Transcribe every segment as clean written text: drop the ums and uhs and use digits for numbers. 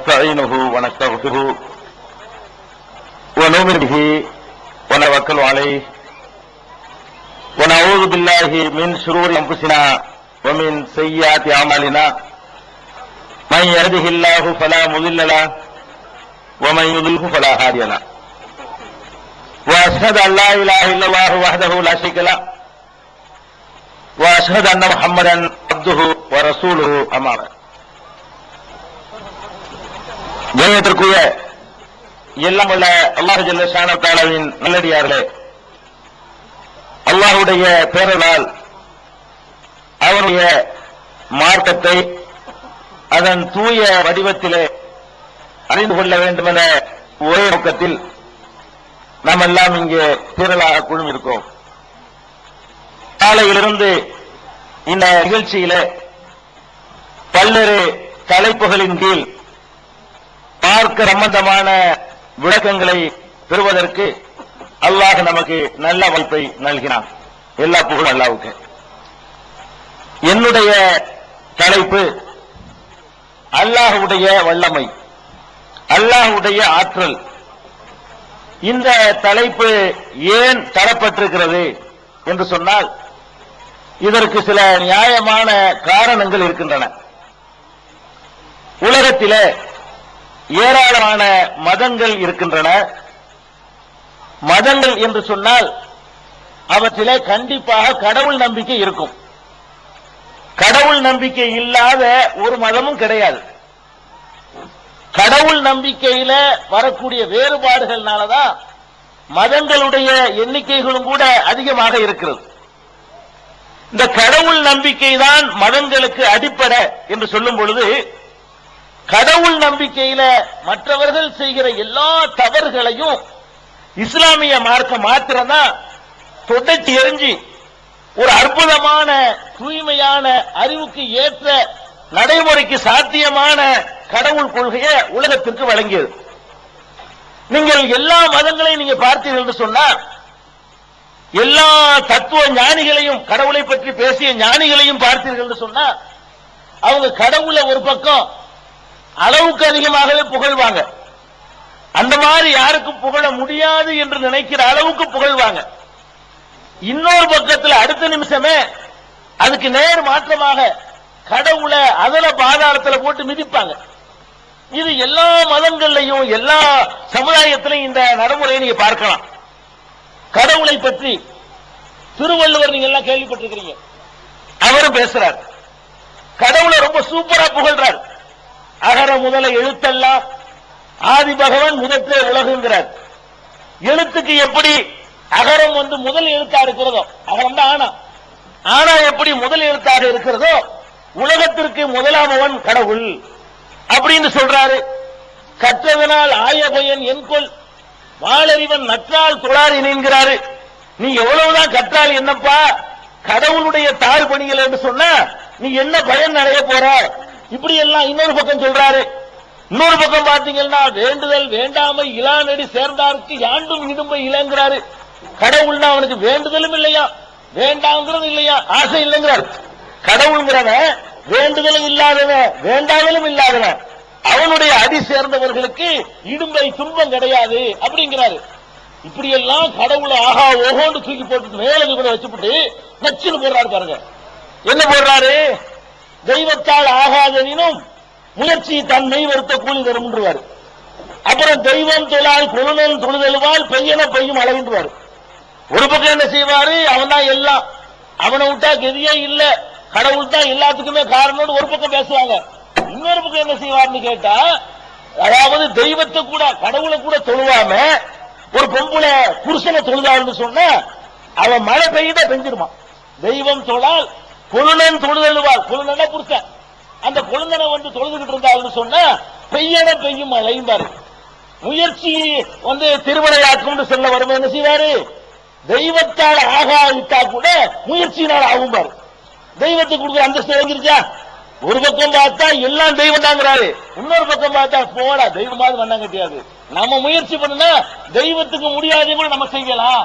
ونستعينه ونستغفره ونؤمن به ونتوكل عليه ونعوذ بالله من شرور انفسنا ومن سيئات اعمالنا من يهده الله فلا مضل له ومن يضلل فلا هادي له واشهد ان لا اله الا الله وحده لا شريك له واشهد ان محمدا عبده ورسوله اما بعد. கண்ணியத்திற்குரிய எல்லாம் வல்ல அல்லாஹ் ஜல்ல ஷானஹு தஆலாவின் நல்லடியார்களே, அல்லாஹ்வுடைய பேரலால் அவருடைய மார்க்கத்தை அதன் தூய வடிவத்திலே அறிந்து கொள்ள வேண்டும் என ஒரே நோக்கத்தில் நாம் எல்லாம் இங்கே திரளாக குழுமிருக்கிறோம். காலையிலிருந்து இந்த நிகழ்ச்சியிலே பல்வேறு தலைப்புகளின் கீழ் மார்க்க சம்பந்தமான விளக்கங்களை பெறுவதற்கு அல்லாஹ் நமக்கு நல்ல வாய்ப்பை நல்கினான். எல்லா புகழும் அல்லாஹ்வுக்கு. என்னுடைய தலைப்பு அல்லாஹ்வுடைய வல்லமை, அல்லாஹ்வுடைய ஆற்றல். இந்த தலைப்பு ஏன் தரப்பட்டிருக்கிறது என்று சொன்னால், இதற்கு சில நியாயமான காரணங்கள் இருக்கின்றன. உலகத்திலே ஏராளமான மதங்கள் இருக்கின்றன. மதங்கள் என்று சொன்னால் அவற்றிலே கண்டிப்பாக கடவுள் நம்பிக்கை இருக்கும். கடவுள் நம்பிக்கை இல்லாத ஒரு மதமும் கிடையாது. கடவுள் நம்பிக்கையில வரக்கூடிய வேறுபாடுகள்னாலதான் மதங்களுடைய எண்ணிக்கைகளும் கூட அதிகமாக இருக்கிறது. இந்த கடவுள் நம்பிக்கை தான் மதங்களுக்கு அடிப்படை என்று சொல்லும் பொழுது, கடவுள் நம்பிக்கையில மற்றவர்கள் செய்கிற எல்லா தவறுகளையும் இஸ்லாமிய மார்க்கம் மாத்திரம்தான் தொடச்சி எறிஞ்சி ஒரு அற்புதமான தூய்மையான அறிவுக்கு ஏற்ற நடைமுறைக்கு சாத்தியமான கடவுள் கொள்கையை உலகத்திற்கு வழங்கியது. நீங்கள் எல்லா மதங்களையும் நீங்க பார்த்தீர்கள் என்று சொன்னால், எல்லா தத்துவ ஞானிகளையும் கடவுளை பற்றி பேசிய ஞானிகளையும் பார்த்தீர்கள் என்று சொன்னால், அவங்க கடவுளை ஒரு பக்கம் அளவுக்கு அதிகமாகவே புகழ்வாங்க. அந்த மாதிரி யாருக்கும் புகழ முடியாது என்று நினைக்கிற அளவுக்கு புகழ்வாங்க. இன்னொரு பக்கத்தில் அடுத்த நிமிஷமே அதுக்கு நேர் மாற்றமாக கடவுளை அதல பாதாளத்தில் போட்டு மிதிப்பாங்க. இது எல்லா மதங்கள்லையும் எல்லா சமுதாயத்திலையும் இந்த நடைமுறையை நீங்க பார்க்கலாம். கடவுளை பற்றி திருவள்ளுவர் நீங்க எல்லாம் கேள்விப்பட்டிருக்கிறீங்க. அவரும் பேசுறார். கடவுளை ரொம்ப சூப்பரா புகழ்றார். அகர முதல எழுத்தெல்லாம் ஆதி பகவன் முதற்றே உலகுங்கிறார். எழுத்துக்கு எப்படி அகரம் முதல் எழுத்தா இருக்கிறதோ, அகரம் தான் ஆனா, ஆனா எப்படி முதல் எழுத்தாக இருக்கிறதோ, உலகத்திற்கு முதலாமவன் கடவுள் அப்படின்னு சொல்றாரு. கற்றதனால் ஆய பயன் என்கொள் வாளறிவன் நற்றால் தொழார் என்கிறாரு. நீ எவ்வளவுதான் கற்றால் என்னப்பா, கடவுளுடைய தாழ் பணிகள் என்று சொன்னா நீ என்ன பயன் அடைய போற, இப்படி எல்லாம் இன்னொரு பக்கம் சொல்றாரு. இன்னொரு பக்கம் பாத்தீங்கன்னா, வேண்டுதல் வேண்டாமை இளாநடி சேர்ந்தாருக்கு யாண்டும் இடும்பை இளங்கிறாரு. கடவுள்னா அவனுக்கு வேண்டுதலும் இல்லையா, வேண்டாங்கிறது இல்லையா, ஆசை இல்லைங்கிறார். கடவுள்ங்கிறவன் வேண்டுதலும் இல்லாதவன் வேண்டாதலும் இல்லாதவன், அவனுடைய அடி சேர்ந்தவர்களுக்கு இடும்பை துன்பம் கிடையாது அப்படிங்கிறாரு. இப்படி எல்லாம் கடவுளை ஆகா ஓகோன்னு தூக்கி போட்டு மேல கூட வச்சுட்டு நச்சுன்னு போடுறாரு. பாருங்க என்ன போடுறாரு, தெய்வத்தால் ஆகாதனினும் முயற்சி தன்மை வருத்த கூலி தரும்ன்றார். அப்புறம் தெய்வம் தொழால் கொழுநன் தொழுதல்வால் பெய்யன பெய்யும் அளவுன்றார். ஒரு பக்கம் என்ன செய்வாரு, அவன் தான் எல்லாம், அவனை விட்டா கெதியே இல்ல, கடவுள் தான் எல்லாத்துக்குமே காரணம்னு ஒரு பக்கம் பேசுவாங்க. இன்னொரு பக்கம் என்ன செய்வார்னு கேட்டா, அதாவது தெய்வத்தை கூட கடவுளை கூட தொழுவாம ஒரு பொம்பளை புருஷனை தொழுதாள்னு சொன்னா அவன் மழை பெய்யுத பெஞ்சிருமா. தெய்வம் தொழால் கொழுநன் தொழுதல்வாள், கொழுநன புருஷன், அந்த கொழுந்தனை தொழுதுகிட்டு இருந்தாள்னு சொன்னா பெய்யன பெய்யும் மழைம்பாரு. முயற்சி திருவிளையாக்கும் சொல்ல வரும் என்ன செய்வாரு, தெய்வத்தால் ஆகாவிட்டா கூட முயற்சியினால் ஆகும் பாரு. தெய்வத்துக்கு கொடுக்குற அந்தஸ்து வாங்கிருச்சா. ஒரு பக்கம் பார்த்தா எல்லாம் தெய்வம் தாங்கிறாரு, இன்னொரு பக்கம் பார்த்தா போடா தெய்வமாவது வண்ணம் கட்டியாது. நம்ம முயற்சி பண்ணுனா தெய்வத்துக்கு முடியாதே கூட நம்ம செய்யலாம்.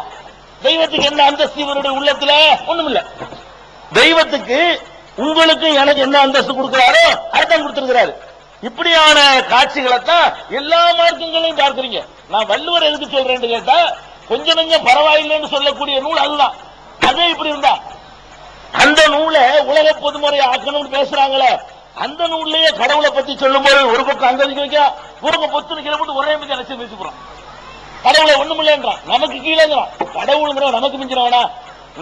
தெய்வத்துக்கு என்ன அந்தஸ்து இவருடைய உள்ளத்துல ஒண்ணும் இல்ல. தெய்வத்துக்கு உங்களுக்கு எனக்கு என்ன அந்தஸ்து கொடுக்கிறாரோ அர்த்தம் கொடுத்திருக்கிறாரு. இப்படியான காட்சிகளை தான் எல்லா மார்க்கங்களையும் பார்க்கிறீங்க. நான் வள்ளுவர் எதுக்கு சொல்றேன்னு கேட்டா, கொஞ்சம் கொஞ்சம் பரவாயில்லைன்னு சொல்லக்கூடிய நூல் அதுதான். அதே இப்படி இருந்தா அந்த நூலை உலக பொதுமுறை ஆக்கணும்னு பேசுறாங்களே, அந்த நூல்லையே கடவுளை பத்தி சொல்லும் போது ஒரு பக்கம் அங்க வைக்க, ஒரு பக்கம் பொத்து கீழே போட்டு ஒரே மிஞ்சி அழைச்சி பேசி போறோம். கடவுளை ஒண்ணும் இல்லைன்றான், நமக்கு கீழேங்கிறான். கடவுளுங்கிற நமக்கு மிஞ்சினவனா?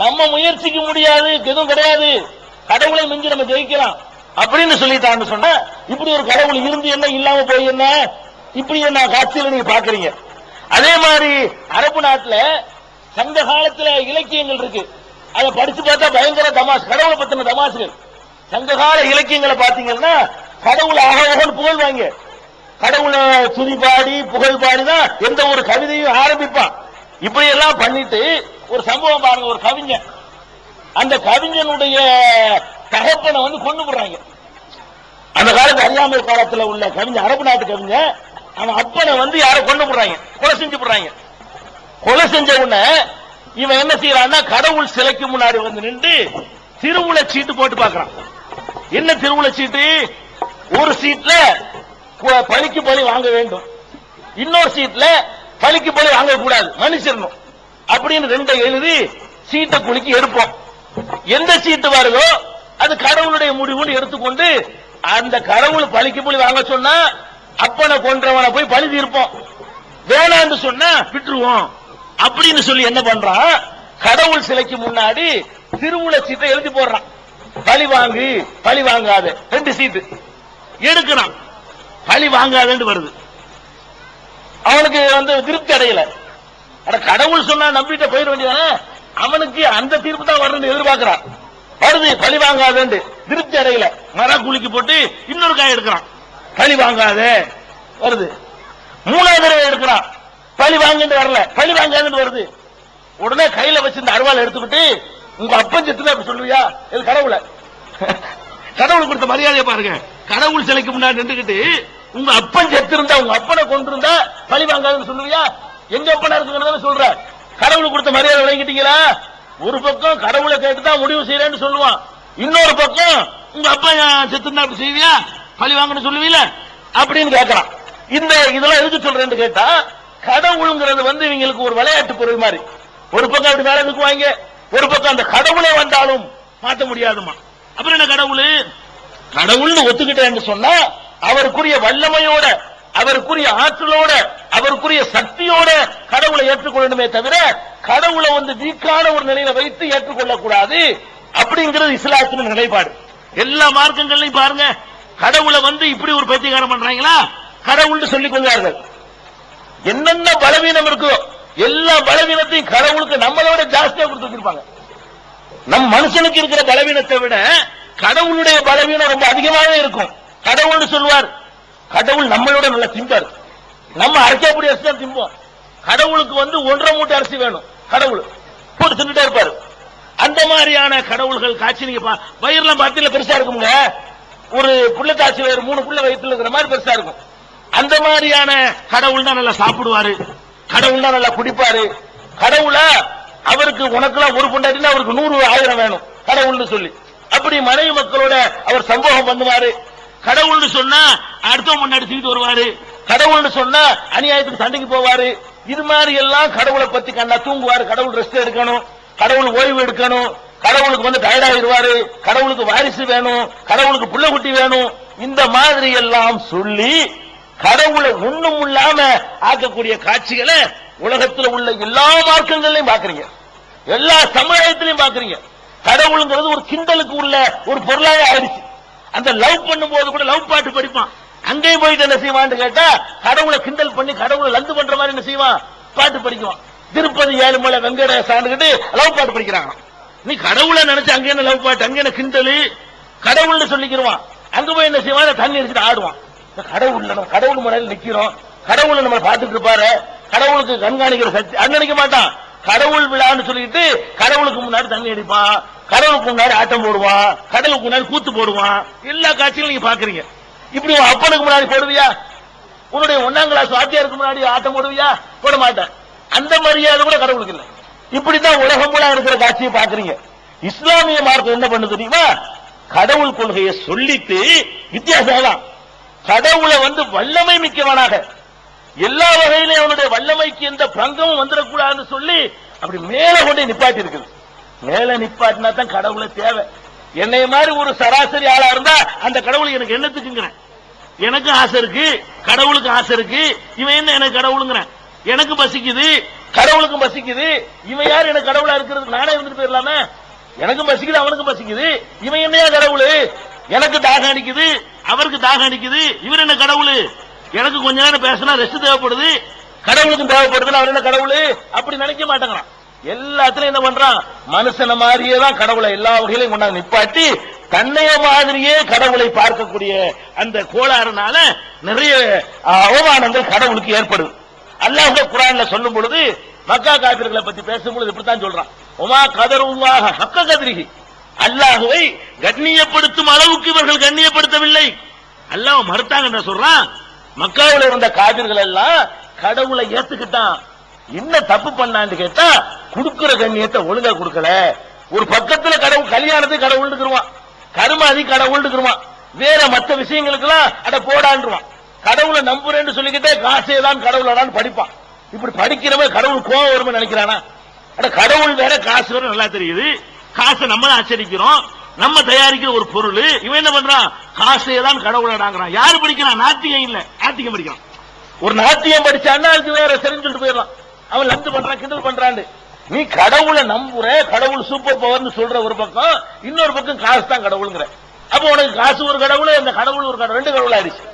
நம்ம முயற்சிக்க முடியாது, எதுவும் கிடையாது, கடவுளை மிஞ்சி நம்ம ஜெயிக்கலாம் அப்படின்னு சொல்லிட்டான்னு சொன்ன, இப்படி ஒரு கடவுள் இருந்து என்ன இல்லாம போய் என்ன, இப்படி என்ன காட்சியில நீங்க பாக்குறீங்க. அதே மாதிரி அரபு நாட்டுல சங்க காலத்துல இலக்கியங்கள் இருக்கு, அதை படிச்சு பார்த்தா பயங்கர தமாஷ், கடவுளை பத்தின தமாசுகள். சங்ககால இலக்கியங்களை பாத்தீங்கன்னா கடவுளை ஆகவகன்னு புகழ்வாங்க, கடவுளை துதி பாடி புகழ் பாடிதான் எந்த ஒரு கவிதையும் ஆரம்பிப்பான். இப்படி எல்லாம் பண்ணிட்டு ஒரு சம்பவம் பாருங்க, ஒரு கவிஞன், அந்த கவிஞனுடைய தகப்பனை வந்து கொண்டு போடுறாங்க. அந்த காலத்து அறியாமை காலத்தில் உள்ள கவிஞன், அரபு நாட்டு கவிஞன், அவன் அப்பனை வந்து யாரை கொண்டு போடுறாங்க, கொலை செஞ்சு போடுறாங்க. கொலை செஞ்ச உடனே இவன் என்ன செய்யறான்னா, கடவுள் சிலைக்கு முன்னாடி வந்து நின்று திருவுள சீட்டு போட்டு பாக்குறான். என்ன திருவுள சீட்டு? ஒரு சீட்ல பலிக்கு பலி வாங்க வேண்டும், இன்னொரு சீட்ல பலிக்கு பலி வாங்க கூடாது, மன்னிச்சிடணும் அப்படின்னு ரெண்டை எழுதி சீட்டை குலுக்கி எடுப்போம். எந்த சீட்டு வருதோ அது கடவுளுடைய முடிவுன்னு எடுத்துக்கொண்டு, அந்த கடவுள் பலிக்கு பலி வாங்க சொன்னா அப்பனை கொன்றவனை போய் பழி தீர்ப்போம், வேணான்னு சொன்னா விட்டுருவோம் அப்படின்னு சொல்லி என்ன பண்றான், கடவுள் சிலைக்கு முன்னாடி திருவுள சீட்டை எழுதி போடுறான். பழி வாங்கு பழி வாங்காத ரெண்டு சீட்டு எடுக்கிறான். பழி வாங்காதன்னு வருது, அவனுக்கு வந்து திருப்தி அடையல. கடவுள் சொன்னா நம்பிட்டு போயிட வேண்டியதானே, அவனுக்கு அந்த தீர்ப்பு தான் வரணும்னு எதிர்பார்க்கிறான். வருது பழி வாங்காதன்னு, திருப்தி அடையல, மர குலுக்கி போட்டு இன்னொரு காய் எடுக்கிறான், பழி வாங்காத வருது. மூணாவது தடவை எடுக்கிறான், பழி வாங்கிட்டு வரல, பழி வாங்காதுன்னு வருது. உடனே கையில வச்சிருந்த அருவாள் எடுத்துக்கிட்டு, உங்க அப்பன் செத்துல அப்படி சொல்லுவியா? இது கடவுளை, கடவுள் கொடுத்த மரியாதையை பாருங்க. கடவுள் சிலைக்கு முன்னாடி நின்றுகிட்டு உங்க அப்பன் செத்து இருந்தா, உங்க அப்பனை கொண்டிருந்தா பழி வாங்காதுன்னு சொல்லுவியா? எங்க அப்பனா இருக்குங்கிறத சொல்ற. கடவுள் கொடுத்த மரியாதை விளங்கிட்டீங்களா? ஒரு பக்கம் கடவுளை கேட்டுதான் முடிவு செய்யறேன்னு சொல்லுவான், இன்னொரு பக்கம் உங்க அப்பா செத்து இருந்தா அப்படி செய்வியா, பழி வாங்கன்னு சொல்லுவீல அப்படின்னு கேட்கறான். இந்த இதெல்லாம் எதுக்கு சொல்றேன்னு கேட்டா, கடவுளுங்கிறது வந்து இவங்களுக்கு ஒரு விளையாட்டு பொருள் மாதிரி. ஒரு பக்கம் அப்படி மேல இருக்குவாங்க, ஒரு பக்கம் அந்த கடவுளே வந்தாலும் மாற்ற முடியாதுமா. அப்புறம் என்ன கடவுள்? கடவுள்னு ஒத்துக்கிட்டேன்னு சொன்னா அவருக்குரிய வல்லமையோட, அவருக்குரிய ஆற்றலோட, அவருக்குரிய சக்தியோட கடவுளை ஏற்றுக்கொள்ளணுமே தவிர, கடவுளை வந்து வீக்கான ஒரு நிலையில வைத்து ஏற்றுக்கொள்ளக்கூடாது அப்படிங்கிறது இஸ்லாத்தின் நிலைப்பாடு. எல்லா மார்க்கங்களையும் பாருங்க, கடவுளை வந்து இப்படி ஒரு பைத்தியக்காரம் பண்றாங்களா, கடவுள்னு சொல்லிக் கொள்வார்கள். என்னென்ன பலவீனம் இருக்கோ எல்லா பலவீனத்தையும் கடவுளுக்கு நம்மளோட ஜாஸ்தியா கொடுத்து வச்சிருப்பாங்க. நம் மனுஷனுக்கு இருக்கிற பலவீனத்தை விட கடவுளுடைய பலவீனம் ரொம்ப அதிகமாகவே இருக்கும். கடவுள்னு சொல்வார், கடவுள் நம்மளோட நல்ல திம்பார், நம்ம அரைக்கக்கூடிய அரிசி தான் திம்போம். கடவுளுக்கு வந்து 1.5 மூட்டை அரிசி வேணும், கடவுள் போட்டு தின்னுட்டே இருப்பாரு. அந்த மாதிரியான கடவுள்கள் காட்சி நீங்க வயிறுலாம் பார்த்தீங்க பெருசா இருக்குங்க, ஒரு புள்ளத்தாச்சி வயிறு 3 புள்ள வயிற்றுல இருக்கிற மாதிரி பெருசா இருக்கும். அந்த மாதிரியான கடவுள் தான் நல்லா சாப்பிடுவாரு, கடவுள் தான் நல்லா குடிப்பாரு. கடவுளா அவருக்கு உனக்குலாம் ஒரு பொண்டாட்டினா அவருக்கு 100,000 வேணும் கடவுள்னு சொல்லி, அப்படி மனைவி மக்களோட அவர் சம்பவம் பண்ணுவாரு. கடவுள்னு சொன்னா அடுத்த முன்னாடி தூக்கிட்டு வருவாரு, கடவுள்னு சொன்னா அநியாயத்துக்கு சண்டைக்கு போவாரு. இது மாதிரி எல்லாம் கடவுளை பத்தி கண்ணா தூங்குவாரு, கடவுள் ரெஸ்ட் எடுக்கணும், கடவுள் ஓய்வு எடுக்கணும், கடவுளுக்கு வந்து டயர்ட் ஆயிடுவாரு, கடவுளுக்கு வாரிசு வேணும், கடவுளுக்கு புள்ள குட்டி வேணும். இந்த மாதிரி எல்லாம் சொல்லி கடவுளை ஒண்ணும் இல்லாம ஆக்கக்கூடிய காட்சிகளை உலகத்தில் உள்ள எல்லா மார்க்கங்களையும் பாக்குறீங்க, எல்லா சமுதாயத்திலையும் பாக்குறீங்க. கடவுளுங்கிறது ஒரு கிண்டலுக்கு உள்ள ஒரு பொருளாக ஆயிடுச்சு. அந்த லவ் பண்ணும் போது கூட லவ் பாட்டு படிப்பான், அங்கேயும் போயிட்டு என்ன செய்வான்னு கேட்டா கடவுளை கிண்டல் பண்ணி கடவுளை லந்து பண்ற மாதிரி என்ன செய்வான், பாட்டு படிக்குவான். திருப்பதி ஏழுமலை வெங்கடேசான்கிட்டு லவ் பாட்டு படிக்கிறாங்க. நீ கடவுளை நினைச்சு அங்க என்ன லவ் பாட்டு, அங்க என்ன கிண்டலு, கடவுள்னு சொல்லிக்கிறவான். அங்க போய் என்ன செய்வான், தண்ணி அடிச்சுட்டு ஆடுவான். கடவுள் நம்ம கடவுள் முறையில் நிக்கிறோம், கடவுளை நம்ம பார்த்துட்டு இருப்பாரு, கடவுளுக்கு கண்காணிக்கிற சக்தி அது நினைக்க மாட்டான். கடவுள் விழான்னு சொல்லிட்டு கடவுளுக்கு முன்னாடி தண்ணி அடிப்பான், கடவுளுக்கு முன்னாடி ஆட்டம் போடுவான், கடவுளுக்கு முன்னாடி கூத்து போடுவான். எல்லா காட்சிகளும் நீங்க பாக்குறீங்க. இப்படி அப்பனுக்கு முன்னாடி போடுவியா, உன்னுடைய 1ஆம் கிளாஸ் வாத்தியாருக்கு முன்னாடி ஆட்டம் போடுவியா? போட மாட்டேன். அந்த மரியாதை கூட கடவுளுக்கு இல்லை. இப்படித்தான் உலகம் பூரா இருக்கிற காட்சியை பாக்குறீங்க. இஸ்லாமிய மார்க்கம் என்ன பண்ணு தெரியுமா, கடவுள் கொள்கையை சொல்லிட்டு வித்தியாசம் தான் கடவுளை வல்லமை மிக்கவனாக எல்லா வகையிலும் அவனுடைய வல்லமைக்கு எந்த பங்கமும் வந்துடக்கூடாதுன்னு சொல்லி அப்படி மேல கொண்டு நிப்பாட்டி இருக்குது. மேல நிப்பாட்டினா தான் கடவுளை தேவை. என்னைய மாதிரி ஒரு சராசரி ஆளா இருந்தா அந்த கடவுள் எனக்கு என்னத்துக்குங்கிறேன். எனக்கு ஆசை இருக்கு, கடவுளுக்கு ஆசை இருக்கு. இவன் என்ன எனக்கு கடவுளுங்கிறேன். எனக்கு பசிக்குது, கடவுளுக்கும் பசிக்குது. இவன் யார் எனக்கு கடவுளா இருக்கிறது? நானே இருந்துட்டு போயிடலாமே. எனக்கும் பசிக்குது, அவனுக்கும் பசிக்குது. இவன் என்னையா கடவுளு? எனக்கு தாகம் அடிக்குது, அவருக்கு தாகம் அடிக்குது. இவர் என்ன கடவுளு? எனக்கு கொஞ்ச நேரம் பேசினா ரெஸ்ட் தேவைப்படுது, கடவுளுக்கும் தேவைப்படுது. அவர் என்ன கடவுளு? அப்படி நினைக்க மாட்டேங்கிறான். எல்லாத்திலும் என்ன பண்றான்? மனுஷன மாதிரியே தான் கடவுளை எல்லா வகையிலையும் கொண்டாந்து நிப்பாட்டி தன்னைய மாதிரியே கடவுளை பார்க்கக்கூடிய அந்த கோளாறுனால நிறைய அவமானங்கள் கடவுளுக்கு ஏற்படுது. அல்லாஹ் குர்ஆன்ல சொல்லும் பொழுது மக்கா காபிர்களை பத்தி பேசும்பொழுது இப்படித்தான் சொல்றான். உமா கதருல்லாஹ ஹக்க கத்ரிஹி, அல்லாஹ்வை கண்ணியப்படுத்தும் அளவுக்கு இவர்கள் கண்ணியப்படுத்தவில்லை. அல்லாஹ் மறுத்தாங்க சொல்றான். மக்காவில் இருந்த காபிர்கள் எல்லாம் கடவுளை ஏத்துக்கிட்டான். என்ன தப்பு பண்ணான்னு கேட்டா கொடுக்கிற கண்ணியத்தை ஒழுங்கா கொடுக்கல. ஒரு பக்கத்துல கடவுள் கல்யாணத்துக்கு கடவுள்னுக்குருவான், கருமாதி கடவுள்னுக்குருவான், வேற மற்ற விஷயங்களுக்கு எல்லாம் அட போடான்றான். கடவுளை நம்புறேன்னு சொல்லிக்கிட்டே காசே தான் கடவுளான்னு படிப்பான். இப்படி படிக்கிறவன் கடவுள் கோவம் வரும்னு நினைக்கிறானா? அட கடவுள் வேற காசு வேற நல்லா தெரியுது. காசை நம்ம தான் ஆச்சரிக்கிறோம், நம்ம தயாரிக்கிற ஒரு பொருள். இவன் என்ன பண்றான்? காசே தான் கடவுளாடாங்கிறான். யாரு படிக்கிறான்? நாத்தியம் இல்ல, நாத்தியம் படிக்கிறான். ஒரு நாத்தியம் படிச்சான்னா அதுக்கு வேற சரின்னு சொல்லிட்டு போயிடலாம். அவன் லந்து பண்றான், கிண்டல் பண்றான். நீ கடவுளை நம்புற, கடவுள் சூப்பர் பவர்னு சொல்ற ஒரு பக்கம், இன்னொரு பக்கம் காசு தான் கடவுளுங்கிற. அப்ப உனக்கு காசு ஒரு கடவுள், அந்த கடவுள் ஒரு கடவுள், ரெண்டு கடவுள் ஆயிடுச்சு.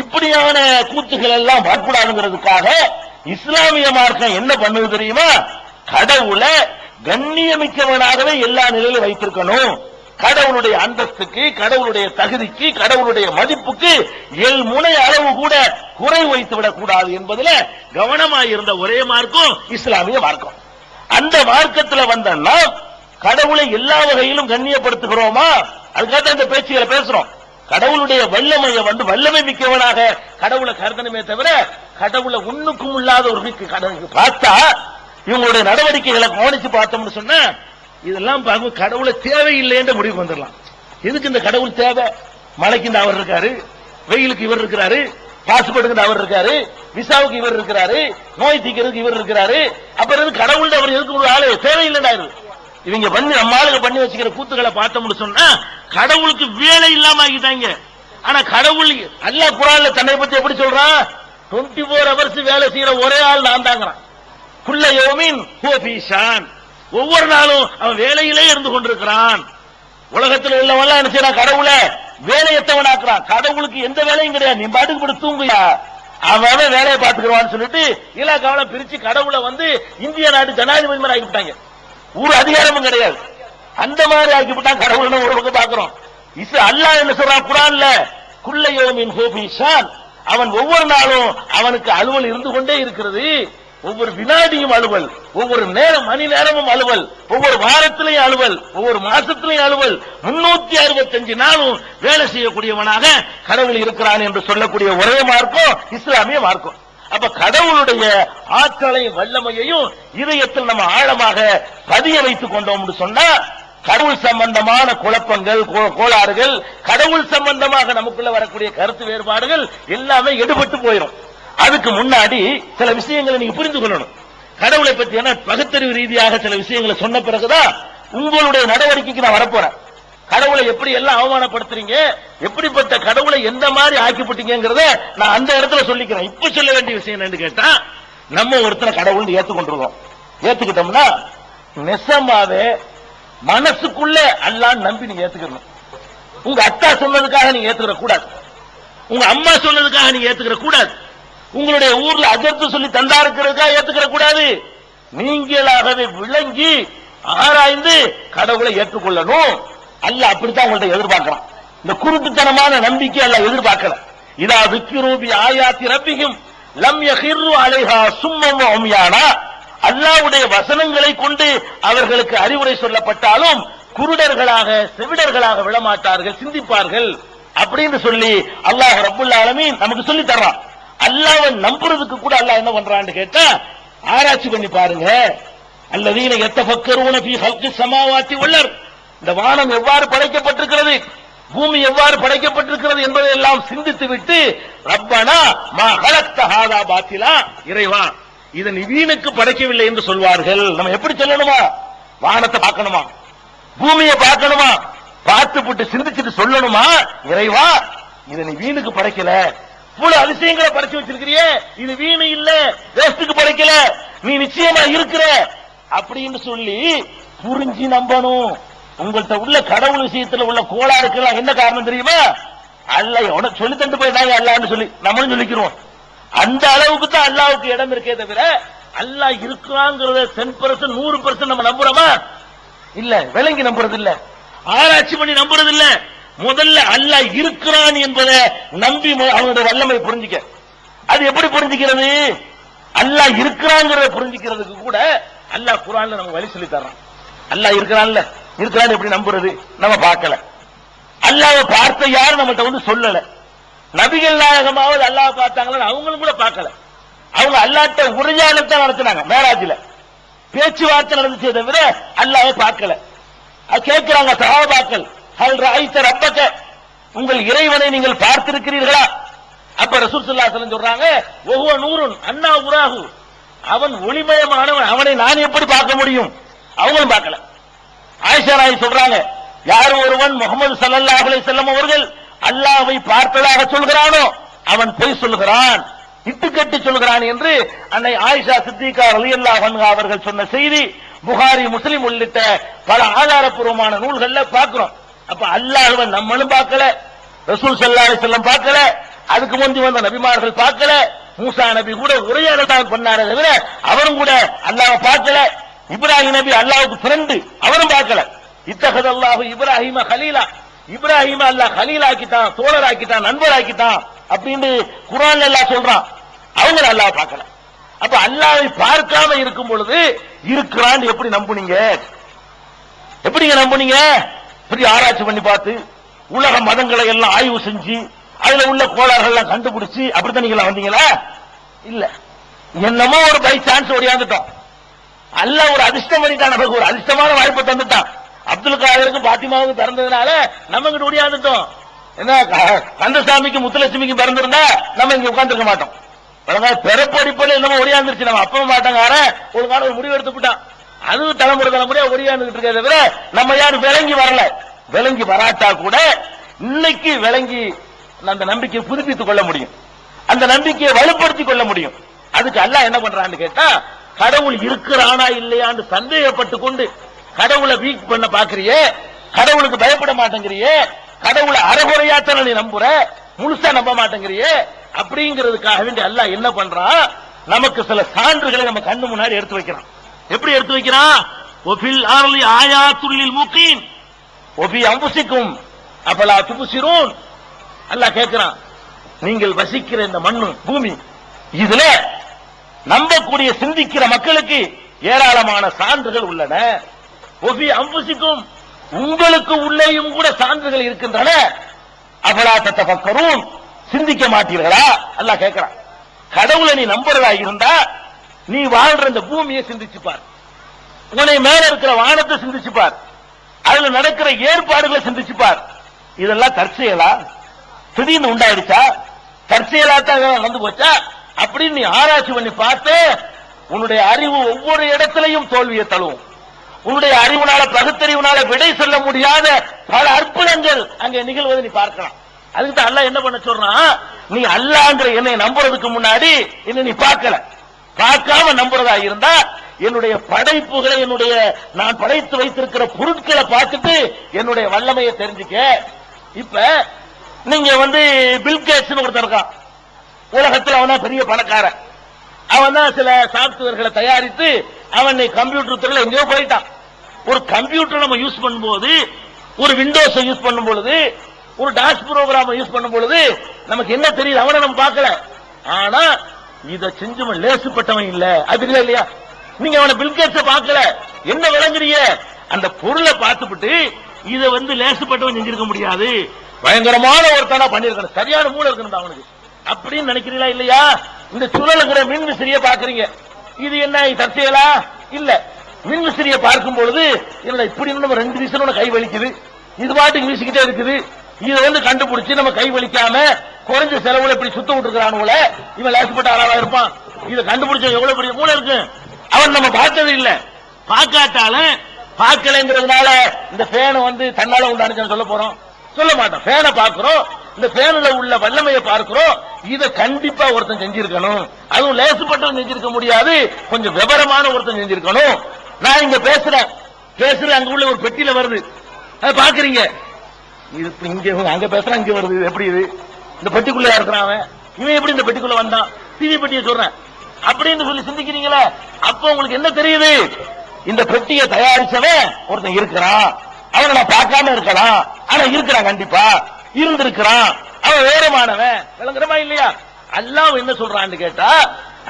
இப்படியான கூத்துக்கள் எல்லாம் வரக்கூடாதுங்கிறதுக்காக இஸ்லாமிய மார்க்கம் என்ன பண்ணுது தெரியுமா? கடவுளை கண்ணியமிக்கவனாகவே எல்லா நிலையிலும் வைத்திருக்கணும். கடவுளுடைய அந்தஸ்துக்கு, கடவுளுடைய தகுதிக்கு, கடவுளுடைய மதிப்புக்கு எல் முனை அளவு கூட குறை வைத்து விடக் கூடாது என்பதில் கவனமாயிருந்த ஒரே மார்க்கம் இஸ்லாமிய மார்க்கம். அந்த மார்க்கத்தில் வந்த நாம் கடவுளை எல்லா வகையிலும் கண்ணியப்படுத்துகிறோமா? அதுக்காக இந்த பேச்சுகளை பேசுறோம். கடவுளுடைய வல்லமையை வல்லமை மிக்கவனாக கடவுளை கருதணுமே தவிர கடவுளை ஒண்ணுக்கும் இல்லாத ஒரு பார்த்தா இவங்களுடைய நடவடிக்கைகளை கவனிச்சு பார்த்தோம்னு சொன்னா இதெல்லாம் கடவுளை தேவையில்லை என்ற முடிவுக்கு வந்துடலாம். எதுக்கு இந்த கடவுள் தேவை? மழைக்கு இந்த அவர் இருக்காரு, வெயிலுக்கு இவர் இருக்கிறாரு, பாஸ்போர்ட்டுக்கு அவர் இருக்காரு, விசாவுக்கு இவர் இருக்கிறாரு, நோய் தீக்கிறதுக்கு இவர் இருக்கிறாரு. அப்புறம் கடவுள் அவர் எதுக்கு ஒரு ஆளு தேவையில்லைன்னு இவங்க நம்ம ஆளுங்க பண்ணி வச்சுக்கிற கூத்துக்களை பார்த்தோம்னு சொன்னா கடவுளுக்கு வேலை இல்லாம ஆகிட்டாங்க. ஆனா கடவுள் அல்லாஹ் குர்ஆன்ல தன்னை பத்தி எப்படி சொல்றான்? 24 hours வேலை செய்யற ஒரே ஆள் நான் தாங்கிறான். குல்ல யௌமின் ஹுவ ஃபீ ஷான், ஒவ்வொரு நாளும் அவன் வேலையிலே இருந்து கொண்டிருக்கிறான். உலகத்தில் உள்ளவெல்லாம் என்ன செய்யறான்? கடவுளை வேலையத்தவனாக்குறான். கடவுளுக்கு எந்த வேலையும் கிடையாது. நீ பாட்டுக்கு போட்டு தூங்குயா, அவன் வேலையை பார்த்துக்கிறான்னு சொல்லிட்டு இலாக்காவெல்லாம் பிரிச்சு கடவுளை இந்திய நாட்டு ஜனாதிபதி மாதிரி ஆகிவிட்டாங்க. ஒரு அதிகாரமும் கிடையாது. அந்த மாதிரி ஆக்கிவிட்டான் கடவுள். ஒரு பக்கம் பாக்குறோம். அல்லாஹ் என்ன சொல்றான் குர்ஆன்ல? குல்ல யௌமின் ஹுவ ஃபீ ஷான், அவன் ஒவ்வொரு நாளும் அவனுக்கு அலுவல் இருந்து கொண்டே இருக்கிறது. ஒவ்வொரு வினாடியும் அலுவல், ஒவ்வொரு நேரம் மணி நேரமும் அலுவல், ஒவ்வொரு வாரத்திலையும் அலுவல், ஒவ்வொரு மாசத்திலையும் அலுவல், 365 நாளும் வேலை செய்யக்கூடியவனாக கடவுள் இருக்கிறான் என்று சொல்லக்கூடிய ஒரே மார்க்கம் இஸ்லாமிய மார்க்கம். அப்ப கடவுளுடைய ஆற்றலையும் வல்லமையையும் இதயத்தில் நம்ம ஆழமாக பதிய வைத்துக் கொண்டோம் சொன்னா கடவுள் சம்பந்தமான குழப்பங்கள், கோளாறுகள், கடவுள் சம்பந்தமாக நமக்குள்ள வரக்கூடிய கருத்து வேறுபாடுகள் எல்லாமே எடுபட்டு போயிடும். அதுக்கு முன்னாடி சில விஷயங்களை நீங்க புரிந்து கொள்ளணும். கடவுளை பற்றி பகுத்தறிவு ரீதியாக சில விஷயங்களை சொன்ன பிறகுதான் உங்களுடைய நடவடிக்கைக்கு நான் வரப்போறேன். கடவுளை எப்படி எல்லாம் அவமானப்படுத்துறீங்க, எப்படிப்பட்ட கடவுளை எந்த மாதிரி ஆக்கிப்பட்டீங்கிறத நான் அந்த இடத்துல சொல்லிக்கிறேன். இப்ப சொல்ல வேண்டிய விஷயம் என்னன்னு கேட்டா, நம்ம ஒருத்தனை கடவுள் ஏத்துக்கொண்டிருக்கோம். ஏத்துக்கிட்டோம்னா நெசமாவே மனசுக்குள்ள அல்லாஹ்ன்னு நம்பி நீங்க ஏத்துக்கணும். உங்க அத்தா சொன்னதுக்காக நீங்க ஏத்துக்கிற கூடாது, உங்க அம்மா சொன்னதுக்காக நீங்க ஏத்துக்கிற கூடாது, உங்களுடைய ஊர்ல அஜர்த்து சொல்லி தந்தாருக்கிறதுக்காக ஏத்துக்கிற கூடாது. நீங்களாகவே விளங்கி ஆராய்ந்து கடவுளை ஏற்றுக்கொள்ளணும். அல்லாஹ் அப்படித்தான் உங்கள்ட்ட எதிர்பார்க்கிறான். இந்த குருட்டுத்தனமான நம்பிக்கை அல்லாஹ் எதிர்பார்க்கல. இதா ذكروا بآيات ربهم لم يخروا عليها صما وعميانا, அல்லாஹ்வுடைய வசனங்களை கொண்டு அவர்களுக்கு அறிவுரை சொல்லப்பட்டாலும் குருடர்களாக செவிடர்களாக விழமாட்டார்கள், சிந்திப்பார்கள் அப்படின்னு சொல்லி அல்லாஹ் ரப்புல் ஆலமீன் நமக்கு சொல்லி தர்றான். அல்லாஹ்வை நம்புறதுக்கு கூட அல்லாஹ் என்ன பண்றான்னு கேட்டா ஆராய்ச்சி பண்ணி பாருங்க. அல்லதீன யத்தஃபக்கரூன ஃபீ ஹல்கிஸ் ஸமாவாத்தி வல் அர்த், இந்த வானம் எவ்வாறு படைக்கப்பட்டிருக்கிறது, பூமி எவ்வாறு படைக்கப்பட்டிருக்கிறது என்பதை எல்லாம் சிந்தித்து விட்டு ரப்பனா மா ஹலக்த ஹாதா பாத்திலா, இறைவா இதை நீ வீணுக்கு படைக்கவில்லை என்று சொல்வார்கள். நம்ம எப்படி சொல்லணுமா? வானத்தை பார்க்கணுமா, பூமியை பார்க்கணுமா, பார்த்துவிட்டு சிந்திச்சுட்டு சொல்லணுமா, இறைவா இதை நீ வீணுக்கு படைக்கல, இவ்வளவு அதிசயங்களை படைச்சு வச்சிருக்கிறியே, இது வீணு இல்ல, வேஸ்டுக்கு படைக்கல, நீ நிச்சயமா இருக்கிற அப்படின்னு சொல்லி புரிஞ்சு நம்பணும். உங்கள்கிட்ட உள்ள கடவுள் விஷயத்துல உள்ள கோளாறுக்கெல்லாம் என்ன காரணம் தெரியுமா? அல்லாஹ் உனக்கு சொல்லி தந்து போயிட்டாங்க அல்லாஹ்னு சொல்லி நம்மளும் சொல்லிக்கிறோம். அந்த அளவுக்கு தான் அல்லாஹ்வுக்கு இடம் இருக்கே தவிர அல்லாஹ் இருக்கிறாங்கிறத 10% 100% நம்ம நம்புறோமா? இல்ல, விளங்கி நம்புறது இல்ல, ஆராய்ச்சி பண்ணி நம்புறது இல்ல. முதல்ல அல்லாஹ் இருக்கிறான் என்பதை நம்பி அவனுடைய வல்லமை புரிஞ்சிக்க. அது எப்படி புரிஞ்சுக்கிறது? அல்லாஹ் இருக்கிறாங்கிறத புரிஞ்சுக்கிறதுக்கு கூட அல்லாஹ் குர்ஆன்ல நமக்கு வழி சொல்லி தர்றான். அல்லாஹ் இருக்கிறான்ல, இருக்கிறான்னு எப்படி நம்புறது? நம்ம பார்க்கல. அல்லாஹ்வை பார்த்த யாரும் நம்மகிட்ட வந்து சொல்லல. நபிகள் நாயகமாவது அல்லாஹ் பார்த்தாங்களா? அவங்களும் கூட பார்க்கல. அவங்க அல்லாஹ்ட்ட உரையாடல் தான் நடத்தினாங்க. மேராஜ்ல பேச்சுவார்த்தை நடந்துச்சே தவிர அல்லாஹ்வை பார்க்கல. கேட்கிறாங்க சஹாபாக்கள், ஹல் ரஅய்த ரப்பக, உங்கள் இறைவனை நீங்கள் பார்த்திருக்கிறீர்களா? அப்ப ரசூல் ஸல்லல்லாஹு அலைஹி வஸல்லம் சொல்றாங்க, வஹுவ நூருன் அன்னா உராஹு, அவன் ஒளிமயமானவன், அவனை நான் எப்படி பார்க்க முடியும்? அவங்களும் பார்க்கல. ஆயிஷா ராய் சொல்றாங்க, யார் ஒருவன் முஹம்மது ஸல்லல்லாஹு அலைஹி வஸல்லம் அவர்கள் அல்லாஹ்வை பார்த்ததாக சொல்கிறானோ அவன் பொய் சொல்கிறான், இட்டுக்கட்டி சொல்கிறான் என்று அன்னை ஆயிஷா சித்திகா ரலியல்லாஹு அன்ஹா அவர்கள் சொன்ன செய்தி புகாரி, முஸ்லிம் உள்ளிட்ட பல ஆதாரப்பூர்வமான நூல்கள்ல பார்க்கிறோம். அப்ப அல்லாஹ்வை நம்மளும் பார்க்கல, ரசூல் ஸல்லல்லாஹு அலைஹி வஸல்லம் பார்க்கல, அதுக்கு முந்தி வந்த நபிமார்கள் பார்க்கல, மூசா நபி கூட உரையாடல் தான் பண்ணாரே தவிர அவரும் கூட அல்லாஹ்வை பார்க்கல. இப்ராஹிம் நபி அல்லாஹ்வுக்கு ஃப்ரெண்ட், அவரும் பார்க்கல. இத்தஹதல்லாஹு இப்ராஹிம கலீலா, இப்ராஹிம் அல்லாஹ் கலீலாக்கிட்டான், தோழராக்கிட்டான், நண்பராக்கிட்டான் அப்படின்னு குர்ஆன்ல அல்லாஹ் சொல்றான். அவங்க அல்லாஹ்வை பார்க்கல. அப்ப அல்லாஹ்வை பார்க்காம இருக்கும் பொழுது இருக்கிறான் எப்படி நம்புனீங்க? எப்படிங்க நம்புனீங்க? பெரிய ஆராய்ச்சி பண்ணி பார்த்து உலக மதங்களை எல்லாம் ஆய்வு செஞ்சு அதுல உள்ள கோளாறுகள் எல்லாம் கண்டுபிடிச்சு அப்படித்தான் நீங்க வந்தீங்களா? இல்ல, என்னமோ ஒரு பை சான்ஸ் ஓடியாந்துட்டோம். அல்லாஹ் ஒரு அதிர்ஷ்டம் பண்ணிட்டான், நமக்கு ஒரு அதிர்ஷ்டமான வாய்ப்பை தந்துட்டான். அப்துல் காதருக்கும் பாத்திமாவுக்கும் பிறந்ததுனால நம்ம இங்கிட்டு ஓடியாந்துட்டோம். என்ன கந்தசாமிக்கு முத்துலட்சுமிக்கு பிறந்திருந்தா நம்ம இங்க உட்கார்ந்துருக்க மாட்டோம். பிறப்படிப்பல என்னமோ ஒடியாந்துருச்சு, நம்ம அப்பவும் மாட்டாங்க. ஒரு காலம் ஒரு முடிவு எடுத்துட்டான், அது தலைமுறையா ஒடியாந்துட்டு இருக்க தவிர நம்ம யாரும் விளங்கி வரல. விளங்கி வராட்டா கூட இன்னைக்கு விளங்கி அந்த நம்பிக்கையை புதுப்பித்துக் கொள்ள முடியும், அந்த நம்பிக்கையை வலுப்படுத்திக் கொள்ள முடியும். அதுக்கு அல்லாஹ் என்ன பண்றான்னு கேட்டா, கடவுள் இருக்கிறானா இல்லையான்னு சந்தேகப்பட்டு கொண்டு கடவுளை வீக் பண்ண பாக்குறியே, கடவுளுக்கு பயப்பட மாட்டேங்கிறியே, கடவுளை அறகுறையாத்தான் நீ நம்புற, முழுசா நம்ப மாட்டேங்கிறியே, அப்படிங்கிறதுக்காக வேண்டி அல்லாஹ் என்ன பண்றான், நமக்கு சில சான்றுகளை நம்ம கண்ணு முன்னாடி எடுத்து வைக்கிறான். எப்படி எடுத்து வைக்கிறான்? ஒஃபில் ஆர்லி ஆயாத்துல் லில் முகீன் ஒஃபி அன்ஃபுசிக்கும் அஃபலா துப்சிரூன். அல்லாஹ் கேட்கிறான், நீங்கள் வசிக்கிற இந்த மண்ணு பூமி, இதுல நம்பக்கூடிய சிந்திக்கிற மக்களுக்கு ஏராளமான சான்றுகள் உள்ளன. ஒஃபி அன்ஃபுசிக்கும், உங்களுக்கு உள்ளேயும் கூட சான்றுகள் இருக்கின்றன. அஃபலா ததஃபக்கரூன், சிந்திக்க மாட்டீர்களா? அல்லாஹ் கேட்கிறான். கடவுளை நீ நம்புறதா இருந்தா நீ வாழ்ற இந்த பூமியை சிந்திச்சுப்பார், உன்னை மேல இருக்கிற வானத்தை சிந்திச்சுப்பார், அதுல நடக்கிற ஏற்பாடுகளை சிந்திச்சுப்பார். இதெல்லாம் தற்செயலா? திடீர்னு உண்டாயிடுச்சா? தற்செயலாத்தான் வந்து போச்சா? அப்படின்னு நீ ஆராய்ச்சி பண்ணி பார்த்து உன்னுடைய அறிவு ஒவ்வொரு இடத்திலையும் தோல்வியை தழுவும். உன்னுடைய அறிவுனால, பகுத்தறிவுனால விடை சொல்ல முடியாத பல அற்புதங்கள் அங்கே நிகழ்வதை நீ பார்க்கலாம். அதுக்கு தான் அல்லாஹ் என்ன பண்ண சொல்றான், நீ அல்லாஹ்ங்கிற என்னை நம்புறதுக்கு முன்னாடி என்ன நீ பார்க்கல, பார்க்காம நம்புறதா இருந்தா என்னுடைய படைப்புகளை, என்னுடைய நான் படைத்து வைத்திருக்கிற பொருட்களை பார்த்துட்டு என்னுடைய வல்லமையை தெரிஞ்சுக்க. இப்ப நீங்க பில்கேட்ஸ் ஒருத்தர் இருக்கான், உலகத்தில் அவனா பெரிய பணக்காரன். அவன் தான் சில சாப்ட்வேர்களை தயாரித்து அவன் கம்ப்யூட்டர் துறையில் எங்கேயோ போயிட்டான். ஒரு கம்ப்யூட்டர் நம்ம யூஸ் பண்ணும்போது, ஒரு விண்டோஸ் யூஸ் பண்ணும் பொழுது, ஒரு டாஸ் ப்ரோக்ராம் யூஸ் பண்ணும் பொழுது நமக்கு என்ன தெரியுது? அவனை நம்ம பார்க்கல. ஆனா இதை செஞ்சவன் லேசுப்பட்டவன் இல்ல, அது இல்லையா? நீங்க அவனை பில்கேட்ஸை பார்க்கல, என்ன விளங்குறீங்க? அந்த பொருளை பார்த்துட்டு இதை லேசுப்பட்டவன் செஞ்சிருக்க முடியாது, பயங்கரமான ஒருத்தனா பண்ணிருக்கணும், சரியான மூளை இருக்கணும் அவனுக்கு அப்படின்னு நினைக்கிறீங்களா இல்லையா? இந்த சுழலுங்கிற மின் விசிறிய பாக்குறீங்க, இது என்ன தற்செயலா? இல்ல. மின் விசிறிய பார்க்கும் பொழுது என்னடா இப்படி நம்ம 2 விசிறோட கை வலிக்குது, இது பாட்டுக்கு வீசிக்கிட்டே இருக்குது, இதை கண்டுபிடிச்சு நம்ம கை வலிக்காம குறைஞ்ச செலவுல இப்படி சுத்த விட்டுருக்கானுல, இவன் லேசப்பட்ட ஆளாவா இருப்பான். இதை கண்டுபிடிச்ச எவ்வளவு பெரிய மூளை இருக்கு. அவன் நம்ம பார்த்தது இல்ல, பார்க்காட்டாலும் பார்க்கலைங்கிறதுனால இந்த ஃபேனை தன்னால உண்டானுச்சு சொல்ல போறோம்? சொல்ல மாட்டோம். ஃபேனை பார்க்கிறோம், இந்த ஃபேன்ல உள்ள வல்லமையை பார்க்கிறோம். இதை கண்டிப்பா ஒருத்தன் செஞ்சிருக்கணும். அதுவும் லேசுப்பட்டவன் செஞ்சிருக்க முடியாது, கொஞ்சம் விவரமான ஒருத்தன் செஞ்சிருக்கணும். நான் இங்க பேசுறேன், அங்க உள்ள ஒரு பெட்டியில வருது, அதை பாக்குறீங்க. இது இங்க அங்க பேசுறேன், இங்க வருது. எப்படி இது இந்த பெட்டிக்குள்ள இருக்கிறான் அவன், இவன் எப்படி இந்த பெட்டிக்குள்ள வந்தான்? டிவி பெட்டியை சொல்றேன் அப்படின்னு சொல்லி சிந்திக்கிறீங்களா? அப்ப உங்களுக்கு என்ன தெரியுது? இந்த பெட்டியை தயாரிச்சவன் ஒருத்தன் இருக்கிறான். அவனை நான் பார்க்காம இருக்கலாம், ஆனா இருக்கிறான், கண்டிப்பா இருந்திருக்கிறான். அவன் வேறமானவன். விளங்குறமா இல்லையா? அல்லாஹ் என்ன சொல்றான்னு கேட்டா,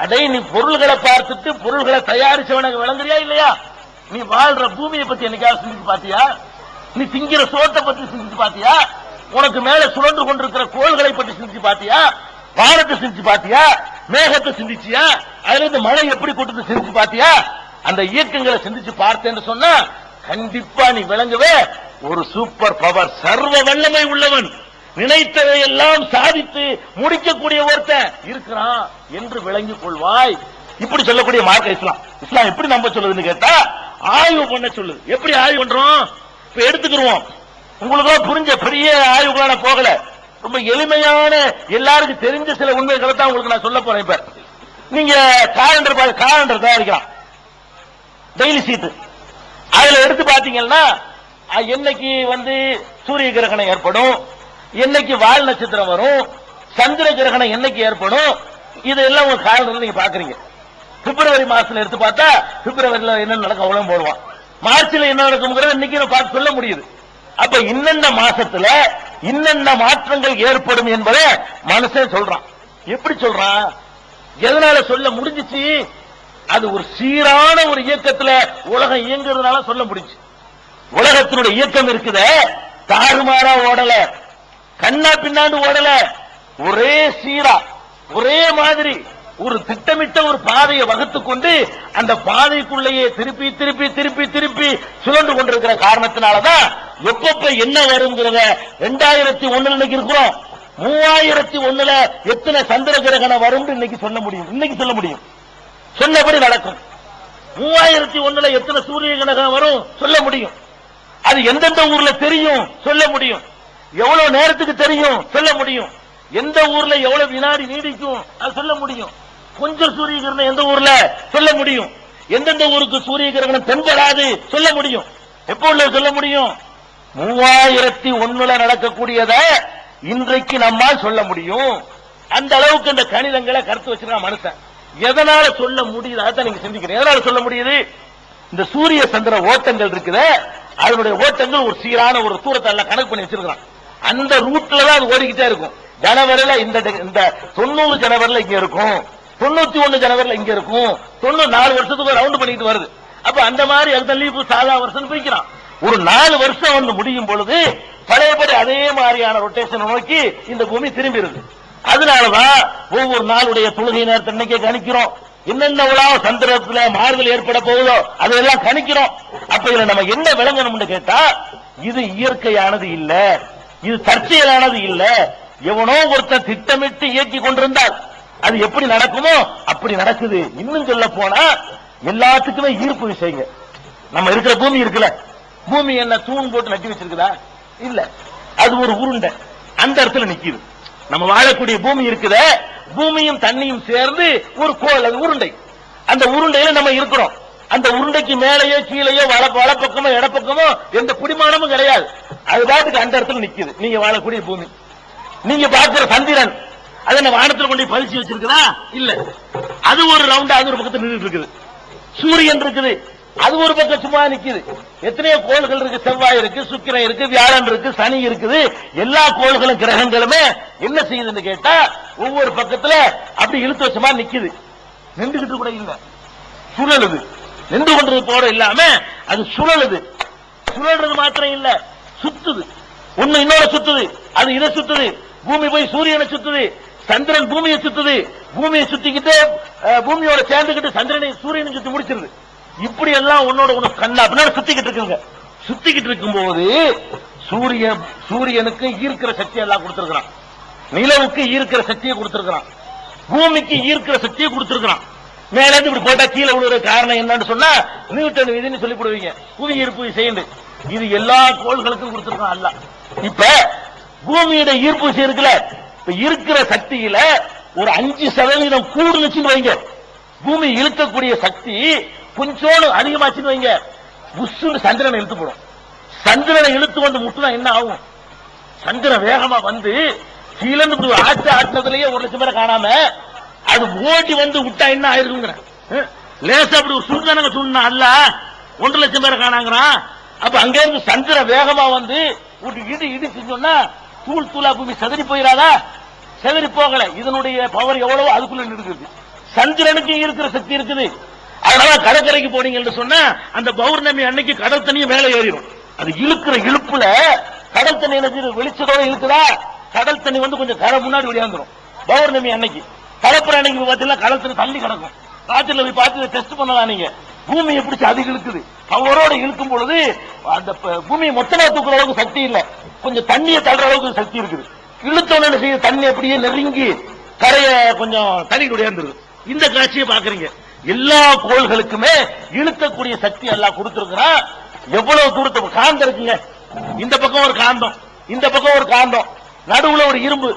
அடே நீ பொருள்களை பார்த்துட்டு பொருள்களை தயாரிச்சவனுக்கு விளங்குறியா இல்லையா? நீ வாழ்ற பூமியை பத்தி என்னைக்காவது சிந்திச்சு பாத்தியா? நீ திங்கிற சோத்தை பத்தி சிந்திச்சு பாத்தியா? உனக்கு மேல சுழன்று கொண்டிருக்கிற கோள்களை பற்றி சிந்திச்சு பாத்தியா? வானத்தை சிந்திச்சு பாத்தியா? மேகத்தை சிந்திச்சியா? அதுல இருந்து மழை எப்படி கொண்டு சிந்திச்சு பாத்தியா? அந்த இயக்கங்களை சிந்திச்சு பார்த்தேன்னு சொன்னா கண்டிப்பா நீ விளங்குவே ஒரு சூப்பர் பவர், சர்வ வல்லமை உள்ளவன், நினைத்ததை எல்லாம் சாதித்து முடிக்கக்கூடிய ஒருத்தன் இருக்கிறான் என்று விளங்கிக் கொள்வாய். இப்படி சொல்லக்கூடிய மார்க்க இஸ்லாம். இஸ்லாம் எப்படி நம்ப சொல்லுதுன்னு கேட்டா, ஆய்வு பண்ண சொல்லுது. எப்படி ஆய்வு பண்றோம்? இப்ப எடுத்துக்கிறோம், உங்களுக்கு புரிஞ்ச பெரிய ஆய்வுகளா போகல, ரொம்ப எளிமையான எல்லாருக்கும் தெரிஞ்ச சில உண்மைகளை தான் உங்களுக்கு நான் சொல்ல போறேன். இப்ப நீங்க காலண்டர் தயாரிக்கலாம், டெய்லி சீட்டு. அதுல எடுத்து பாத்தீங்கன்னா என்னைக்கு சூரிய கிரகணம் ஏற்படும், என்னைக்கு வால் நட்சத்திரம் வரும், சந்திர கிரகணம் என்னைக்கு ஏற்படும், இதெல்லாம் உங்க காலண்டர்ல நீங்க பாக்குறீங்க. பிப்ரவரி மாசத்துல எடுத்து பார்த்தா பிப்ரவரியில என்ன நடக்கும் அவ்வளவு போடுவான், மார்ச்ல என்ன நடக்கும் இன்னைக்கு பார்த்து சொல்ல முடியுது. அப்ப இன்னென்ன மாசத்துல இன்னென்ன மாற்றங்கள் ஏற்படும் என்பதை மனுஷன் சொல்றான். எப்படி சொல்றான்? எதனால சொல்ல முடிஞ்சிச்சு? அது ஒரு சீரான ஒரு இயக்கத்துல உலகம் இயங்குறதுனால சொல்ல முடிஞ்சு. உலகத்தினுடைய இயக்கம் இருக்குத தாறுமாறா ஓடல, கண்ணா பின்னாண்டு ஓடல, ஒரே சீரா ஒரே மாதிரி ஒரு திட்டமிட்ட ஒரு பாதையை வகுத்துக் கொண்டு அந்த பாதைக்குள்ளேயே திருப்பி திருப்பி திருப்பி திருப்பி சுழன்று கொண்டிருக்கிற காரணத்தினாலதான் எப்பப்ப என்ன வருங்கிறத 2001 இன்னைக்கு இருக்கிறோம், 3001 எத்தனை சந்திர கிரகணம் வரும் இன்னைக்கு சொல்ல முடியும். இன்னைக்கு சொல்ல முடியும், சொன்னபடி நடக்கும். 3001 எத்தனை சூரிய கிரகணம் வரும் சொல்ல முடியும். அது எந்தெந்த ஊர்ல தெரியும் சொல்ல முடியும். எவ்வளவு நேரத்துக்கு தெரியும் சொல்ல முடியும். எந்த ஊர்ல எவ்வளவு வினாடி நீடிக்கும் அது சொல்ல முடியும். கொஞ்சம் சூரிய கிரகணம் எந்த ஊர்ல சொல்ல முடியும். எந்தெந்த ஊருக்கு சூரிய கிரகணம் தென்படாது சொல்ல முடியும். எப்போ உள்ள சொல்ல முடியும்? 3001 நடக்கக்கூடியத இன்றைக்கு நம்மால் சொல்ல முடியும். அந்த அளவுக்கு இந்த கணிதங்களை கருத்து வச்சிருக்கான் மனுஷன். எதனால சொல்ல முடியுது? அதான் நீங்க சிந்திக்கிறீங்க. எதனால சொல்ல முடியுது? இந்த சூரிய சந்திர ஓட்டங்கள் இருக்குது, அதனுடைய ஓட்டங்கள் ஒரு சீரான ஒரு தூரத்தை எல்லாம் கணக்கு பண்ணி வச்சிருக்கான். அந்த ரூட்ல தான் அது ஓடிக்கிட்டே இருக்கும். ஜனவரியில இந்த 90 ஜனவரியில இங்க இருக்கும், 91 ஜனவரியில இங்க இருக்கும், 94 வருஷத்துக்கு ரவுண்ட் பண்ணிட்டு வருது. அப்ப அந்த மாதிரி அந்த லீப்பு சாதா வருஷம் பிரிக்கிறான். ஒரு 4 வருஷம் முடியும் பொழுது பழையபடி அதே மாதிரியான ரொட்டேஷன் நோக்கி இந்த பூமி திரும்பிடுது. அதனாலதான் ஒவ்வொரு நாளுடைய தொழுகை நேரத்தை இன்னைக்கே கணிக்கிறோம். என்னென்ன சந்திரத்துல மாறுதல் ஏற்பட போகுதோ அதெல்லாம் கணிக்கிறோம். அப்ப இதுல நம்ம என்ன விளங்கணும்னு கேட்டா, இது இயற்கையானது இல்ல, இது தற்செயலானது இல்ல. எவனோ ஒருத்தன் திட்டமிட்டு இயக்கி கொண்டிருந்தால் அது எப்படி நடக்குமோ அப்படி நடக்குது. இன்னும் சொல்ல போனா எல்லாத்துக்குமே ஈர்ப்பு விஷயங்க. நம்ம இருக்கிற பூமி இருக்குல்ல, பூமி என்ன தூண் போட்டு நட்டி வச்சிருக்குதா? இல்ல, அது ஒரு உருண்டை, அந்த இடத்துல நிக்குது. நம்ம வாழக்கூடிய பூமி இருக்குத, பூமியும் தண்ணியும் சேர்ந்து ஒரு கோள், அது உருண்டை. அந்த உருண்டையில நம்ம இருக்கிறோம். அந்த உருண்டைக்கு மேலேயோ கீழேயோ வலப்பக்கமோ இடப்பக்கமோ எந்த குடிமானமும் கிடையாது. அது பாட்டுக்கு அந்த இடத்துல நிக்குது. நீங்க வாழக்கூடிய பூமி, நீங்க பார்க்கிற சந்திரன் அதை நம்ம வானத்தில் கொண்டு பறிச்சு வச்சிருக்குதா? இல்ல, அது ஒரு ரவுண்டா அது ஒரு பக்கத்தில் நின்றுட்டு இருக்குது. சூரியன் இருக்குது, அது ஒரு பக்கம் சும்மா நிக்குது. எத்தனையோ கோள்கள் இருக்கு, செவ்வாய் இருக்கு, சுக்கிரன் இருக்கு, வியாழன் இருக்கு, சனி இருக்குது. எல்லா கோள்களும் கிரகங்களுமே என்ன செய்யுதுன்னு கேட்டா ஒவ்வொரு பக்கத்துல அப்படி இழுத்து வச்ச மாதிரி நிக்குது. நின்றுகிட்டு கூட இல்ல, சுழலுது. நின்று கொண்டது போட இல்லாம அது சுழலுது. சுழல்றது மாத்திரம் இல்ல, சுத்துது. ஒண்ணு இன்னொரு சுத்துது, அது இதை சுத்துது. பூமி போய் சூரியனை சுத்துது, சந்திரன் பூமியை சுத்துது, பூமியை சுத்திக்கிட்டு பூமியோட சேர்ந்துக்கிட்டு சந்திரனை சூரியனை சுத்தி முடிச்சிருது. இப்படி எல்லாம் உன்னோட ஒண்ணு கண்ணா பின்னாடி சுத்திக்கிட்டு இருக்குங்க. சுத்திக்கிட்டு இருக்கும் போது சூரியனுக்கு ஈர்க்கிற சக்தி எல்லாம் கொடுத்திருக்கிறான், நிலவுக்கு ஈர்க்கிற சக்தியை கொடுத்திருக்கிறான், பூமிக்கு ஈர்க்கிற சக்தியை கொடுத்திருக்கிறான். மேல இருந்து இப்படி போட்டா கீழே விழுற காரணம் என்னன்னு சொன்னா நியூட்டன் விதின்னு சொல்லி போடுவீங்க, புவி ஈர்ப்பு விசை. இது எல்லா கோள்களுக்கும் கொடுத்திருக்கான் அல்ல. இப்ப பூமியோட ஈர்ப்பு விசை இருக்குல்ல, இப்ப இருக்கிற சக்தியில ஒரு 5% கூடுனுச்சுன்னு வைங்க, பூமி இழுக்கக்கூடிய சக்தி கொஞ்சோடு அதிகமாச்சுன்னு வைங்க, புஷ்ஷுன்னு சந்திரனை இழுத்து போடும். சந்திரனை இழுத்து வந்து முட்டுனா என்ன ஆகும்? சந்திரன் வேகமா வந்து கீழந்து ஆட்டினதுலயே 1,00,000 பேரை காணாம அது ஓட்டி வந்து விட்டா என்ன ஆயிருக்குங்கிற லேசா அப்படி ஒரு சுடுதானங்க சுண்ணா அல்ல 1,00,000 பேரை காணாங்கிறான். அப்ப அங்க இருந்து சந்திரன் வேகமா வந்து இடி இடி செஞ்சோம்னா தூள் தூளா பூமி செதறி போயிடாதா? செதறி போகல. இதனுடைய பவர் எவ்வளவோ அதுக்குள்ள இருக்குது. சந்திரனுக்கு இருக்கிற சக்தி இருக்குது. அதனால கடற்கரைக்கு போனீங்கன்னு சொன்னா அந்த பௌர்ணமி அன்னைக்கு கடல் தண்ணியும் மேல ஏறிடும். அது இழுக்கிற இழுப்புல கடல் தண்ணி என்ன வெளிச்சத்தோட இழுக்குதா, கடல் தண்ணி வந்து கொஞ்சம் கரை முன்னாடி வெளியாந்துடும். பௌர்ணமி அன்னைக்கு கடற்புற அன்னைக்கு பாத்தீங்கன்னா கடல் தண்ணி தள்ளி கிடக்கும். காற்றுல போய் பார்த்து டெஸ்ட் பண்ணலாம் நீங்க. பூமியை பிடிச்சி அது இழுக்குது. பவரோட இழுக்கும் பொழுது அந்த பூமியை மொத்தமா தூக்குற அளவுக்கு சக்தி இல்ல, கொஞ்சம் தண்ணியை தள்ளுற அளவுக்கு சக்தி இருக்குது. இழுத்தோன்னு செய்ய தண்ணி அப்படியே நெருங்கி கரைய கொஞ்சம் தண்ணி உடையாந்துருது. இந்த காட்சியை பாக்குறீங்க. எல்லா கோள்களுக்குமே இழுக்கக்கூடிய சக்தி எல்லாம் கொடுத்திருக்கிறான். எவ்வளவு தூரத்தை காந்தம் இருக்குங்க, இந்த பக்கம் ஒரு காந்தம், இந்த பக்கம் ஒரு காந்தம், நடுவுல ஒரு இரும்பு.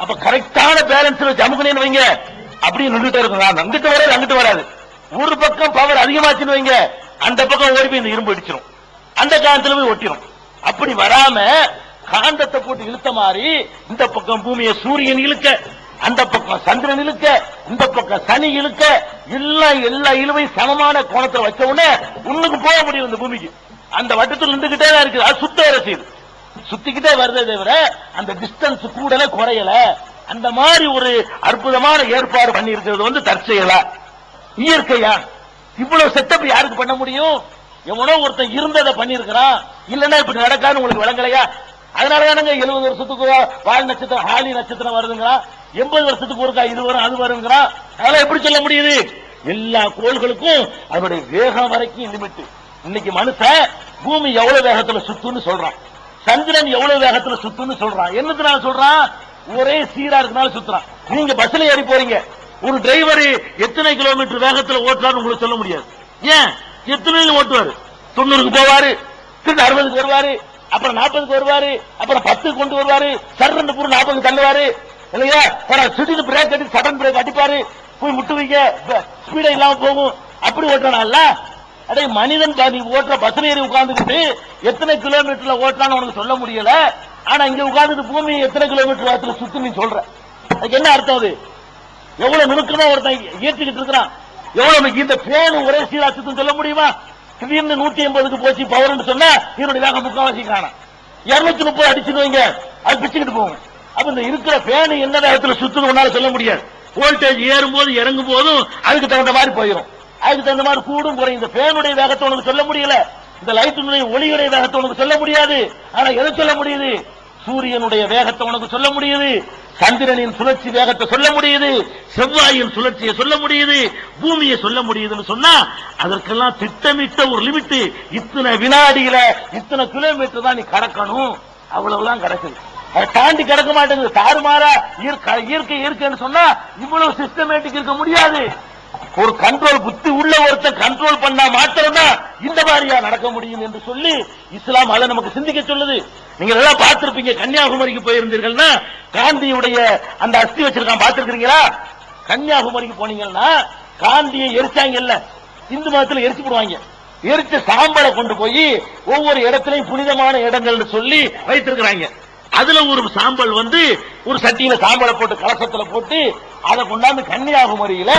அப்ப கரெக்டான பேலன்ஸ்ல ஜமுகனேன்னு வைங்க, அப்படியே நின்றுட்டே இருக்கும். அங்கிட்டு வராது, அங்கிட்டு வராது. ஒரு பக்கம் பவர் அதிகமாச்சுன்னு வைங்க, அந்த பக்கம் ஓடி போய் இந்த இரும்பு அடிச்சிடும், அந்த காந்தத்துல போய் ஒட்டிடும். அப்படி வராம காந்தத்தை போட்டு இழுத்த மாதிரி இந்த பக்கம் பூமியை சூரியன் இழுக்க, அந்த பக்கம் சந்திரன் இழுக்க, இந்த பக்கம் சனி இழுக்க, எல்லா இழுவை சமமான கோணத்தில் வச்ச உடனே உன்னுக்கு போக முடியும். இந்த பூமிக்கு அந்த வட்டத்தில் நின்றுகிட்டே தான் இருக்குது. அது சுத்த வர செய்யுது, சுத்திக்கிட்டே வருதே தவிர அந்த டிஸ்டன்ஸ் கூடல குறையல. அந்த மாதிரி ஒரு அற்புதமான ஏற்பாடு பண்ணி இருக்கிறது வந்து தற்செயலா இயற்கையா? இவ்வளவு செட்டப் யாருக்கு பண்ண முடியும்? எவனோ ஒருத்தன் இருந்ததை பண்ணிருக்கிறான். இல்லன்னா இப்படி நடக்காது உங்களுக்கு விளங்கலையா? அதனாலதானங்க 70 வருஷத்துக்கு வால் நட்சத்திரம் ஹாலி நட்சத்திரம் வருதுங்கிறான், 80 வருஷத்துக்கு ஒருக்கா இது வரும் அது வருங்கிறான். அதெல்லாம் எப்படி சொல்ல முடியுது? எல்லா கோள்களுக்கும் அதனுடைய வேகம் வரைக்கும் லிமிட். இன்னைக்கு மனுஷன் பூமி எவ்வளவு வேகத்துல சுத்துன்னு சொல்றான், சந்திரன் எவ்வளவு வேகத்துல சுத்துன்னு சொல்றான். என்னதுனால சொல்றான்? ஒரே சீரா இருக்கனால சுத்துறான். நீங்க பஸ்ல ஏறி போறீங்க, ஒரு டிரைவர் எத்தனை கிலோமீட்டர் வேகத்துல ஓட்டுறாரு உங்களுக்கு சொல்ல முடியாது. ஏன்? எத்தனை ஓட்டுவாரு? 90க்கு போவாரு, 60க்கு வருவாரு, அப்புறம் 40க்கு வருவாரு, அப்புறம் 10க்கு கொண்டு வருவாரு, சர்றன்னு பூரா 40க்கு தள்ளுவாரு இல்லையா? திடீர்னு பிரேக் அடி சடன் பிரேக் அடிப்பாரு, போய் முட்டுவீங்க, ஸ்பீடா இல்லாம போகும். அப்படி ஓட்டுறானல்ல. அடே மனிதன் நீ ஓட்டுற பஸ்ல ஏறி உட்கார்ந்துக்கிட்டு எத்தனை கிலோமீட்டர்ல ஓட்டுறான்னு உனக்கு சொல்ல முடியல. ஆனா இங்க உட்கார்ந்துட்டு பூமி எத்தனை கிலோமீட்டர் வேகத்துல சுத்து நீ சொல்ற. அதுக்கு என்ன அர்த்தம்? அது எவ்வளவு நுணுக்கமா ஒருத்தன் ஏற்றிக்கிட்டு இருக்கிறான். எவ்வளவு இந்த பேனு ஒரே சீரா சுத்தம் சொல்ல முடியுமா? திடீர்னு 180க்கு போச்சு பவர் சொன்னா இதனுடைய வேகம் முக்காவாசி காணும். 230 அடிச்சுட்டு வைங்க, அது பிச்சுக்கிட்டு போகும். அப்ப இந்த இருக்கிற பேனு என்ன வேகத்துல சுத்துன்னு உன்னால சொல்ல முடியாது. வோல்டேஜ் ஏறும் போது இறங்கும் போதும் அதுக்கு தகுந்த மாதிரி போயிடும், அதுக்கு தகுந்த மாதிரி கூடும் குறையும். இந்த பேனுடைய வேகத்தை உனக்கு சொல்ல முடியல, இந்த லைட்டினுடைய ஒளியுடைய வேகத்தை உனக்கு சொல்ல முடியாது. ஆனா எதை சொல்ல முடியுது? சூரியனுடைய வேகத்தை உனக்கு சொல்ல முடியுது, சந்திரனின் சுழற்சி வேகத்தை சொல்ல முடியுது, செவ்வாயின் சுழற்சியை சொல்ல முடியுது, பூமியை சொல்ல முடியுதுன்னு சொன்னா அதற்கெல்லாம் திட்டமிட்ட ஒரு லிமிட். இத்தனை வினாடியில இத்தனை கிலோமீட்டர் தான் நீ கடக்கணும், அவ்வளவுதான் கிடக்குது. அதை தாண்டி கிடக்க மாட்டேங்குது. தாறுமாறா இயற்கை இருக்குன்னு சொன்னா இவ்வளவு சிஸ்டமேட்டிக் இருக்க முடியாது. ஒரு கண்ட்ரோல் புத்தி உள்ள ஒருத்தர் கண்ட்ரோல் பண்ணா மாத்திரம்தான் இந்த மாதிரியா நடக்க முடியும் என்று சொல்லி இஸ்லாம் அதை நமக்கு சிந்திக்க சொல்லுது. நீங்க எல்லாம் பார்த்திருப்பீங்க, கன்னியாகுமரிக்கு போயிருந்தீர்கள்னா காந்தியுடைய அந்த அஸ்தி வச்சிருக்கான், பார்த்திருக்கீங்களா? கன்னியாகுமரிக்கு போனீங்கன்னா காந்தியை எரிச்சாங்க இல்ல, இந்து மதத்தில் எரிச்சு போடுவாங்க. எரிச்ச சாம்பலை கொண்டு போய் ஒவ்வொரு இடத்திலையும் புனிதமான இடங்கள் சொல்லி வைத்திருக்கிறாங்க. அதுல ஒரு சாம்பல் வந்து ஒரு சட்டியில சாம்பலை போட்டு கலசத்துல போட்டு அதை கொண்டாந்து கன்னியாகுமரியில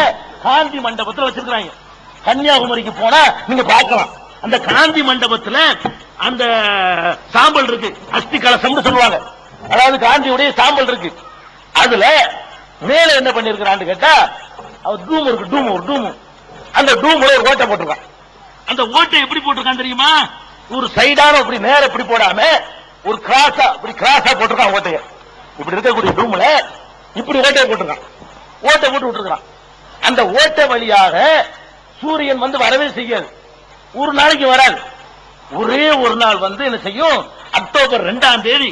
காந்தி மண்டபத்தில் வச்சிருக்காங்க. கன்னியாகுமரிக்கு போனா நீங்க பார்க்கலாம், அந்த காந்தி மண்டபத்துல அந்த சாம்பல் இருக்கு, அஸ்தி கலசம் சொல்லுவாங்க. அதாவது காந்தியுடைய சாம்பல் இருக்கு. அதுல மேல என்ன பண்ணிருக்கிறான்னு கேட்டா டூம் இருக்கு, டூம். அந்த டூம்ல ஒரு ஓட்டை போட்டிருக்கான். அந்த ஓட்டை எப்படி போட்டிருக்கான் தெரியுமா? ஒரு சைடான இப்படி நேர இப்படி போடாம ஒரு கிராஸா இப்படி கிராஸா போட்டிருக்கான் ஓட்டைய. இப்படி இருக்கக்கூடிய டூம்ல இப்படி ஓட்டையை போட்டிருக்கான், ஓட்டை போட்டு விட்டுருக்கான். அந்த ஓட்டை வழியாக சூரியன் வந்து வரவே செய்யாது, ஒரு நாளைக்கு வராது. ஒரே ஒரு நாள் வந்து என்ன செய்யும், அக்டோபர் 2ஆம் தேதி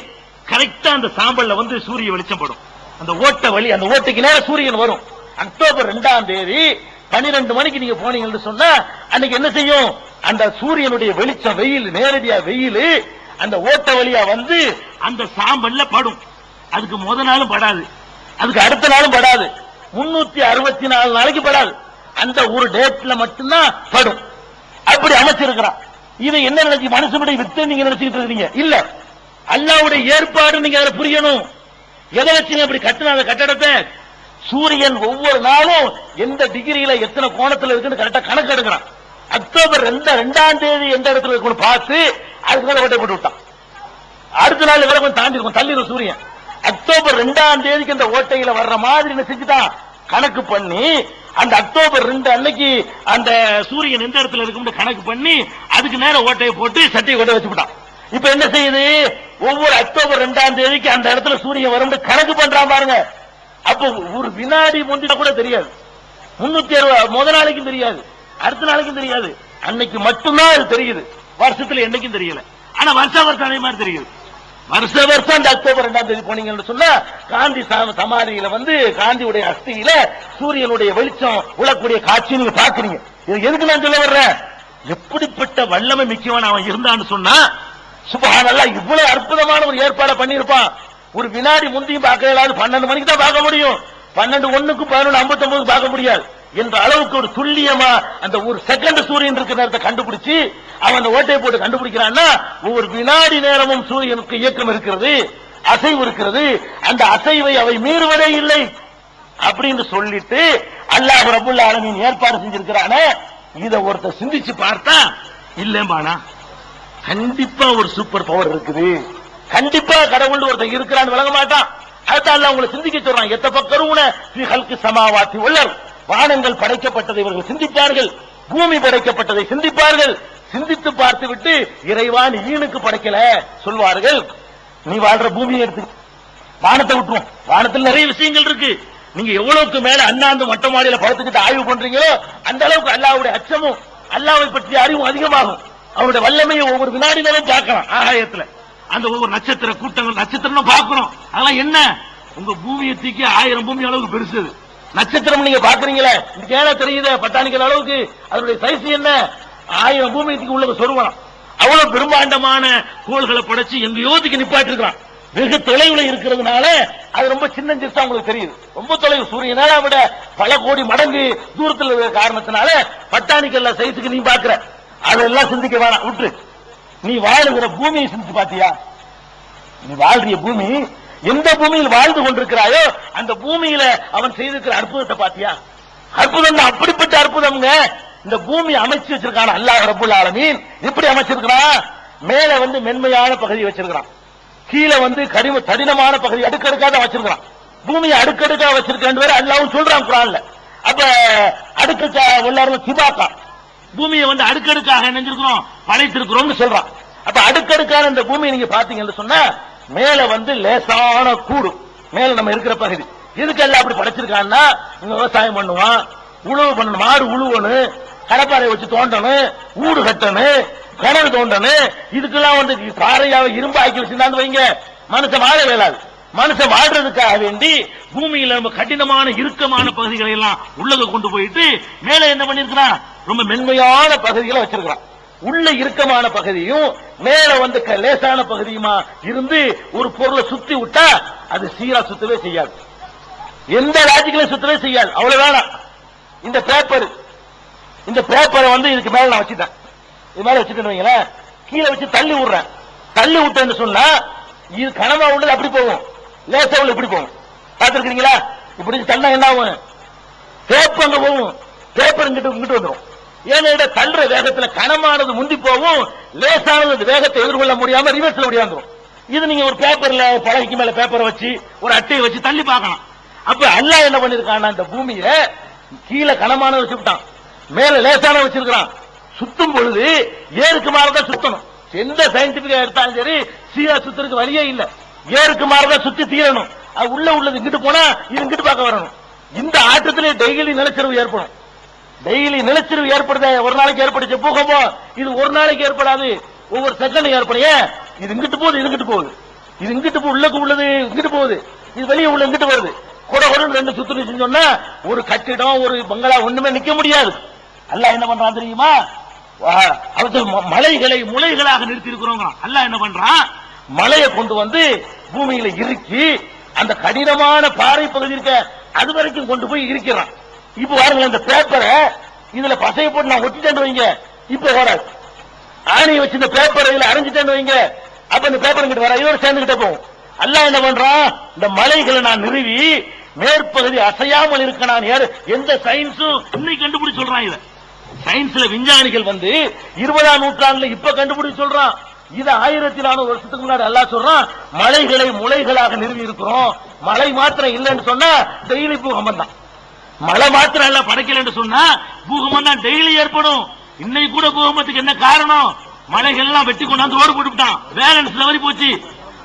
கரெக்டா அந்த சாம்பல்ல வந்து சூரிய வெளிச்சம் படும். அந்த ஓட்ட வழி, அந்த ஓட்டைக்கு நேரம் சூரியன் வரும். அக்டோபர் 2ஆம் தேதி 12 மணிக்கு நீங்க போனீங்கன்னு சொன்னா அன்னைக்கு என்ன செய்யும், அந்த சூரியனுடைய வெளிச்சம், வெயில், நேரடியா வெயில் அந்த ஓட்ட வழியா வந்து அந்த சாம்பல்ல படும். அதுக்கு முத நாளும் படாது, அதுக்கு அடுத்த நாளும் படாது, 364 நாளைக்கு படாது. அந்த ஒரு டேட்ல மட்டும்தான் படும். அப்படி அமைச்சிருக்கிறான். இதை என்ன நினைச்சு மனுஷனுடைய வித்து நீங்க நினைச்சுட்டு இருக்கீங்க? இல்ல, அல்லாஹ்வுடைய ஏற்பாடு. நீங்க அதை புரியணும். எதை வச்சு அப்படி கட்டின அந்த கட்டடத்தை? சூரியன் ஒவ்வொரு நாளும் எந்த டிகிரியில எத்தனை கோணத்துல இருக்குன்னு கரெக்டா கணக்கு எடுக்கிறான். அக்டோபர் 2ஆம் தேதி எந்த இடத்துல இருக்குன்னு பார்த்து அதுக்கு மேல ஓட்டை போட்டு விட்டான். அடுத்த நாள் வரை கொஞ்சம் தாண்டி இருக்கும், தள்ளிடும் சூரியன். அக்டோபர் 2ஆம் தேதிக்கு அந்த ஓட்டையில வர்ற மாதிரி என்ன செஞ்சுட்டான், கணக்கு பண்ணி அந்த அக்டோபர் 2 அன்னைக்கு அந்த சூரியன் எந்த இடத்துல இருக்குன்னு கணக்கு பண்ணி அதுக்கு நேரம் ஓட்டையை போட்டு சட்டையை கொண்டு வச்சுட்டான். இப்ப என்ன செய்யுது, ஒவ்வொரு அக்டோபர் 2ஆம் தேதிக்கு அந்த இடத்துல சூரியன் வரும் கணக்கு பண்றான் பாருங்க. அப்ப ஒரு வினாடி முந்தினா கூட தெரியாது, 360 முதல் நாளைக்கும் தெரியாது, அடுத்த நாளைக்கும் தெரியாது, அன்னைக்கு மட்டும்தான் அது தெரியுது. வருஷத்துல என்னைக்கும் தெரியல. ஆனா வருஷம் அதே மாதிரி தெரியுது. வருஷம் அந்த அக்டோபர் 2ஆம் தேதி போனீங்கன்னு சொன்னா காந்தி சமாதியில வந்து காந்தியுடைய அஸ்தியில சூரியனுடைய வெளிச்சம் உழக்கூடிய காட்சி நீங்க பாக்குறீங்க. இது எதுக்கு நான் சொல்ல வர்றேன், எப்படிப்பட்ட வல்லமை மிக்கவன் அவன் இருந்தான்னு சொன்னா, சுப்ஹானல்லாஹ், இவ்வளவு அற்புதமான ஒரு ஏற்பாடு பண்ணிருப்பான். ஒரு வினாடி முந்தியும் பார்க்க இயலாது, 12 மணிக்கு தான் பார்க்க முடியும், 12:01க்கும் 11:59 பார்க்க முடியாது என்ற அளவுக்கு ஒரு துல்லியமா அந்த ஒரு செகண்ட் சூரியன் இருக்கிற நேரத்தை கண்டுபிடிச்சு அவன் அந்த ஓட்டையை போட்டு கண்டுபிடிக்கிறான்னா, ஒவ்வொரு வினாடி நேரமும் சூரியனுக்கு இயக்கம் இருக்கிறது, அசைவு இருக்கிறது, அந்த அசைவை அவை மீறுவதே இல்லை அப்படின்னு சொல்லிட்டு அல்லாஹ் ரப்புல் ஆலமீன் ஏற்பாடு செஞ்சிருக்கிறானே. இதை ஒருத்தர் சிந்திச்சு பார்த்தா இல்லம்பானா, கண்டிப்பா ஒரு சூப்பர் பவர் இருக்குது, கண்டிப்பா கடவுள் ஒருத்தர் இருக்கிறான்னு விளங்க மாட்டான். அதுதான் அல்லாஹ் உங்களை சிந்திக்க சொல்றான். எத்தஃபக்கரூன ஃபீ ஹல்கி ஸமாவாத்தி வல் அர்த், வானங்கள் படைக்கப்பட்டதை இவர்கள் சிந்திப்பார்கள், பூமி படைக்கப்பட்டதை சிந்திப்பார்கள். சிந்தித்து பார்த்து விட்டு இறைவான் ஈனுக்கு படைக்கல சொல்வார்கள். நீ வாழ்ற பூமியை எடுத்து வானத்தை விட்டுரும், வானத்தில் நிறைய விஷயங்கள் இருக்கு. நீங்க எவ்வளவுக்கு மேல அண்ணாந்து மொட்டை மாடியில படுத்துக்கிட்டு ஆய்வு பண்றீங்களோ அந்த அளவுக்கு அல்லாஹ்வுடைய அச்சமும் அல்லாஹ்வை பற்றிய அறிவும் அதிகமாகும். அவருடைய வல்லமையை ஒவ்வொரு வினாடி நேரம் பார்க்கலாம். ஆகாயத்துல அந்த ஒவ்வொரு நட்சத்திர கூட்டங்கள், நட்சத்திரம் பார்க்கிறோம். அதெல்லாம் என்ன, உங்க பூமியை தூக்கி 1000 பூமி அளவுக்கு பெருசு நட்சத்திரம். நீங்க பாக்குறீங்களே, கேள தெரியுது பட்டாணிக்கல் அளவுக்கு அதனுடைய சைஸ் என்ன, 1000 பூமிக்கு உள்ள சொருவலாம். அவ்வளவு பெரும்பாண்டமான கோள்களை படைச்சு எங்கேயோ தூக்கி நிப்பாட்டி இருக்கான். வெகு தொலைவுல இருக்கிறதுனால அது ரொம்ப சின்னஞ்சிறுசா உங்களுக்கு தெரியுது. ரொம்ப தொலைவு, சூரியனால விட பல கோடி மடங்கு தூரத்தில் இருக்கிற காரணத்தினால பட்டாணிக்கல்ல சைஸுக்கு நீ பாக்குற. அதெல்லாம் சிந்திக்க வேணாம், விட்டு. நீ வாழுகிற பூமியை சிந்திச்சு பாத்தியா? நீ வாழ்றிய பூமி, எந்த பூமியில் வாழ்ந்து கொண்டிருக்கிறாயோ அந்த பூமியில அவன் செய்திருக்கிற அற்புதத்தை பாத்தியா? அற்புதம், அப்படிப்பட்ட அற்புதம்ங்க. இந்த பூமி அமைச்சு வச்சிருக்கான் அல்லாஹ் ரப்புல் ஆலமீன். எப்படி அமைச்சிருக்கிறான், மேல வந்து மென்மையான பகுதி வச்சிருக்கிறான், கீழே வந்து கடினமான பகுதி அடுக்கடுக்காக வச்சிருக்கிறான். பூமியை அடுக்கடுக்காக வச்சிருக்கான் அல்லாஹ்வும் சொல்றான் குர்ஆன்ல. அப்ப அடுக்கடுக்கா எல்லாரும் சிபாக்கா, பூமியை வந்து அடுக்கடுக்காக நினைஞ்சிருக்கிறோம், படைத்திருக்கிறோம் சொல்றான். அப்ப அடுக்கடுக்கான இந்த பூமியை நீங்க பாத்தீங்கன்னு சொன்னா மேல வந்து லேசான கூடு, மேல நம்ம இருக்கிற பகுதி. எதுக்கெல்லாம் அப்படி படைச்சிருக்கான்னா, விவசாயம் பண்ணுவான், உழவு பண்ணணும், மாடு உழுவணும், கடப்பாறை வச்சு தோண்டணும், ஊடு கட்டணும், கிணறு தோண்டணும். இதுக்கெல்லாம் வந்து பாறையாவை இரும்பாக்கி வச்சிருந்தான்னு வைங்க, மனுஷன் வாழ வேளாது. மனுஷன் வாழ்றதுக்காக வேண்டி பூமியில நம்ம கடினமான இறுக்கமான பகுதிகளை எல்லாம் உள்ளக கொண்டு போயிட்டு மேல என்ன பண்ணிருக்கிறான், ரொம்ப மென்மையான பகுதிகளை வச்சிருக்கிறான். உள்ள இறுக்கமான பகுதியும் மேல வந்து லேசான பகுதியுமா இருந்து ஒரு பொருளை சுத்தி விட்டா அது சீரா சுத்தவே செய்யாது, எந்த லாஜிக்கலையும் சுத்தவே செய்யாது. அவ்வளவுதான். இந்த பேப்பரை வந்து இதுக்கு மேல நான் வச்சுட்டேன், இது மேல வச்சுட்டு வைங்களேன், கீழே வச்சு தள்ளி விடுறேன். தள்ளி விட்டேன்னு சொன்னா இது கனமா உள்ளது அப்படி போகும், லேசா உள்ள இப்படி போகும். பார்த்திருக்கீங்களா? இப்படி தள்ளா என்ன ஆகும், பேப்பர் அங்க போகும், பேப்பர் இங்கிட்டு வந்துடும். ஏன்னா தள்ளுற வேகத்துல கனமானது முந்தி போகும், லேசானது வேகத்தை எதிர்கொள்ள முடியாம ரிவர்ஸ்ல முடியாந்துரும். இது நீங்க ஒரு பேப்பர்ல பலகைக்கு மேல பேப்பரை வச்சு ஒரு அட்டையை வச்சு தள்ளி பார்க்கலாம். அப்ப அல்லாஹ் என்ன பண்ணிருக்கான், அந்த பூமியில கீழே கனமான வச்சுட்டான், மேல லேசான வச்சிருக்கான். சுத்தும் பொழுது ஏருக்கு மாறதான் சுத்தணும். எந்த சயின்டிபிக்கா எடுத்தாலும் சரி சீரா சுத்துறதுக்கு வழியே இல்ல, ஏருக்கு மாறதான் சுத்தி தீரணும். அது உள்ளது இங்கிட்டு போனா இது இங்கிட்டு பார்க்க வரணும். இந்த ஆட்டத்திலே டெய்லி நிலச்சரிவு ஏற்படும். டெய்லி நிலச்சரிவு ஏற்படுத, ஒரு நாளைக்கு ஏற்படுச்சு பூகம்பம், இது ஒரு நாளைக்கு ஏற்படாது, ஒவ்வொரு செகண்ட் ஏற்படைய இது இங்கிட்டு போகுது இங்கிட்டு போகுது, இது இங்கிட்டு உள்ளக்கு உள்ளது இங்கிட்டு போகுது, இது வெளியே உள்ள இங்கிட்டு வருது. கொடகொடன்னு ரெண்டு சுத்து சொன்னா ஒரு கட்டிடம் ஒரு பங்களா ஒண்ணுமே நிக்க முடியாது. அல்லாஹ் என்ன பண்றான் தெரியுமா? அவர்கள் மலைகளை முளைகளாக நிறுத்தி இருக்கிறோங்க. அல்லாஹ் என்ன பண்றான்? மலையை கொண்டு வந்து பூமியில இறுக்கி அந்த கடினமான பாறை பகுதி இருக்க அது வரைக்கும் கொண்டு போய் இருக்கிறான். இப்ப பாருங்க, இந்த பேப்பரை இதுல பசையை போட்டு நான் ஒட்டிட்டேன்னு வைங்க, இப்ப வராது. ஆணையை வச்சு இந்த பேப்பரை இதுல அரைஞ்சிட்டேன்னு வைங்க, அப்ப இந்த பேப்பர் கிட்ட வர இதோட சேர்ந்துகிட்டே போகும். அல்லாஹ் என்ன பண்றான்? இந்த மலைகளை நான் நிறுவி மேற்பகுதி அசையாமல் இருக்க நான் எந்த சயின்ஸும் இன்னைக்கு கண்டுபிடிச்சு சொல்றான். இத சயின்ஸ்ல விஞ்ஞானிகள் வந்து 20ஆம் நூற்றாண்டுல இப்ப கண்டுபிடிச்சு சொல்றான். இது 1400 வருஷத்துக்கு முன்னாடி அல்லாஹ் சொல்றான், மலைகளை முளைகளாக நிறுவி இருக்கிறோம். மழை மாத்திரம் இல்லைன்னு சொன்னா டெய்லி பூகம்பம் தான். மழை மாத்திரம் எல்லாம் படைக்கலன்னு சொன்னா பூகம்பம் தான் டெய்லி ஏற்படும். இன்னைக்கு கூட பூகம்பத்துக்கு என்ன காரணம்? மலைகள் எல்லாம் வெட்டி கொண்டாந்து ரோடு போட்டுட்டான், பேலன்ஸ் தவறி போச்சு.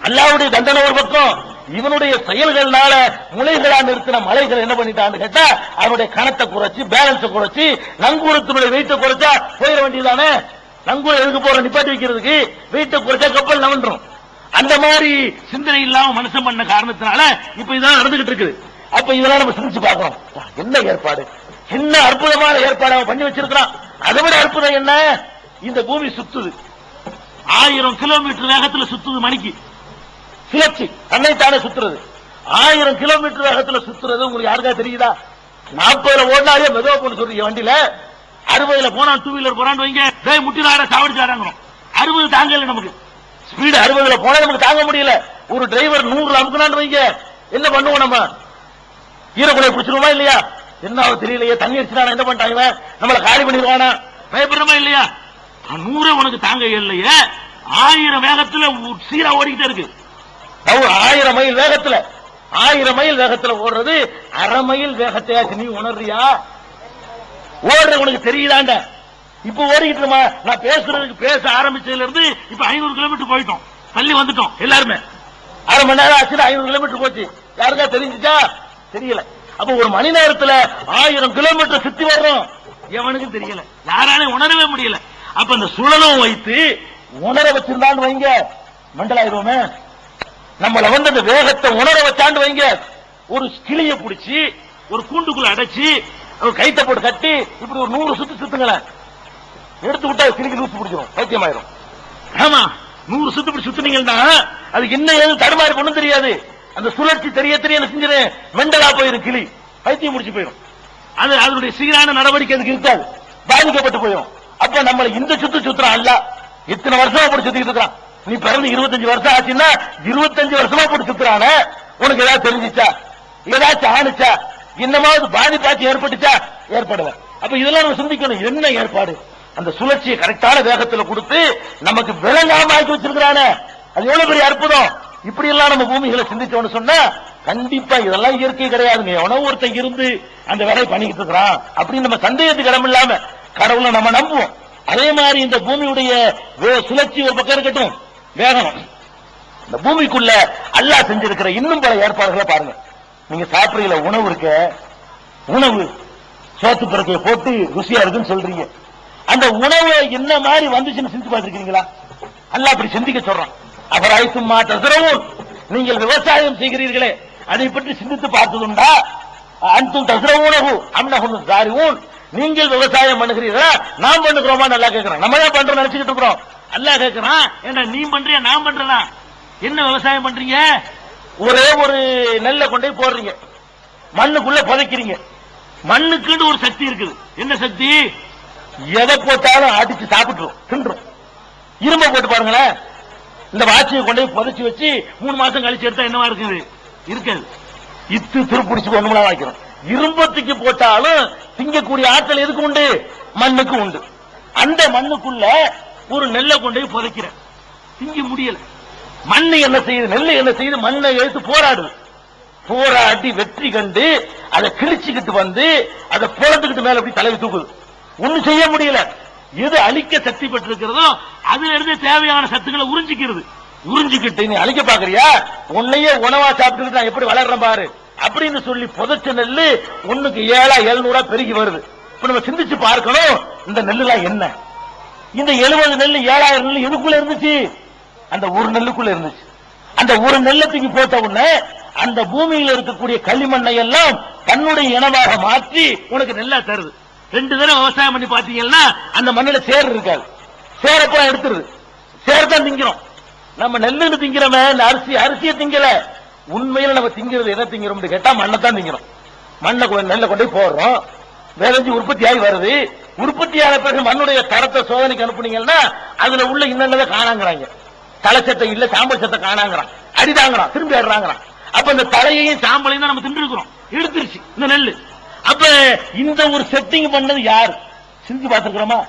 அல்லாஹ்வுடைய தண்டனை ஒரு பக்கம், இவனுடைய செயல்கள்னால முளைகளா நிறுத்தின மலைகள் என்ன பண்ணிட்டான்னு கேட்டா அவனுடைய கணத்தை குறைச்சு பேலன்ஸை குறைச்சு நங்கூரத்தினுடைய வெயிட்டை குறைச்சா போயிட வேண்டியதானே. நங்கூரம் எதுக்கு போற நிப்பாட்டி வைக்கிறதுக்கு, வெயிட்டை குறைச்சா கப்பல் நவன்றும். அந்த மாதிரி சிந்தனை இல்லாம மனுஷன் பண்ண காரணத்தினால இப்ப இதான் நடந்துகிட்டு இருக்குது. அப்ப இதெல்லாம் நம்ம சிந்திச்சு பார்க்கணும், என்ன ஏற்பாடு, என்ன அற்புதமான ஏற்பாடு அவன் பண்ணி வச்சிருக்கான். அதை விட அற்புதம் என்ன, இந்த பூமி சுத்துது 1000 கிலோமீட்டர் வேகத்துல சுத்துது மணிக்கு. சுழற்சி தன்னைத்தானே சுத்துறது 1000 கிலோமீட்டர் வேகத்துல சுத்துறது உங்களுக்கு யாருக்கா தெரியுதா? 40ல ஓடினாலே மெதுவா போன்னு சொல்றீங்க வண்டியில, 60ல போனா டூ வீலர் போறான்னு வைங்க, முட்டிலாட சாவடிச்சாராங்க. 60 தாங்கல நமக்கு, ஸ்பீடு 60ல போனா நமக்கு தாங்க முடியல. ஒரு டிரைவர் 100ல அமுக்குனான்னு வைங்க, என்ன பண்ணுவோம் நம்ம? ஈரக்குலையை பிடிச்சிருவோமா இல்லையா? என்ன தெரியலையே, தண்ணி அடிச்சுனா என்ன பண்ணிட்டாங்க, நம்மளை காலி பண்ணிடுவானா, பயப்படுறமா இல்லையா? 100 உனக்கு தாங்க இல்லையே, 1000 வேகத்துல சீரா ஓடிக்கிட்டே இருக்கு. 1000 மைல் வேகத்துல 1000 மைல் வேகத்துல ஓடுறது 1/2 மைல் வேகத்தையாச்சு நீ உணர்றியா? ஓடுற உனக்கு தெரியுதாண்ட? இப்ப ஓடிக்கிட்டு நான் பேசுறதுக்கு பேச ஆரம்பிச்சதுல இருந்து இப்ப 500 கிலோமீட்டர் போயிட்டோம், தள்ளி வந்துட்டோம் எல்லாருமே. 1/2 மணி நேரம் ஆச்சு, 500 கிலோமீட்டர் போச்சு. யாருக்கா தெரிஞ்சுச்சா? தெரியல. அப்ப ஒரு மணி நேரத்துல 1000 கிலோமீட்டர் சுத்தி வர்றோம், எவனுக்கும் தெரியல, யாராலையும் உணரவே முடியல. அப்ப அந்த சுழலும் வைத்து உணர வச்சிருந்தான்னு வைங்க, மண்டலாயிருவோமே. நம்மள வந்து அந்த வேகத்தை உணர வச்சாண்டு வைங்க, ஒரு கிளிய பிடிச்சி ஒரு கூண்டுக்குள்ள அடைச்சி ஒரு கைத்த போட்டு கட்டி இப்படி ஒரு 100 சுத்து சுத்துங்களேன், எடுத்து விட்டா கிளிக்கு லூசு பிடிச்சிடும், பைத்தியமாயிரும். ஆமா, 100 சுத்து இப்படி சுத்துனீங்கன்னா அது என்ன ஏது தடுமாறி ஒண்ணும் தெரியாது. அந்த சுழற்சி தெரிய தெரிய என்ன செஞ்சிரு, மெண்டலா போயிரும், கிளி பைத்தியம் முடிச்சு போயிடும். அது அதனுடைய சீரான நடவடிக்கை அதுக்கு இருக்காது, பாதிக்கப்பட்டு போயிடும். அப்ப நம்மள இந்த சுத்து சுத்துறான் அல்ல, இத்தனை வருஷமா போட்டு சுத்திட்டு இருக்கான். நீ பிறந்து 25 வருஷம் ஆச்சுன்னா 25 வருஷமா போட்டு சுத்துறான, உனக்கு ஏதாவது தெரிஞ்சிச்சா, ஏதாச்சும் ஆணுச்சா, என்னமாவது பாதிப்பாச்சு ஏற்பட்டுச்சா? ஏற்படல. அப்ப இதெல்லாம் நம்ம சிந்திக்கணும், என்ன ஏற்பாடு? அந்த சுழற்சியை கரெக்டான வேகத்துல கொடுத்து நமக்கு விளங்காம ஆக்கி வச்சிருக்கிறானே, அது எவ்வளவு பெரிய அற்புதம். இப்படி எல்லாம் நம்ம பூமிகளை சிந்திச்சோன்னு சொன்னா கண்டிப்பா இதெல்லாம் இயற்கை கிடையாதுங்க. எவனோ ஒருத்தன் இருந்து அந்த வேலையை பண்ணிக்கிட்டு இருக்கிறான் அப்படின்னு நம்ம சந்தேகத்துக்கு இடம் இல்லாம கடவுளை நம்ம நம்புவோம். அதே மாதிரி இந்த பூமியுடைய சுழற்சி ஒரு பக்கம் இருக்கட்டும், வேகம், இந்த பூமிக்குள்ள அல்லாஹ் செஞ்சிருக்கிற இன்னும் பல ஏற்பாடுகளை பாருங்க. நீங்க சாப்பிடுற உணவு இருக்க, உணவு சோத்து பிறக்கையை போட்டு ருசியா இருக்குன்னு சொல்றீங்க, அந்த உணவு என்ன மாதிரி வந்துச்சுன்னு சிந்திச்சு பார்த்திருக்கீங்களா? அல்லாஹ் அப்படி சிந்திக்க சொல்றான். அபராய்த்தும் தஸ்ரவூன், நீங்கள் விவசாயம் செய்கிறீர்களே அதை பற்றி சிந்தித்து பார்த்ததுண்டா? அன்தும் தஸ்ரவூனஹு அம் நஹ்னு ஸாரிஊன், நீங்கள் விவசாயம் பண்ணுகிறீர்களா நாம் பண்ணுகிறோமா? நல்லா கேட்கிறோம். நம்ம தான் பண்றோம் நினைச்சுக்கிட்டு இருக்கிறோம். அல்லாஹ் கேட்கிறான், ஏண்டா நீ பண்றியா நான் பண்றேனா? என்ன விவசாயம் பண்றீங்க? ஒரே ஒரு நெல்லை கொண்டே போடுறீங்க, மண்ணுக்குள்ள புதைக்கிறீங்க. மண்ணுக்குன்னு ஒரு சக்தி இருக்குது. என்ன சக்தி? எதை போட்டாலும் அடிச்சு சாப்பிட்டுரும், தின்றும். இரும்பை போட்டு பாருங்களேன், இந்த வாட்சியை கொண்டு புதைச்சு வச்சு 3 மாசம் கழிச்சு எடுத்தா என்னவா இருக்குது? இருக்காது. இத்து துருப்பிடிச்சு ஒண்ணுமலா வாய்க்கிறோம். இரும்பத்துக்கு போட்டாலும் திங்கக்கூடிய ஆற்றல் எதுக்கு உண்டு? மண்ணுக்கு உண்டு. அந்த மண்ணுக்குள்ள ஒரு நெல்லை கொண்டு புதைக்கிற, திங்க முடியல. மண்ணு என்ன செய்யுது, நெல்லை என்ன செய்யுது? மண்ணை எடுத்து போராடுது. போராடி வெற்றி கண்டு அதை கிழிச்சுக்கிட்டு வந்து அதை புலத்துக்கிட்டு மேல அப்படி தலைவி தூக்குது. ஒன்னும் செய்ய முடியல. எது அழிக்க சக்தி பெற்றிருக்கிறதோ அதுல இருந்து தேவையான சத்துக்களை உறிஞ்சிக்கிறது. உறிஞ்சிக்கிட்டு நீ அழிக்க பாக்குறியா, உன்னையே உணவா சாப்பிட்டு நான் எப்படி வளர்றேன் பாரு அப்படின்னு சொல்லி புதைச்ச நெல்லு ஒண்ணுக்கு 700 700 பெருகி வருது. இப்ப நம்ம சிந்திச்சு பார்க்கணும், இந்த நெல்லுலாம் என்ன? இந்த 70 நெல் 7000 நெல் எதுக்குள்ள இருந்துச்சு? அந்த ஒரு நெல்லுக்குள்ள இருந்துச்சு. அந்த ஒரு நெல்லத்துக்கு போட்ட உடனே அந்த பூமியில் இருக்கக்கூடிய களிமண்ணை எல்லாம் தன்னுடைய இனமாக மாற்றி உனக்கு நெல்லா தருது. 2 தடவை விவசாயம் பண்ணி பாத்தீங்கன்னா அந்த மண்ணில சேர் இருக்காது. சேரப்ப எடுத்துருது. சேர்தான் திங்கிறோம். நம்ம நெல்லுன்னு திங்கிறோமே, அரிசியை திங்கல. உண்மையில நம்ம திங்கிறது எதை திங்கிறோம் கேட்டா மண்ணை தான் திங்கிறோம். நெல்லை கொண்டு போடுறோம், விளைஞ்சு உற்பத்தி ஆகி வருது. உற்பத்தியான பிறகு மண்ணுடைய தரத்தை சோதனைக்கு அனுப்புனீங்கன்னா அதுல உள்ள இன்னதை காணாங்கிறாங்க. தலைச்சத்தை இல்ல, சாம்பல் சத்தை காணாங்கிறான், அடிதாங்கிறான், திரும்பி ஆடுறாங்கிறான். அப்ப இந்த தலையையும் சாம்பலையும் தான் நம்ம தின்று இருக்கிறோம். எடுத்துருச்சு இந்த நெல். அப்ப இந்த ஒரு செட்டிங் பண்ணது யாரு? சிந்திச்சு பார்த்திருக்கிறோமா?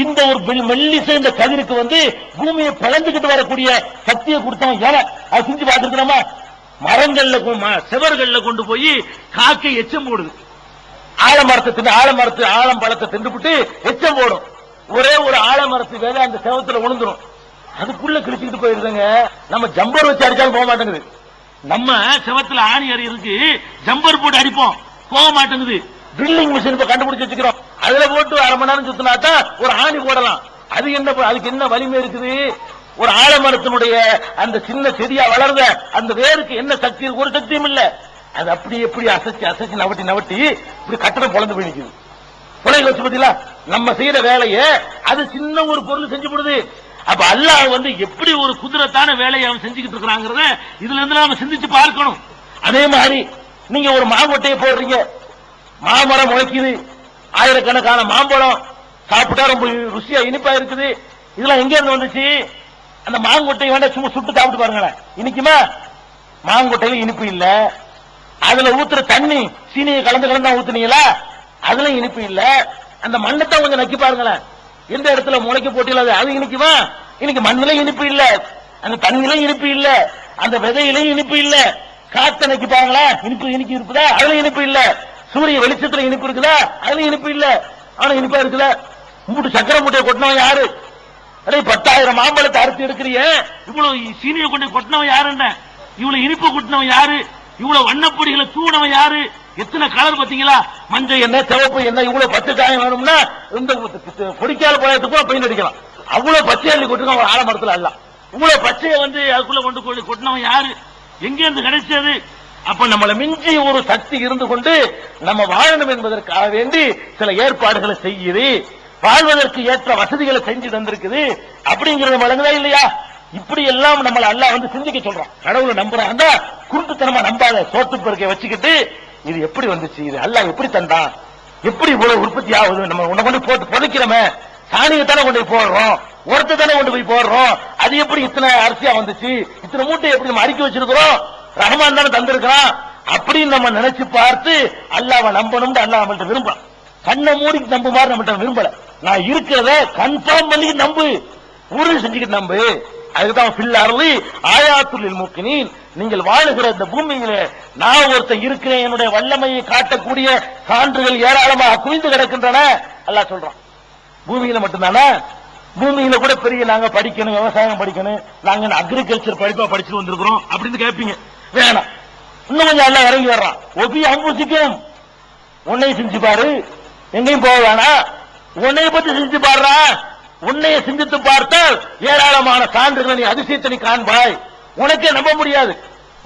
இந்த ஒரு மெல்லிச இந்த கதிருக்கு பூமியை பிளந்துகிட்டு வரக்கூடிய சக்தியை கொடுத்தவன் எவன்? அது செஞ்சு பார்த்திருக்கிறோமா? மரங்கள்ல செவர்கள்ல கொண்டு போய் காக்கை எச்சம் போடுது. ஆலம்பழத்தை தின்றுபிட்டு எச்சம் போடும். ஒரே ஒரு ஆலமரத்து வேலை அந்த செவத்துல விழுந்துரும். அதுக்குள்ள கிழிச்சுக்கிட்டு போயிருதுங்க. நம்ம ஜம்பர் வச்சு அடிச்சாலும் போக மாட்டேங்குது. நம்ம செவத்துல ஆணி அடி இருக்கு, ஜம்பர் போட்டு அடிப்போம், போக மாட்டேங்குது. ட்ரில்லிங் மிஷின் கண்டுபிடிச்சு வச்சுக்கிறோம். அதுல போட்டு அரை மணி நேரம் சுத்தினாதான் ஒரு ஆணி போடலாம். அதுக்கு என்ன வலிமை இருக்குது? ஒரு ஆலமரத்தினுடைய அந்த சின்ன செடியா வளர்ந்த அந்த வேருக்கு என்ன சக்தி? ஒரு சக்தியும் இல்ல. அது அப்படி எப்படி அசைச்சு நவட்டி இப்படி கட்டணம் பொழந்து போய் நிக்குது. புலைகள் வச்சு பத்தியா நம்ம செய்யற வேலையை அது சின்ன ஒரு பொருள் செஞ்சு போடுது. அப்ப அல்லாஹ் எப்படி ஒரு குதிரத்தான வேலையை அவன் செஞ்சுக்கிட்டு இருக்கிறாங்கிறத இதுல இருந்து நாம சிந்திச்சு பார்க்கணும். அதே மாதிரி நீங்க ஒரு மாங்கொட்டையை போடுறீங்க, மாமரம் முளைக்குது, ஆயிரக்கணக்கான மாம்பழம் சாப்பிட்டா ரொம்ப ருசியா இனிப்பா இருக்குது. இதெல்லாம் எங்க இருந்து வந்துச்சு? அந்த மாங்கொட்டை வேண்டாம் சும்மா சுட்டு சாப்பிட்டு பாருங்களேன், இனிக்குமா? மாங்கொட்டையில இனிப்பு இல்ல. அதுல ஊத்துற தண்ணி சீனியை கலந்து ஊத்துனீங்களா? அதுல இனிப்பு இல்ல. அந்த மண்ணத்தான் கொஞ்சம் நக்கி பாருங்களேன், எந்த இடத்துல முளைக்க போட்டீங்களா அது இனிக்குமா? இன்னைக்கு மண்ணில இனிப்பு இல்ல, அந்த தண்ணியில இனிப்பு இல்ல, அந்த விதையில இனிப்பு இல்ல. காத்த நக்கி பாருங்களா, இனிப்பு இருக்குதா? அதுல இனிப்பு இல்ல. சூரிய வெளிச்சத்துல இனிப்பு இருக்குதா? அதுல இனிப்பு இல்ல. ஆனா இனிப்பா இருக்குதா? சக்கரை மூட்டையை கொட்டினவன் யாரு? 10,000 மாம்பழத்தை அறுத்து எடுக்கிறிய, இவ்வளவு சீனியை கொண்டு கொட்டினவன் யாரு? இவ்வளவு இனிப்பு கொட்டினவன் யாரு? இவ்வளவு வண்ணப்பொடிகளை தூணவன் யாரு? எத்தனை கலர் பாத்தீங்களா? மஞ்சள் என்ன, சிவப்பு என்ன, இவ்வளவு பச்சை காயம் வேணும்னா இந்த பொடிக்கால பழத்துக்கு பெயிண்ட் அடிக்கலாம். அவ்வளவு பச்சை அள்ளி கொட்டிருக்கான் ஆலமரத்துல. எல்லாம் இவ்வளவு பச்சையை அதுக்குள்ள கொண்டு கொட்டினவன் யாரு? எங்க இருந்து கிடைச்சது? அப்ப நம்மளை மிஞ்சி ஒரு சக்தி இருந்து கொண்டு நம்ம வாழணும் என்பதற்காக வேண்டி சில ஏற்பாடுகளை செய்யுது, வாழ்வதற்கு ஏற்ற வசதிகளை செஞ்சு தந்திருக்குது. அப்படிங்கறது வழங்குதா இல்லையா? இப்படி எல்லாம் நம்மள அல்லாஹ் சிந்திக்க சொல்றான். கடவுளை நம்புறாங்க, குருட்டுத்தனமா நம்பாத. சோத்து பெருக்கை வச்சுக்கிட்டு இது எப்படி வந்துச்சு, இது அல்லாஹ் எப்படி தந்தான், எப்படி இவ்வளவு உற்பத்தி ஆகுது, நம்ம உன்னை கொண்டு போட்டு புதைக்கிறோமே, சாணியத்தானே கொண்டு போய் போடுறோம், உரத்தை தானே கொண்டு போய் போடுறோம், அது எப்படி இத்தனை அரிசியா வந்துச்சு, இத்தனை மூட்டை எப்படி நம்ம அடுக்கி வச்சிருக்கிறோம், ரஹ்மான் தானே தந்திருக்கிறான் அப்படின்னு நம்ம நினைச்சு பார்த்து அல்லாஹ்வை நம்பணும். அல்லாஹ் நம்மள்ட்ட விரும்புறான். கண்ணை மூடி நம்புமாறு நம்மகிட்ட விரும்பல. நான் இருக்கிறத கன்ஃபார்ம் பண்ணி நம்பு, உறுதி செஞ்சுக்கிட்டு நம்பு. அதுதான் ஃபில் அர்லி ஆயாத்துல் முக்மினீன், நீங்கள் வாழுகிற இந்த பூமியிலே நான் ஒருத்தன் இருக்கிறேன், என்னுடைய வல்லமையை காட்டக்கூடிய சான்றுகள் ஏராளமாக குவிந்து கிடக்கின்றன அல்லாஹ் சொல்றான். பூமியில மட்டும்தானே? பூமியில கூட பெரிய நாங்க படிக்கணும், விவசாயம் படிக்கணும், நாங்க அக்ரிகல்ச்சர் படிப்பா படிச்சுட்டு வந்திருக்கிறோம் அப்படின்னு கேட்பீங்க. வேணாம், இன்னும் கொஞ்சம் எல்லாம் இறங்கி வர்றான். ஒபி அம்புசிக்கும் உன்னைய செஞ்சு பாரு, எங்கேயும் போக வேணாம், உன்னைய பத்தி செஞ்சு பாடுறா. உன்னைய சிந்தித்து பார்த்தால் ஏராளமான சான்றுகளை நீ அதிசயத்தை நீ காண்பாய். உனக்கே நம்ப முடியாது,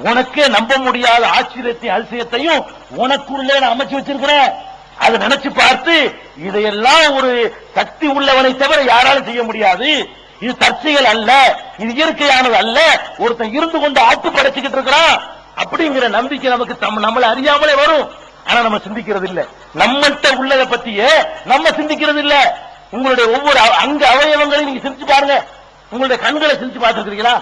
உனக்கே நம்ப முடியாத ஆச்சரியத்தை அதிசயத்தையும் உனக்குள்ளே நான் அமைச்சு வச்சிருக்கிறேன். அதை நினைச்சு பார்த்து இதையெல்லாம் ஒரு சக்தி உள்ளவனை தவிர யாராலும் செய்ய முடியாது. இது தற்செயல் அல்ல, இது இயற்கையானது அல்ல, ஒருத்தன் இருந்து கொண்டு ஆட்டு படைச்சுக்கிட்டு இருக்கிறான் அப்படிங்கிற நம்பிக்கை நமக்கு நம்மளை அறியாமலே வரும். ஆனா நம்ம சிந்திக்கிறது இல்ல. நம்மகிட்ட உள்ளதை பத்தியே நம்ம சிந்திக்கிறது இல்ல. உங்களுடைய ஒவ்வொரு அங்க அவயவங்களையும் நீங்க சிந்திச்சு பாருங்க. உங்களுடைய கண்களை சிந்திச்சு பார்த்திருக்கிறீங்களா?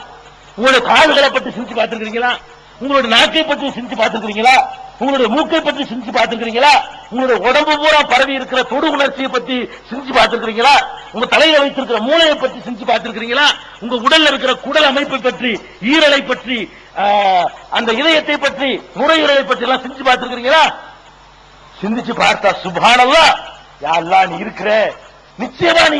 உங்களுடைய கால்களை பற்றி சிந்திச்சு பார்த்திருக்கிறீங்களா? உங்களுடைய நாக்கை பற்றி சிந்திச்சு பார்த்திருக்கிறீங்களா? உங்களுடைய மூக்கை பற்றி சிந்திச்சு பார்த்திருக்கிறீங்களா? உங்களுடைய உடம்பு பூரா பரவி இருக்கிற தொடு உணர்ச்சியை பற்றி சிந்திச்சு பார்த்திருக்கிறீங்களா? உங்க தலையில வைத்திருக்கிற மூளையை பற்றி சிந்திச்சு பார்த்திருக்கிறீங்களா? உங்க உடல்ல இருக்கிற குடல் அமைப்பை பற்றி, ஈரலை பற்றி, அந்த இதயத்தை பற்றி, நுரையீரலை பற்றி எல்லாம் சிந்திச்சு பார்த்திருக்கிறீங்களா? சிந்திச்சு பார்த்தா சுப்ஹானல்லாஹ், யா அல்லாஹ் நீ இருக்கிற, நிச்சயமா நீ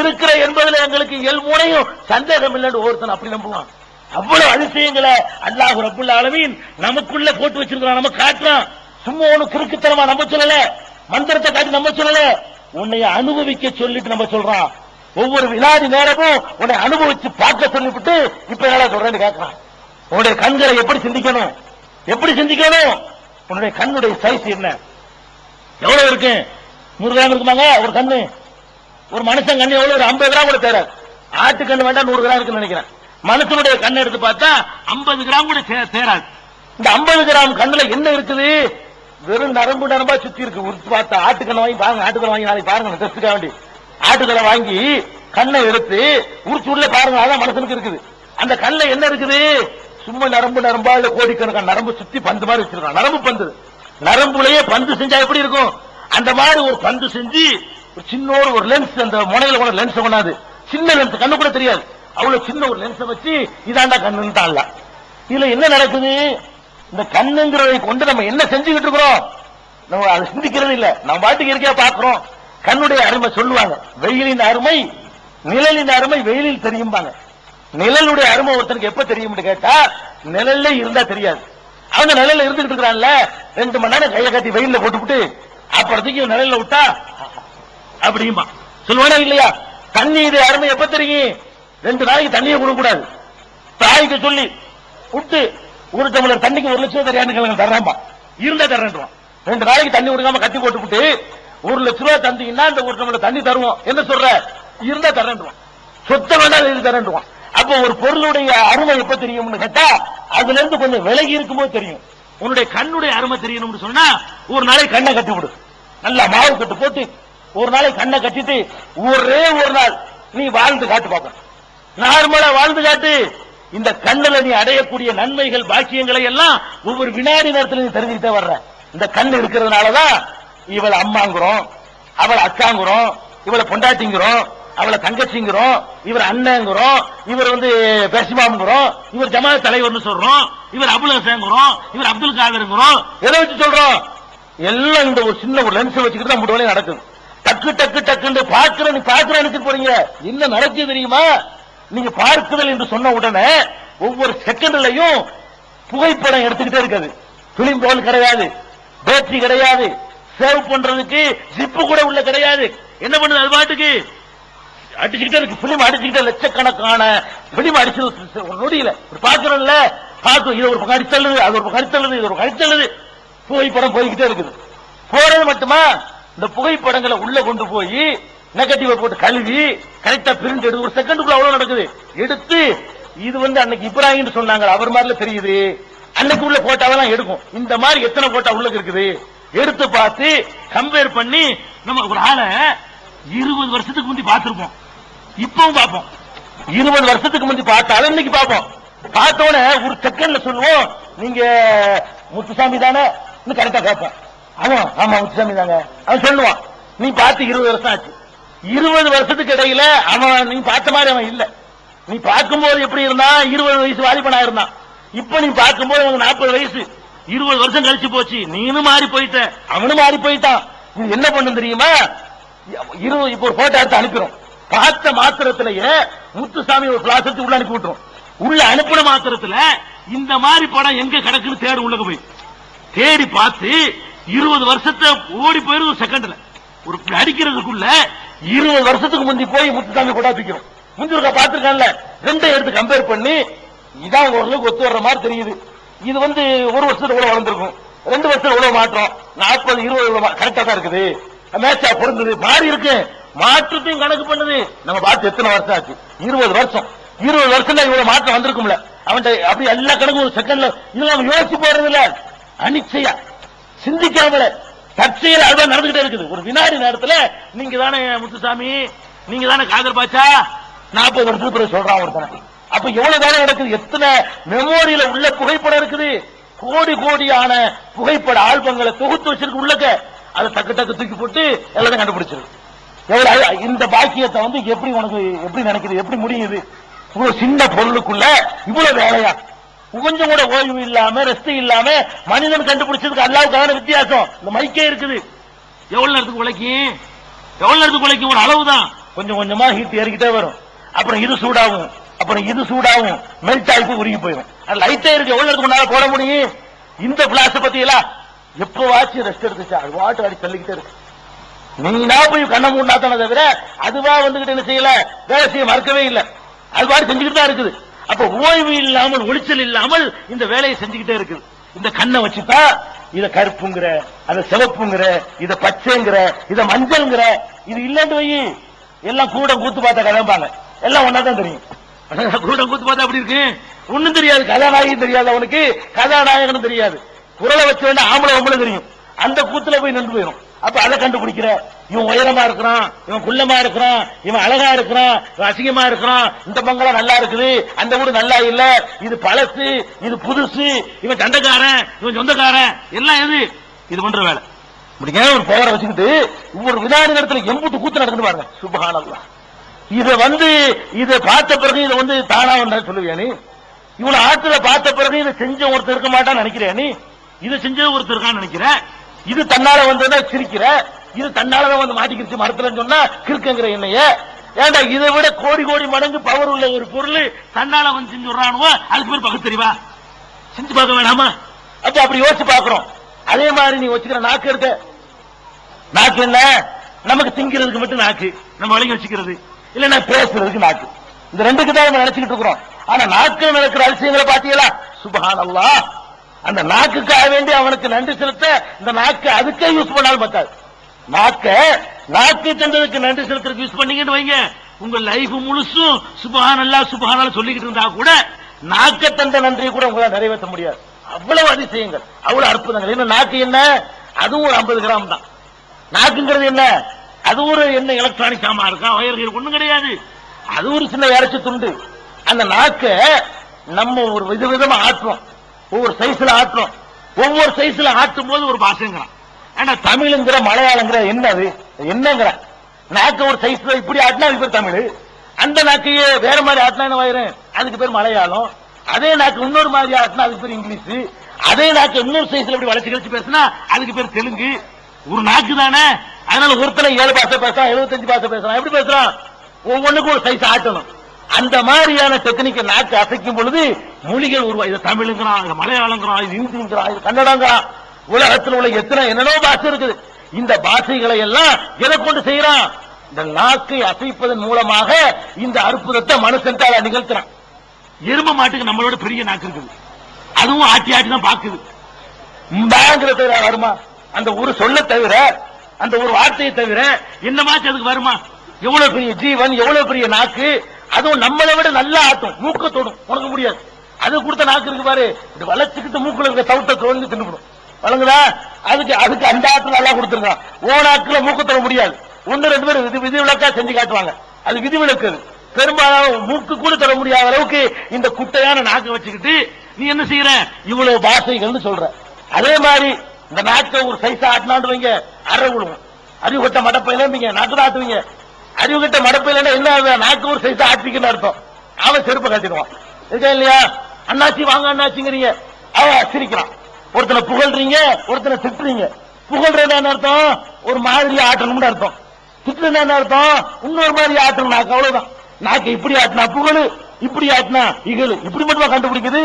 இருக்கிற என்பதில் எங்களுக்கு எல்முனையும் சந்தேகம் இல்லைன்னு ஒருத்தன் அப்படி நம்புவான். அவ்வளவு அதிசயங்களை அல்லாஹ் ரப்புல் ஆலமீன் நமக்குள்ள போட்டு வச்சிருக்கிறான், நம்ம காட்டுறான். சும்மா ஒண்ணு கிறுக்குத்தனமா நம்ப சொல்லல, மந்திரத்தை காட்டி நம்ப சொல்லல, உன்னைய அனுபவிக்க சொல்லிட்டு நம்ம சொல்றான். ஒவ்வொரு வினாடி நேரமும் உன்னை அனுபவிச்சு பார்க்க சொல்லிவிட்டு இப்ப என்ன சொல்றேன்னு கேட்கறான். உன்னுடைய கண்களை எப்படி சிந்திக்கணும், எப்படி சிந்திக்கணும்? உன்னுடைய கண்ணுடைய சைஸ் என்ன, எவ்வளவு இருக்கு? 100 கிராம் இருக்குமாங்க ஒரு கண்ணு? ஒரு மனுஷன் கண்ணு எவ்வளவு? ஒரு 50 கிராம் கூட தேராது. ஆட்டு கண்ணு வேண்டாம் 100 கிராம் இருக்குன்னு நினைக்கிறேன். மனுஷனுடைய கண்ணை எடுத்து பார்த்தா 50 கிராம் கூட தேராது. இந்த 50 கிராம் கண்ணுல என்ன இருக்குது? வெறும் நரம்பு நரம்பா சுத்தி இருக்கு. உரிச்சு பார்த்தா ஆட்டுக்கண்ணை வாங்கி பாருங்க, ஆட்டுக்கண்ணை வாங்கி நாளைக்கு பாருங்க, டெஸ்டுக்காக வேண்டி ஆட்டுக்கண்ணை வாங்கி கண்ணை எடுத்து உரிச்சு உள்ள பாருங்க. அதான் மனுஷனுக்கு இருக்குது. அந்த கண்ணுல என்ன இருக்குது? சும்மா நரம்பு நரம்பா இல்ல கோடிக்கணக்கான நரம்பு சுத்தி பந்து மாதிரி வச்சிருக்கான். நரம்பு பந்து, நரம்புலயே பந்து செஞ்சா எப்படி இருக்கும்? அந்த மாதிரி ஒரு பந்து செஞ்சு ஒரு சின்ன ஒரு லென்ஸ், அந்த முனையில கூட லென்ஸ் கொண்டாது, சின்ன லென்ஸ், கண்ணு கூட தெரியாது, அவ்வளவு சின்ன ஒரு லென்ஸை வச்சு இதாண்டா கண்ணுன்னு தான்ல. இதுல என்ன நடக்குது? இந்த கண்ணுங்கிறதை கொண்டு நம்ம என்ன செஞ்சுக்கிட்டு இருக்கிறோம்? நம்ம அதை சிந்திக்கிறது இல்ல. நம்ம பாட்டுக்கு இருக்கையா பாக்குறோம். கண்ணுடைய அருமை சொல்லுவாங்க, வெயிலின் அருமை நிழலின் அருமை வெயிலில் தெரியும்பாங்க. நிழலுடைய அருமை ஒருத்தனுக்கு எப்ப தெரியும் கேட்டா, நிழல்ல இருந்தா தெரியாது. அவங்க நிழல்ல இருந்துகிட்டு இருக்கிறான்ல, 2 மணி நேரம் கையை கட்டி வெயில்ல போட்டுவிட்டு அப்புறத்துக்கு நிழல்ல விட்டா அப்படியுமா சொல்லுவானா இல்லையா? தண்ணீருடைய அருமை எப்ப தெரியும்? 2 நாளைக்கு தண்ணியை கொடுக்க கூடாது. தாய்க்கு சொல்லி விட்டு 1 டம்ளர் தண்ணிக்கு 1 லட்சம் தெரியாது தர்றான்பா, இருந்தா தர்றேன்றான். 2 நாளைக்கு தண்ணி கொடுக்காம கட்டி போட்டுவிட்டு 1 லட்சம் ரூபாய் தந்தீங்கன்னா இந்த 1 டம்ளர் தண்ணி தருவோம். என்ன சொல்ற? இருந்தா தர்றேன்றான். சொத்த வேண்டாம் தர்றேன்றான். அப்ப ஒரு பொருளுடைய அருமை எப்ப தெரியும்னு கேட்டா, அதுல இருந்து கொஞ்சம் விலகி இருக்கும்போது தெரியும். உன்னுடைய கண்ணுடைய அருமை தெரியணும்னு சொன்னா, ஒரு நாளைக்கு கண்ணை கட்டி விடு, நல்லா மாவு கட்டு போட்டு ஒரு நாளைக்கு கண்ணை கட்டிட்டு ஒரே ஒரு நாள் நீ வாழ்ந்து காட்டு பார்க்க, நார்மலா வாழ்ந்து காட்டு. இந்த கண்ணுல நீ அடையக்கூடிய நன்மைகள் பாக்கியங்களை எல்லாம் ஒவ்வொரு வினாடி நேரத்தில் நீ தெரிஞ்சுக்கிட்டே வர்ற. இந்த கண் இருக்கிறதுனாலதான் இவளை அம்மாங்கிறோம், அவளை அக்காங்கிறோம், இவளை பொண்டாட்டிங்கிறோம், அவளை தங்கச்சிங்கிறோம், இவர் அண்ணங்கிறோம், இவர் பேசிமாம்ங்கிறோம், இவர் ஜமாத் தலைவர்னு சொல்றோம், இவர் அபுல் ஹசன்ங்கிறோம், இவர் அப்துல் காதர்ங்கிறோம். எதை வச்சு சொல்றோம்? எல்லாம் இந்த ஒரு சின்ன ஒரு லென்ஸ் வச்சுக்கிட்டு தான் முடிவு நடக்குது. டக்கு டக்கு டக்குன்னு பார்க்கிற நினைச்சு போறீங்க. என்ன நடக்குது தெரியுமா? நீங்க பார்க்குதல் என்று சொன்ன உடனே ஒவ்வொரு செகண்ட்லையும் புகைப்படம் எடுத்துக்கிட்டே இருக்காது. பிலிம் ரோல் கிடையாது, பேட்டரி கிடையாது, சேவ் பண்றதுக்கு ஜிப்பு கூட உள்ள கிடையாது. என்ன பண்ணுது? அது பாட்டுக்கு அடிச்சுக்கிட்டே இருக்கு. பிலிம் அடிச்சுக்கிட்டே லட்சக்கணக்கான பிலிம் அடிச்சு ஒரு நொடியில பாக்குறோம்ல, பார்க்கும். இது ஒரு பக்கம் அடித்தல்லுது, அது ஒரு பக்கம் அடித்தல்லுது, இது ஒரு அடித்தல்லுது. புகைப்படம் போய்கிட்டே இருக்குது. போறது மட்டுமா, இந்த புகைப்படங்களை உள்ள கொண்டு போய் நெகட்டிவ் போட்டு கழுவி கரெக்டா பிரிண்ட் எடுத்து ஒரு செகண்டுக்குள்ள அவ்வளவு நடக்குது. எடுத்து இது அன்னைக்கு இப்ராஹிம் சொன்னாங்க, அவர் மாதிரில தெரியுது. அன்னைக்கு உள்ள போட்டாவெல்லாம் எடுக்கும். இந்த மாதிரி எத்தனை போட்டா உள்ள இருக்குது எடுத்து பார்த்து கம்பேர் பண்ணி நம்ம ஒரு ஆளை 20 வருஷத்துக்கு முந்தி பார்த்திருப்போம், இப்பவும் பார்ப்போம். 20 வருஷத்துக்கு முந்தி பார்த்தாலும் இன்னைக்கு பார்ப்போம். பார்த்தோட ஒரு செகண்ட்ல சொல்லுவோம், நீங்க முத்துசாமி தானே கரெக்டா கேட்போம். அவன் ஆமா முத்துசாமி தாங்க அவன் சொல்லுவான். நீ பார்த்து 20 வருஷம் ஆச்சு. 20 வருஷத்துக்கு இடையில அவன் நீ பார்த்த மாதிரி அவன் இல்ல. நீ பார்க்கும்போது எப்படி இருந்தா 20 வயசு வாலிபனா இருந்தான். இப்ப நீ பார்க்கும்போது அவன் 40 வயசு. 20 வருஷம் கழிச்சு போச்சு. நீனும் மாறி போயிட்ட, அவனும் மாறி போயிட்டான். நீ என்ன பண்ணு தெரியுமா? இப்ப ஒரு போட்டோ எடுத்து அனுப்பிடும். பார்த்த மாத்திரத்திலேயே முத்துசாமி ஒரு பிளாஸ்டிக் உள்ள அனுப்பி விட்டுரும். உள்ள அனுப்பின மாத்திரத்துல இந்த மாதிரி படம் எங்க கிடக்குன்னு தேடு, உள்ள போய் தேடி பார்த்து 20 வருஷத்தை ஓடி போயிரு செகண்ட்ல. ஒரு அடிக்கிறதுக்குள்ள 20 வருஷத்துக்கு முந்தி போய் முத்துசாமி கூட தூக்கிறோம். முந்தி பார்த்திருக்கான்ல, 2 எடுத்து கம்பேர் பண்ணி இதான் ஓரளவுக்கு ஒத்து வர்ற மாதிரி தெரியுது. இது 1 வருஷத்துக்கு இவ்வளவு வளர்ந்துருக்கும், 2 வருஷம் இவ்வளவு மாற்றம், 40 20 கரெக்டா தான் இருக்குது, மேட்சா பொருந்தது, மாறி இருக்கு. மாற்றத்தையும் கணக்கு பண்ணுது. நம்ம பார்த்து எத்தனை வருஷம் ஆச்சு? 20 வருஷம். 20 வருஷம் இவ்வளவு மாற்றம் வந்திருக்கும்ல. அவன் அப்படி எல்லா கணக்கும் ஒரு செகண்ட்ல இதுல அவன் யோசிச்சு போறது இல்ல, அனிச்சையா சிந்திக்காமல தற்செயல் அதுதான் நடந்துகிட்டே இருக்குது. ஒரு வினாடி நேரத்துல நீங்க தானே முத்துசாமி, நீங்க தானே காதர் பாச்சா, 40 வருஷத்துக்கு பிறகு சொல்றான் ஒருத்தனை. அப்ப எவ்வளவு தானே நடக்குது? எத்தனை மெமோரியில உள்ள புகைப்படம் இருக்குது. கோடி கோடியான புகைப்பட ஆல்பங்களை தொகுத்து வச்சிருக்கு உள்ளக்க. அதை டக்கு டக்கு தூக்கி போட்டு எல்லாரும் கண்டுபிடிச்சிருக்கு. இந்த பாக்கியத்தை எப்படி உனக்கு எப்படி நினைக்குது? எப்படி முடியுது? இவ்வளவு சின்ன பொருளுக்குள்ள இவ்வளவு வேலையா? கொஞ்சம் கூட ஓய்வு இல்லாம ரெஸ்ட் இல்லாம மனிதன் கண்டுபிடிச்சதுக்கு அல்லாவுக்கான வித்தியாசம். இந்த மைக்கே இருக்குது. எவ்வளவு நேரத்துக்கு உழைக்கும்? எவ்வளவு நேரத்துக்கு உழைக்கும்? ஒரு அளவுதான். கொஞ்சம் கொஞ்சமா ஹீட் ஏறிக்கிட்டே வரும். அப்புறம் இது சூடாகும், அப்புறம் இது சூடாகும், மெல்ட் ஆகி உருகி போயிடும். லைட்டே இருக்கு. எவ்வளவு நேரத்துக்கு முன்னால போட முடியும்? இந்த பிளாஸ் பத்தி எல்லாம் எப்ப வாட்சி ரெஸ்ட் எடுத்துச்சா? அது வாட்டு அடி தள்ளிக்கிட்டே இருக்கு. நீனா போய் கண்ணை மூடா தானே தவிர அதுவா வந்துகிட்டு என்ன செய்யல, வேலை செய்ய மறக்கவே இல்லை. அது மாதிரி செஞ்சுக்கிட்டு தான் இருக்குது. அப்ப ஓய்வு இல்லாமல் ஒளிச்சல் இல்லாமல் இந்த வேலையை செஞ்சுக்கிட்டே இருக்குது. இந்த கண்ணை வச்சுதான் இத கருப்புங்கிற, அத சிவப்புங்கிற, இத பச்சைங்கிற, இத மஞ்சள்ங்கிற, இது இல்லன்னு வை எல்லாம் கூட கூத்து பார்த்தா கதம்பாங்க. எல்லாம் ஒன்னாதான் தெரியும். கூட கூத்து பார்த்தா அப்படி இருக்கு, ஒண்ணும் தெரியாது. கதாநாயகன் தெரியாது அவனுக்கு, கதாநாயகனும் தெரியாது. குரலை வச்சு வேண்டாம் ஆம்பளை ஒம்பளை தெரியும். அந்த கூத்துல போய் நின்று போயிடும். அப்ப அதை கண்டுபிடிக்கிற, இவன் உயரமா இருக்கிறான், இவன் குள்ளமா இருக்கிறான், இவன் அழகா இருக்கிறான், இவன் அசிங்கமா இருக்கிறான், இந்த பங்களா நல்லா இருக்குது, அந்த வீடு நல்லா இல்ல, இது பழசு, இது புதுசு, இவன் சண்டைக்காரன், இவன் சொந்தக்காரன், எல்லாம் எது இது பண்ற வேலை. ஒரு பவரை வச்சுக்கிட்டு ஒவ்வொரு வினாடி நேரத்தில் எம்புட்டு கூத்து நடக்குது பாருங்க. சுப்ஹானல்லாஹ். இதை பார்த்த பிறகு இதை தானா சொல்லுவியா நீ? இவ்வளவு ஆத்துல பார்த்த பிறகு இதை செஞ்ச ஒருத்தர் இருக்க மாட்டான்னு நினைக்கிறேன் நீ? இதை செஞ்ச ஒருத்தர் இருக்கான்னு நினைக்கிற? இது தன்னால சிரிக்கிற, இது தன்னால மாட்டிக்கிச்சு மரத்துல சொன்னா கிறுக்குங்கிற என்னைய. ஏண்டா இதை விட கோடி கோடி மடங்கு பவர் உள்ள ஒரு பொருள் தன்னால செஞ்சு விடுறானுவோ, அதுக்கு பேர் பகுத்தறிவா? செஞ்சு பார்க்க வேணாமா? அப்ப அப்படி யோசிச்சு பாக்குறோம். அதே மாதிரி நீ வச்சுக்கிற நாக்கு இருக்க, நாக்கு என்ன நமக்கு திங்கிறதுக்கு மட்டும் நாக்கு, நம்ம வழங்கி வச்சுக்கிறது இல்ல, நான் பேசுறதுக்கு நாக்கு. இந்த ரெண்டுக்கு தான் நம்ம நினைச்சுக்கிட்டு இருக்கிறோம். ஆனா நாக்கு நடக்கிற அதிசயங்களை பாத்தீங்களா? சுப்ஹானல்லாஹ். அந்த நாக்குக்காக வேண்டி அவனுக்கு நன்றி செலுத்த இந்த நாக்கு அதுக்கே யூஸ் பண்ணாலும் பத்தாது. நாக்கு தந்ததுக்கு நன்றி செலுத்துறதுக்கு யூஸ் பண்ணீங்கன்னு வைங்க, உங்க லைஃப் முழுசும் சுப்ஹானல்லாஹ் சுப்ஹானல்லாஹ் சொல்லிக்கிட்டு இருந்தா கூட நாக்க தந்த நன்றியை கூட உங்களால் நிறைவேற்ற முடியாது. அவ்வளவு அதிசயங்கள், அவ்வளவு அற்புதங்கள். என்ன நாக்கு என்ன? அதுவும் ஒரு 50 கிராம் தான். நாக்குங்கிறது என்ன? அது ஒரு என்ன எலக்ட்ரானிக் சாமா இருக்கா, வயர்கள் ஒண்ணும் கிடையாது. அது ஒரு சின்ன இறைச்சி துண்டு. அந்த நாக்க நம்ம ஒரு விதவிதமா ஆட்டுறோம், ஒவ்வொரு சைஸ்ல ஆட்டுறோம். ஒவ்வொரு சைஸ்ல ஆட்டும் போது ஒரு பாஷைங்கிறான். ஏன்னா தமிழ்ங்கிற மலையாளங்கிற என்ன அது என்னங்கிற நாக்க ஒரு சைஸ்ல இப்படி ஆட்டினா அது பேர் தமிழ். அந்த நாக்கையே வேற மாதிரி ஆட்டினா என்ன வயிறு, அதுக்கு பேர் மலையாளம். அதே நாக்கு இன்னொரு மாதிரி ஆட்டினா அதுக்கு பேர் இங்கிலீஷ். அதே நாக்கு இன்னொரு சைஸ்ல இப்படி வளைச்சு கழிச்சு பேசினா அதுக்கு பேர் தெலுங்கு. ஒரு நாக்கு தானே. அதனால ஒருத்தனை 7 பாஷை பேசுறான், 75 பாஷை பேசுறான். எப்படி பேசுறான்? ஒவ்வொன்றுக்கும் ஒரு சைஸ் ஆட்டணும். அந்த மாதிரியான டெக்னிக்கை நாக்கு அசைக்கும் பொழுது மொழிகள் உருவா. இது தமிழுங்கிறான், இது மலையாளங்கிறான், இது ஹிந்திங்கிறான், இது கன்னடங்கிறான். உலகத்தில் உள்ள எத்தனை என்னென்னோ பாஷை இருக்குது. இந்த பாஷைகளை எல்லாம் எதை கொண்டு செய்யறான்? இந்த நாக்கை அசைப்பதன் மூலமாக இந்த அற்புதத்தை மனுஷன்டால நிகழ்த்துறான். எரும மாட்டுக்கு நம்மளோட பெரிய நாக்கு இருக்குது, அதுவும் ஆட்டி ஆட்டி தான் பாக்குது. தவிர வருமா? அந்த ஒரு சொல்ல தவிர, அந்த ஒரு வார்த்தையை தவிர என்ன மாச்சு அதுக்கு வருமா? எவ்வளவு பெரிய ஜீவன், எவ்வளவு பெரிய நாக்கு. அதுவும் நம்மளை விட நல்லா ஆட்டும், மூக்க தொடும். உனக்கு முடியாது. அது கொடுத்த நாக்கு இருக்கு பாரு, வளர்ச்சிக்கிட்டு மூக்குல இருக்க தவிட்ட தோல்ந்து தின்னுடும். வழங்குதா? அதுக்கு அந்த ஆற்று நல்லா கொடுத்துருக்கான். ஓனாக்குல மூக்க தொட முடியாது. 1-2 பேர் விதிவிலக்கா செஞ்சு காட்டுவாங்க. அது விதிவிலக்கு. பெரும்பாலும் மூக்கு கூட தர முடியாத அளவுக்கு இந்த குட்டையான நாக்கை வச்சுக்கிட்டு நீ என்ன செய்யற? இவ்வளவு பாஷைகள் சொல்ற. அதே மாதிரி இந்த நாக்கை ஒரு சைஸ் ஆட்டினாண்டு வைங்க, அரை விழுவும். அறிவுகட்ட மடப்பையில நாக்கு தான் ஆட்டுவீங்க. அறிவுகட்ட மடப்பையில என்ன? நாக்கு ஒரு சைஸ் ஆட்டிக்குன்னு அர்த்தம். அவன் செருப்பை காட்டிடுவான். இருக்கா இல்லையா? அண்ணாச்சி வாங்க அண்ணாச்சிங்கிறீங்க, அவன் சிரிக்கிறான். ஒருத்தனை புகழ்றீங்க, ஒருத்தனை திட்டுறீங்க. புகழ்றது என்ன அர்த்தம்? ஒரு மாதிரி ஆட்டணும்னு அர்த்தம். திட்டுறது என்ன அர்த்தம்? இன்னொரு மாதிரி ஆட்டணும் நாக்கு. அவ்வளவுதான். நாக்கு இப்படி ஆட்டினா புகழு, இப்படி ஆட்டினா இகழு. இப்படி மட்டும் கண்டுபிடிக்குது.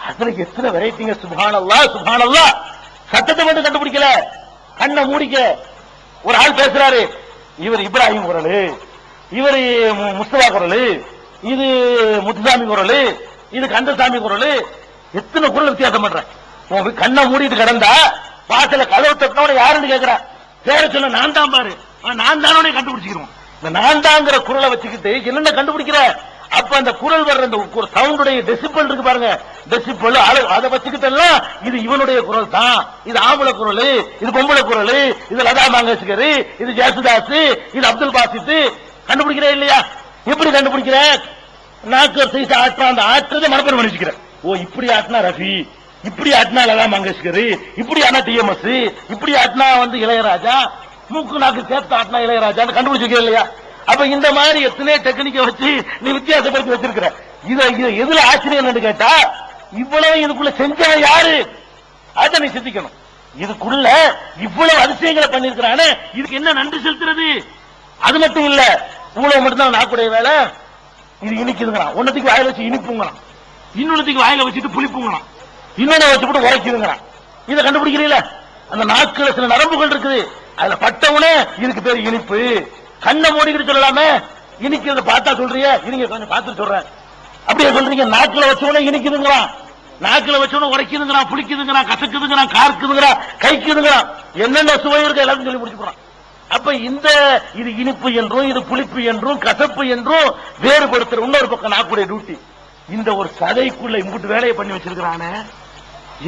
அதுல எத்தனை வெரைட்டிங்க. சுப்ஹானல்லாஹ் சுப்ஹானல்லாஹ். சத்தத்தை மட்டும் கண்டுபிடிக்கல, கண்ணை மூடிக்க. ஒரு ஆள் பேசுறாரு, இவர் இப்ராஹிம் குரல், இவர் முஸ்தபா குரல், இது முத்துசாமி குரல், இது கந்தசாமி குரல். எத்தனை குரல் வித்தியாசம் பண்ற? கண்ணை மூடிட்டு கிடந்தா வாசல கதவு தட்டினோட யாருன்னு கேட்கிற, பேர சொல்ல நான் தான் பாரு, நான் தானே கண்டுபிடிச்சிக்கிறோம். இந்த நான் தாங்கிற குரலை வச்சுக்கிட்டு என்னென்ன கண்டுபிடிக்கிற? அப்ப அந்த குரல் வர்ற அந்த சவுண்டுடைய டெசிபல் இருக்கு பாருங்க, டெசிபல் அதை வச்சுக்கிட்டு எல்லாம் இது இவனுடைய குரல் தான், இது ஆம்பளை குரல், இது பொம்பளை குரல், இது லதா மங்கேஷ்கர், இது ஜேசுதாஸ், இது அப்துல் பாசித். கண்டுபிடிக்கிறே இல்லையா? எப்படி கண்டுபிடிக்கிற? நாக்கு சைஸ் ஆட்டுற அந்த ஆற்றதை மனப்பேர் பண்ணிச்சுக்கிற. ஓ இப்படி ஆட்டினா ரஃபி, இப்படி ஆட்டினா லதா மங்கேஷ்கர், இப்படி ஆனா டிஎம்எஸ், இப்படி ஆட்டினா இளையராஜா, மூக்கு நாக்கு சேர்த்து ஆட்டினா இளையராஜான்னு கண்டுபிடிச்சிருக்க இல்லையா? அப்ப இந்த மாதிரி எத்தனை டெக்னிக்கை வச்சு நீ வித்தியாசப்படுத்தி வச்சிருக்கிற. இதை எதுல ஆச்சரியம் கேட்டா, இவ்வளவு இதுக்குள்ள செஞ்சவன் யாரு? அதை நீ சிந்திக்கணும். இதுக்குள்ள இவ்வளவு அதிசயங்களை பண்ணிருக்கிறானே, இதுக்கு என்ன நன்றி செலுத்துறது? அது மட்டும் இல்ல, இவ்வளவு மட்டும்தான் நாக்குடைய வேலை. இது இனிக்குதுங்கிறான், ஒன்னத்துக்கு வாயில வச்சு இனிப்புங்கிறான், இன்னொன்னுக்கு வாயில வச்சுட்டு புளிப்புங்கிறான், இன்னொன்னு வச்சுட்டு உரைக்குதுங்கிறான். இதை கண்டுபிடிக்கிறீங்களா? அந்த நாக்குல சில நரம்புகள் இருக்குது. அதுல பட்டவுனே இதுக்கு பேர் இனிப்பு. கண்ணை மூடிக்கிட்டு சொல்லலாமே, இனிக்கிறத பார்த்தா சொல்றீங்க, இனிங்க கொஞ்சம் பார்த்து சொல்றேன் அப்படியே சொல்றீங்க. நாக்குல வச்சவனே இனிக்குதுங்கிறான், நாக்குல வச்சவன உரைக்குதுங்கிறான், புளிக்குதுங்கிறான், கசக்குதுங்கிறான், கார்க்குதுங்கிறான், கைக்குதுங்கிறான், என்னென்ன சுவை இருக்கு எல்லாரும் சொல்லி முடிச்சு போறான். அப்ப இந்த இது இனிப்பு என்றும் இது புளிப்பு என்றும் கசப்பு என்றும் வேறுபடுத்துற இன்னொரு பக்கம் நாக்குடைய டியூட்டி. இந்த ஒரு சதைக்குள்ள இம்புட்டு வேலையை பண்ணி வச்சிருக்கிறானே,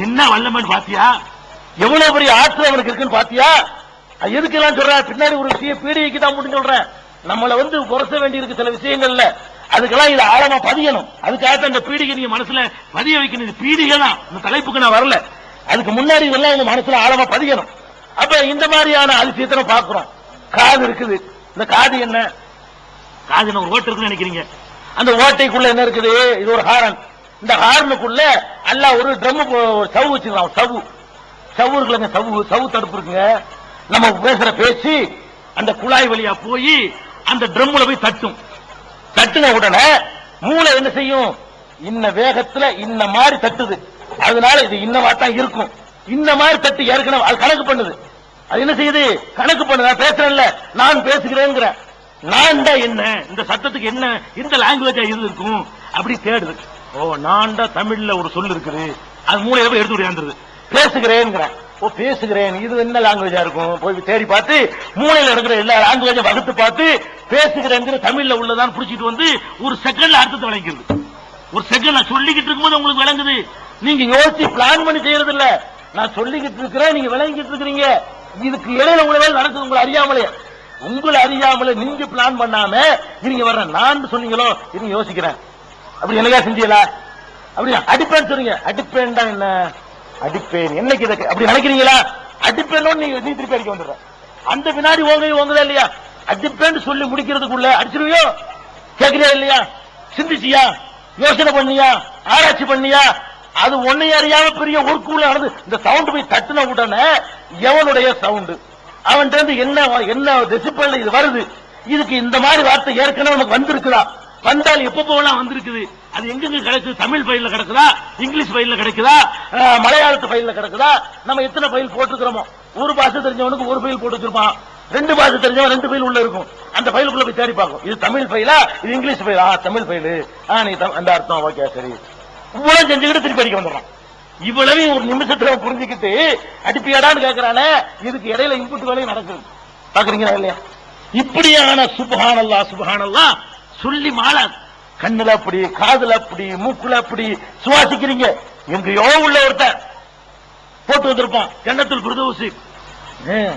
என்ன வல்லமன் பாத்தியா, எவ்வளவு பெரிய ஆற்றல் அவனுக்கு இருக்குன்னு பாத்தியா. எதுக்கெல்லாம் சொல்ற, பின்னாடி ஒரு விஷயம் பீடிகைக்கு தான் மட்டும் சொல்றேன். நம்மளை குறைச வேண்டி இருக்கு சில விஷயங்கள்ல, அதுக்கெல்லாம் இது ஆழமா பதியணும். அதுக்காக இந்த பீடிகை நீங்க மனசுல பதிய வைக்கணும். இது பீடிகை தான், இந்த தலைப்புக்கு நான் வரல. அதுக்கு முன்னாடி இதெல்லாம் உங்க மனசுல ஆழமா பதியணும். அப்ப இந்த மாதிரியான அதிசயத்தை பாக்குறோம். காது இருக்குது, இந்த காது என்ன, காது ஒரு ஓட்டு இருக்குன்னு நினைக்கிறீங்க. அந்த ஓட்டைக்குள்ள என்ன இருக்குது, இது ஒரு ஹாரன். இந்த ஹாரனுக்குள்ள எல்லாம் ஒரு ட்ரம் சவு வச்சுக்கலாம். சவு இருக்குல்லங்க, சவு தடுப்பு இருக்குங்க. நம்ம பேசுற பேச்சு அந்த குழாய் வழியா போய் அந்த ட்ரம்ல போய் தட்டும். தட்டுன உடனே மூளை என்ன செய்யும், இன்ன வேகத்துல இன்ன மாதிரி தட்டுது, அதனால இது இன்னமா தான் இருக்கும். இந்த மாதிரி தட்டு ஏற்கனவே அது கணக்கு பண்ணுது. அது என்ன செய்யுது, கணக்கு பண்ணுது. நான் பேசுறேன்ல, நான் பேசுகிறேங்கிற நான் தான் என்ன, இந்த சத்தத்துக்கு என்ன இந்த லாங்குவேஜா இருக்கும் அப்படி தேடுது. ஓ நான் தான் தமிழ்ல ஒரு சொல் இருக்குது, அது மூளையில போய் எடுத்து விளையாண்டுருது. பேசுகிறேங்கிற, ஓ பேசுகிறேன் இது என்ன லாங்குவேஜா இருக்கும், போய் தேடி பார்த்து மூளையில இருக்கிற எல்லா லாங்குவேஜும் வகுத்து பார்த்து பேசுகிறேங்கிற தமிழ்ல உள்ளதான் புடிச்சிட்டு வந்து ஒரு செகண்ட்ல அர்த்தத்தை விளங்கிடுது. ஒரு செகண்ட் நான் சொல்லிக்கிட்டு இருக்கும்போது உங்களுக்கு விளங்குது. நீங்க யோசிச்சு பிளான் பண்ணி செய்யறது இல்ல, நான் சொல்லிக்கிட்டு இருக்கிறேன், நீங்க விளங்கிட்டு இருக்கிறீங்க. இதுக்கு இடையில உங்களை நடக்குது உங்களை அறியாமலே நீங்க பிளான் பண்ணாம நீங்க வர்ற நான் சொன்னீங்களோ இது யோசிக்கிறேன் அப்படி என்னையா செஞ்சீங்களா, அப்படி அடிப்பேன் சொல்றீங்க. அடிப்பேன் தான் என்ன, அடிப்பேன் என்னைக்கு இதை அப்படி நினைக்கிறீங்களா, அடிப்பேன் நீ திருப்பி அடிக்க வந்துடுற. அந்த வினாடி ஓங்குதா இல்லையா, அடிப்பேன்னு சொல்லி முடிக்கிறதுக்குள்ள அடிச்சிருவியோ, கேட்கிறியா இல்லையா, சிந்திச்சியா, யோசனை பண்ணியா, ஆராய்ச்சி பண்ணியா, அது ஒன்னை அறியாம பெரிய ஒர்க்குள்ள நடந்து இந்த சவுண்ட் போய் தட்டுன உடனே எவனுடைய சவுண்ட் அவன் என்ன டெசிபல் இது வருது, இதுக்கு இந்த மாதிரி வார்த்தை ஏற்கனவே நமக்கு வந்திருக்குதா, வந்தால் எப்ப போகலாம் வந்திருக்குது, அது எங்க கிடைக்குது, தமிழ் பையில கிடக்குதா, இங்கிலீஷ் பையில கிடைக்குதா, மலையாளத்து பையில கிடக்குதா, நம்ம எத்தனை பைல் போட்டுக்கிறோமோ. ஒரு பாஷை தெரிஞ்சவனுக்கு ஒரு பைல் போட்டு வச்சிருப்பான், ரெண்டு பாஷை தெரிஞ்சவன் ரெண்டு பைல் உள்ள இருக்கும். அந்த பைலுக்குள்ள போய் தேடி பார்க்கும், இது தமிழ் பைலா இது இங்கிலீஷ் பைலா, தமிழ் பைலு நீ அந்த அர்த்தம் ஓகே சரி இவ்வளவு செஞ்சுக்கிட்டு திருப்பி அடிக்க வந்துடுறான். இவ்வளவு ஒரு நிமிஷத்துல புரிஞ்சுக்கிட்டு அடிப்பியாடான்னு கேட்கிறானே, இதுக்கு இடையில இன்புட் வேலையும் நடக்குது பாக்குறீங்களா இல்லையா. இப்படியான சுபஹானல்லாஹ் சொல்லி மாளாது. கண்ணுல அப்படி, காதுல அப்படி, மூக்குல அப்படி சுவாசிக்கிறீங்க. எங்கேயோ உள்ள ஒருத்தர் போட்டு வந்திருப்பான் ஜன்னத்துல் ஃபிர்தௌஸ்,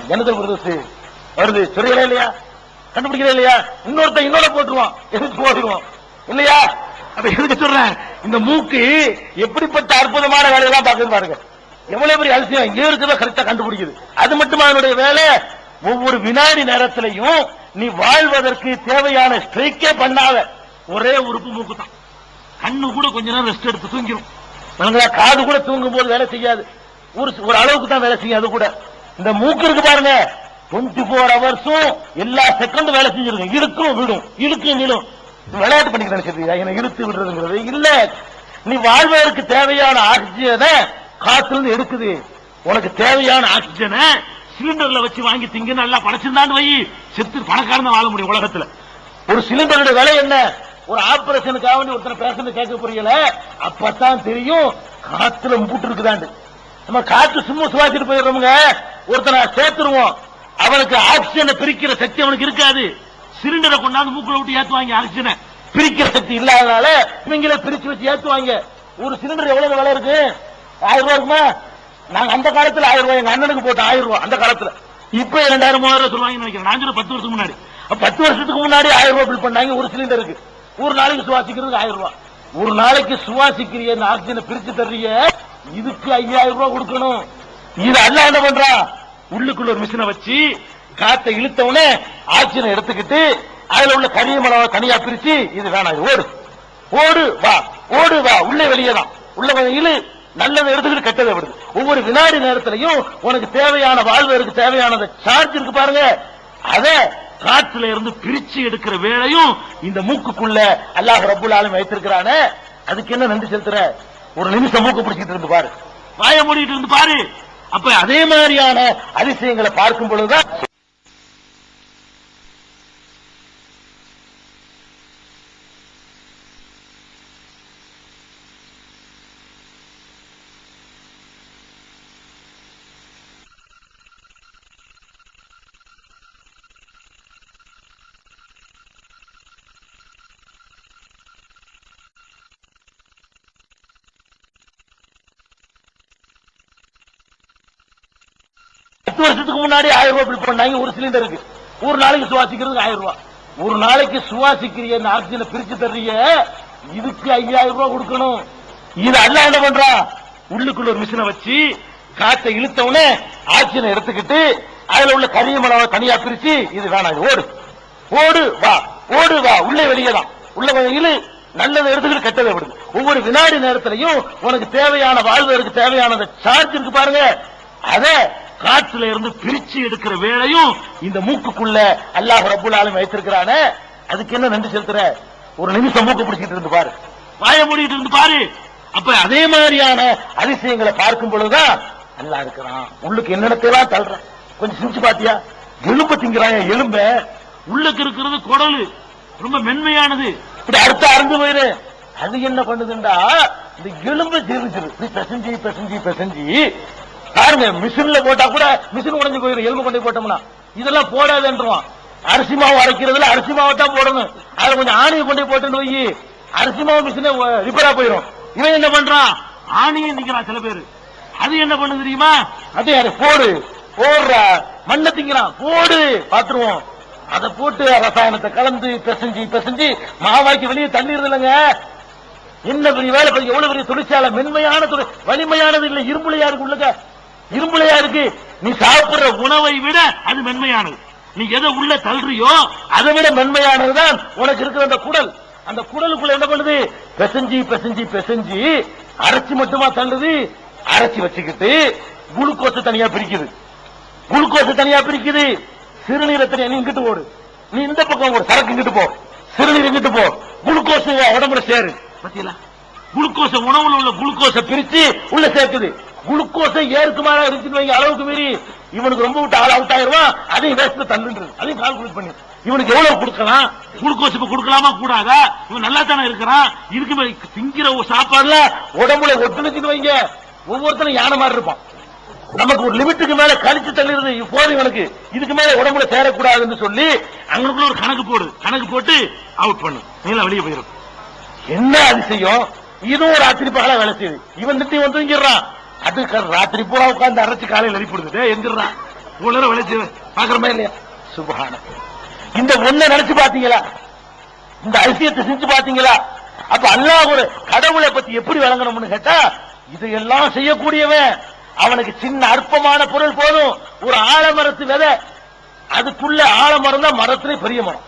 ஜன்னத்துல் ஃபிர்தௌஸ் வருது சொல்றீங்களா இல்லையா, கண்டுபிடிக்கிறா இல்லையா. இன்னொருத்தன் இன்னொரு போட்டுருவான், எதுக்கு போட்டுருவான் இல்லையா. அப்ப எதுக்கு சொல்றேன், இந்த மூக்கு எப்படிப்பட்ட அற்புதமான வேலையெல்லாம் பாக்குது பாருங்க. எவ்வளவு பெரிய அதிசயம், இங்கே இருக்கிறத கரெக்டா கண்டுபிடிக்குது. அது மட்டும் அதனுடைய வேலை. ஒவ்வொரு வினாடி நேரத்திலையும் நீ வாழ்வதற்கு தேவையான ஸ்ட்ரைக்கே பண்ணாத ஒரே உறுப்பு மூக்கு தான். கண்ணு கூட கொஞ்ச நேரம் ரெஸ்ட் எடுத்து தூங்கிடும், காது கூட தூங்கும் போது வேலை செய்யாது, ஒரு அளவுக்கு தான் வேலை செய்யும். அது கூட இந்த மூக்கு இருக்கு பாருங்க, 24 ஹவர்ஸும் எல்லா செகண்டும் வேலை செஞ்சிருக்கும். இழுக்கும் விடும், இழுக்கும் விடும். விளையாட்டு பண்ணிக்க நினைச்சிருக்கீங்க என்ன இழுத்து விடுறதுங்கிறது இல்ல. நீ வாழ்வதற்கு தேவையான ஆக்சிஜனை காத்துல இருந்து எடுக்குது. உனக்கு தேவையான ஆக்சிஜனை சிலிண்டர்ல வச்சு வாங்கி திங்க நல்லா படைச்சிருந்தான்னு வை, செத்து பணக்காரன் வாழ முடியும் உலகத்துல. ஒரு சிலிண்டருடைய விலை என்ன, ஒரு ஆபரேஷனுக்காக வேண்டி ஒருத்தனை பேசணும் கேட்க புரியல, அப்பதான் தெரியும் காத்துல மூட்டு இருக்குதாண்டு. நம்ம காற்று சும்மா சுவாசிட்டு போயிடுறோமுங்க, ஒருத்தனை சேர்த்துருவோம், அவனுக்கு ஆக்சிஜனை பிரிக்கிற சக்தி அவனுக்கு இருக்காது. சிலிண்டரை கொண்டாந்து மூக்குல விட்டு ஏத்துவாங்க, ஆக்சிஜனை பிரிக்கிற சக்தி இல்லாதனால இவங்கள பிரிச்சு வச்சு ஏத்துவாங்க. ஒரு சிலிண்டர் எவ்வளவு விலை இருக்கு, 1000 ரூபாய் இருக்குமா. நாங்க அந்த காலத்துல 1000 ரூபாய் எங்க அண்ணனுக்கு போட்டு 1000 ரூபாய் அந்த காலத்துல. இப்ப 2000 3000 சொல்லுவாங்கன்னு நினைக்கிறேன். நான் 10 வருஷத்துக்கு முன்னாடி 10 வருஷத்துக்கு முன்னாடி 1000 ரூபாய் பில் பண்ணாங்க ஒரு சிலிண்டருக்கு. ஒரு நாளைக்கு சுவாசிக்கிறதுக்கு 1000 ரூபாய். ஒரு நாளைக்கு சுவாசிக்கிற இந்த ஆக்சிஜனை பிரிச்சு தர்றீங்க, இதுக்கு 5000 ரூபாய் கொடுக்கணும். இது அல்ல என்ன பண்றா, உள்ளுக்குள்ள ஒரு மிஷினை வச்சு காத்தை இழுத்தவனே ஆக்சிஜனை எடுத்துக்கிட்டு அதுல உள்ள கரியமலை தனியா பிரிச்சு இது வேணாம் ஓடு ஓடு வா ஓடு வா உள்ளே வெளியே தான் உள்ள இழு நல்லதை எடுத்துக்கிட்டு கெட்டதை விடுது. ஒவ்வொரு வினாடி நேரத்திலையும் உனக்கு தேவையான வாழ்வதற்கு தேவையான சார்ஜ் இருக்கு பாருங்க, அத காற்றுல இருந்து பிரிச்சு எடுக்கிற வேலையும் இந்த மூக்குக்குள்ள அல்லாஹ் ரப்புல் ஆலமீன் வைத்திருக்கிறானே. அதுக்கு என்ன நன்றி செலுத்துற, ஒரு நிமிஷம் மூக்கு பிடிச்சிட்டு இருந்து பாரு, வாய மூடிட்டு இருந்து பாரு, அப்ப அதே மாதிரியான அதிசயங்களை பார்க்கும் பொழுதுதான் வருஷத்துக்கு முன்னாடி 1000 ரூபாய் பில் பண்ணாங்க ஒரு சிலிண்டருக்கு. ஒரு நாளைக்கு சுவாசிக்கிறதுக்கு 1000 ரூபாய். ஒரு நாளைக்கு சுவாசிக்கிற ஆக்சிஜனை பிரிச்சு தர்றீங்க, இதுக்கு 5000 ரூபாய் கொடுக்கணும். இது அல்லாஹ் என்ன பண்றான், உள்ளுக்குள்ள ஒரு மிஷினை வச்சு காற்றை இழுத்தவனே ஆக்சிஜனை எடுத்துக்கிட்டு அதுல உள்ள கரியமளவை தனியா பிரிச்சு இது வேணாம் ஓடு ஓடு வா ஓடு வா உள்ளே வெளியே தான் உள்ள இழு நல்லதை எடுத்துக்கிட்டு கெட்டதை விடுது. ஒவ்வொரு வினாடி நேரத்திலையும் உனக்கு தேவையான வாழ்வதற்கு தேவையான சார்ஜ் இருக்கு பாருங்க, அத காற்றுல இருந்து பிரிச்சு எடுக்கிற வேலையும் இந்த மூக்குக்குள்ள அல்லாஹ் ரப்பல் ஆலமீன் வைத்திருக்கிறானே, அதுக்கு என்ன நன்றி செலுத்துற? ஒரு நிமிஷம் மூக்கு பிடிச்சிட்டு இருந்து பாரு, வாய மூடிட்டு இருந்து பாரு. அப்ப அதே மாதிரியான அதிசயங்களை பார்க்கும் பொழுதுதான் அல்லாஹ் இருக்கிறான். உள்ளுக்கு என்னென்னத்தையெல்லாம் தள்ளுறான், கொஞ்சம் சிரிச்சு பாத்தியா? எலும்பு திங்கிறான், எலும்ப உள்ளுக்கு இருக்கிறது குடலு ரொம்ப மென்மையானது, இப்படி அடுத்த அறந்து போயிரு. அது என்ன பண்ணுதுண்டா, இந்த எலும்பு ஜீர்ணிச்சிரு பெசஞ்சி பெசஞ்சி பெசஞ்சி பாருங்க. மிஷின்ல போட்டா கூட மிஷின் உடைஞ்சு போயிடும், எலும்பு கொண்டு போட்டோம்னா. இதெல்லாம் போடாதுன்றான். அரிசி மாவு அரைக்கிறதுல அரிசி மாவை தான் போடணும், அதுல கொஞ்சம் ஆணியை கொண்டு போட்டு போய் அரிசி மாவு மிஷினை ரிப்பேரா போயிடும். இவன் என்ன பண்றான், ஆணியை நிக்கிறான் சில பேரு. அது என்ன பண்ணு தெரியுமா, அதே போடு போடுற மண்ணை திங்கிறான், போடு பாத்துருவோம். அதை போட்டு ரசாயனத்தை கலந்து பெசஞ்சி பெசஞ்சி மாவாக்கி வெளியே தண்ணீர் இல்லைங்க. என்ன பெரிய வேலை, எவ்வளவு பெரிய தொழிற்சாலை, மென்மையான வலிமையானது இல்ல, இரும்புலையா இருக்கு உள்ளுக்க, இரும்புலையா இருக்கு. நீ சாப்பிடுற உணவை விட அது மென்மையானது. நீ எதை உள்ள தள்ளுறியோ அதை விட மென்மையானதுதான் உனக்கு இருக்கிற அந்த குடல். அந்த குடலுக்குள்ள என்ன பண்ணுது, பெசஞ்சி பெசஞ்சி பெசஞ்சி அரைச்சி மட்டுமா தள்ளுது. அரைச்சி வச்சுக்கிட்டு குளுக்கோஸ் தனியா பிரிக்குது, குளுக்கோஸ் தனியா பிரிக்குது. சிறுநீரை தனியா நீ இங்கிட்டு போடு, நீ இந்த பக்கம் ஒரு சரக்கு இங்கிட்டு போ, சிறுநீர் இங்கிட்டு போ, குளுக்கோஸ் உடம்புல சேரு. பத்தியா, குளுக்கோஸ உணவுல உள்ள குளுக்கோஸ பிரிச்சு உள்ள சேர்க்குது. குளுக்கோஸை ஏற்குமாறா இருந்துச்சு வைங்க, அளவுக்கு மீறி இவனுக்கு ரொம்ப விட்டு ஆள் அவுட் ஆயிருவான். அதையும் வேஸ்ட்ல தள்ளுன்றது, அதையும் கால்குலேட் பண்ணி இவனுக்கு எவ்வளவு கொடுக்கலாம், குளுக்கோஸ் இப்ப கொடுக்கலாமா கூடாதா, இவன் நல்லா தானே இருக்கிறான். இதுக்கு திங்கிற சாப்பாடுல உடம்புல ஒட்டுனுச்சுன்னு வைங்க, ஒவ்வொருத்தரும் யானை மாதிரி இருப்பான். நமக்கு ஒரு லிமிட்டுக்கு மேல கழிச்சு தள்ளிடுது போது இவனுக்கு, இதுக்கு மேல உடம்புல சேரக்கூடாதுன்னு சொல்லி அங்களுக்குள்ள ஒரு கணக்கு போடு, கணக்கு போட்டு அவுட் பண்ணு, நீங்க வெளியே போயிடும். என்ன அதிசயம், இதுவும் ஒரு ராத்திரி பகலா வேலை செய்யுது. இவன் திட்டி வந்து தூங்கிடுறான், அது ராத்திரி பூரா உட்கார்ந்து அரைச்சு காலையில் எழுப்பிடுது, எந்திரான் இவ்வளவு வேலை செய்ய பாக்குறமே இல்லையா? சுபஹான. இந்த ஒன்ன நினைச்சு பாத்தீங்களா, இந்த அதிசயத்தை செஞ்சு பாத்தீங்களா? அப்ப அல்லாஹ் ஒரு கடவுளை பத்தி எப்படி வழங்கணும்னு கேட்டா, இதையெல்லாம் செய்யக்கூடியவன். அவனுக்கு சின்ன அற்பமான பொருள் போதும், ஒரு ஆலமரத்து விதை, அதுக்குள்ள ஆலமரம் தான் மரத்திலே பெரிய மரம்.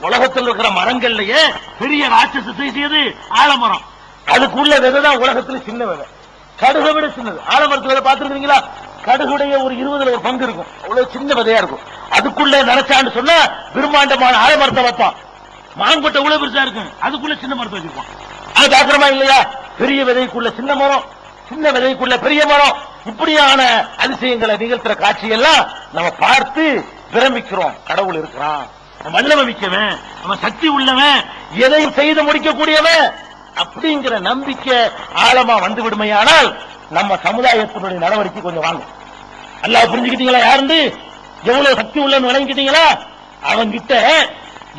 உலகத்தில் இருக்கிற மரங்கள்லயே பெரிய ராட்சசத்தை செய்து ஆலமரம், அதுக்குள்ள விதை தான் உலகத்துல சின்ன விதை, கடுகை விட சின்னது. ஆலமரத்து விதை பார்த்திருக்கீங்களா? கடுகுடைய ஒரு 20ல் ஒரு பங்கு இருக்கும், அவ்வளவு சின்ன விதையா இருக்கும். அதுக்குள்ள நினைச்சான்னு சொன்னா பிரம்மாண்டமான ஆலமரத்தை வைப்பான். மாங்கொட்டை உள்ள பெருசா இருக்கும், அதுக்குள்ள சின்ன மரத்தை வச்சிருப்பான். அது பாக்குறமா இல்லையா? பெரிய விதைக்குள்ள சின்ன மரம், சின்ன விதைக்குள்ள பெரிய மரம். இப்படியான அதிசயங்களை நிகழ்த்துற காட்சியெல்லாம் நம்ம பார்த்து பிரமிக்கிறோம். கடவுள் இருக்கிறான், வல்லமை மிக்கவன், அவன் சக்தி உள்ளவன், எதையும் செய்து முடிக்கக்கூடியவன் அப்படிங்கிற நம்பிக்கை ஆழமா வந்து விடுமையானால் நம்ம சமுதாயத்தினுடைய நடவடிக்கை கொஞ்சம் வாங்க. அல்லாஹ் புரிஞ்சுக்கிட்டீங்களா? யாரு எவ்வளவு சக்தி உள்ளன்னு விளங்கிட்டீங்களா? அவன் கிட்ட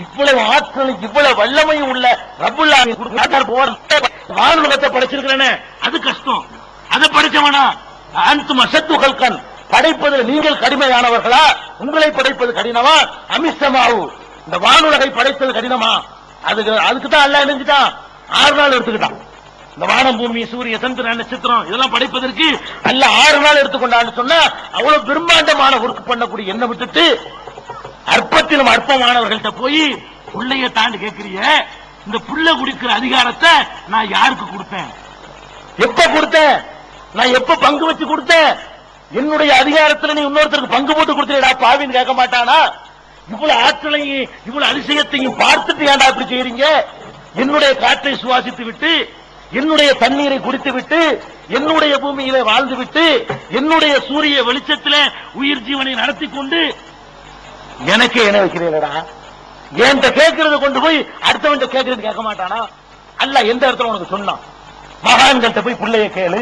இவ்வளவு ஆற்றல் இவ்வளவு வல்லமையும் உள்ள ரப்புல் ஆலமீன் வானுலகத்தை படைச்சிருக்கிறேன்னு அது கஷ்டம். அதை படைச்சவனா அன்தும் அஷத்து கல்கன், படைப்பதில் நீங்கள் கடுமையானவர்களா, உங்களை படைப்பது கடினமா? அமிஷமாவு, இந்த வானுலகை படைப்பது கடினமா? அதுக்கு தான் அல்லாஹ் நினைஞ்சிட்டான் 6 நாள் எடுத்துக்கிட்டான். இந்த வானம் பூமி சூரிய சந்திரன் நட்சத்திரம் இதெல்லாம் படைப்பதற்கு அல்லாஹ் 6 நாள் எடுத்துக்கொண்டான்னு சொன்னா, அவ்வளவு பிரம்மாண்டமான ஒர்க் பண்ணக்கூடிய என்ன விட்டுட்டு அற்பத்திலும் அற்பமானவர்கள்ட்ட போய் புள்ளைய தாண்டி கேட்கிறிய, இந்த புள்ள குடிக்கிற அதிகாரத்தை நான் யாருக்கு கொடுத்தேன், எப்ப கொடுத்தேன், நான் எப்ப பங்கு வச்சு கொடுத்தேன், என்னுடைய அதிகாரத்தில் நீ இன்னொருத்தருக்கு பங்கு போட்டு கொடுத்தா பாவின்னு கேட்க மாட்டானா? இவ்வளவு ஆற்றலையும் இவ்வளவு அதிசயத்தையும் பார்த்துட்டு ஏன்டா இப்படி செய்றீங்க? என்னுடைய காற்றை சுவாசித்து விட்டு, என்னுடைய தண்ணீரை குடித்து விட்டு, என்னுடைய பூமியிலே வாழ்ந்துவிட்டு என்னுடைய சூரிய வெளிச்சத்திலே உயிர் ஜீவனை நடத்தி கொண்டு எனக்கு என்ன வைக்கிறீங்களா? என்கிட்ட கேட்கறத கொண்டு போய் அடுத்தவன் கேட்கறது கேட்க மாட்டானா? அல்ல எந்த இடத்துல உனக்கு சொன்னான்? மகான்கள்ட்ட போய் பிள்ளைய கேளு,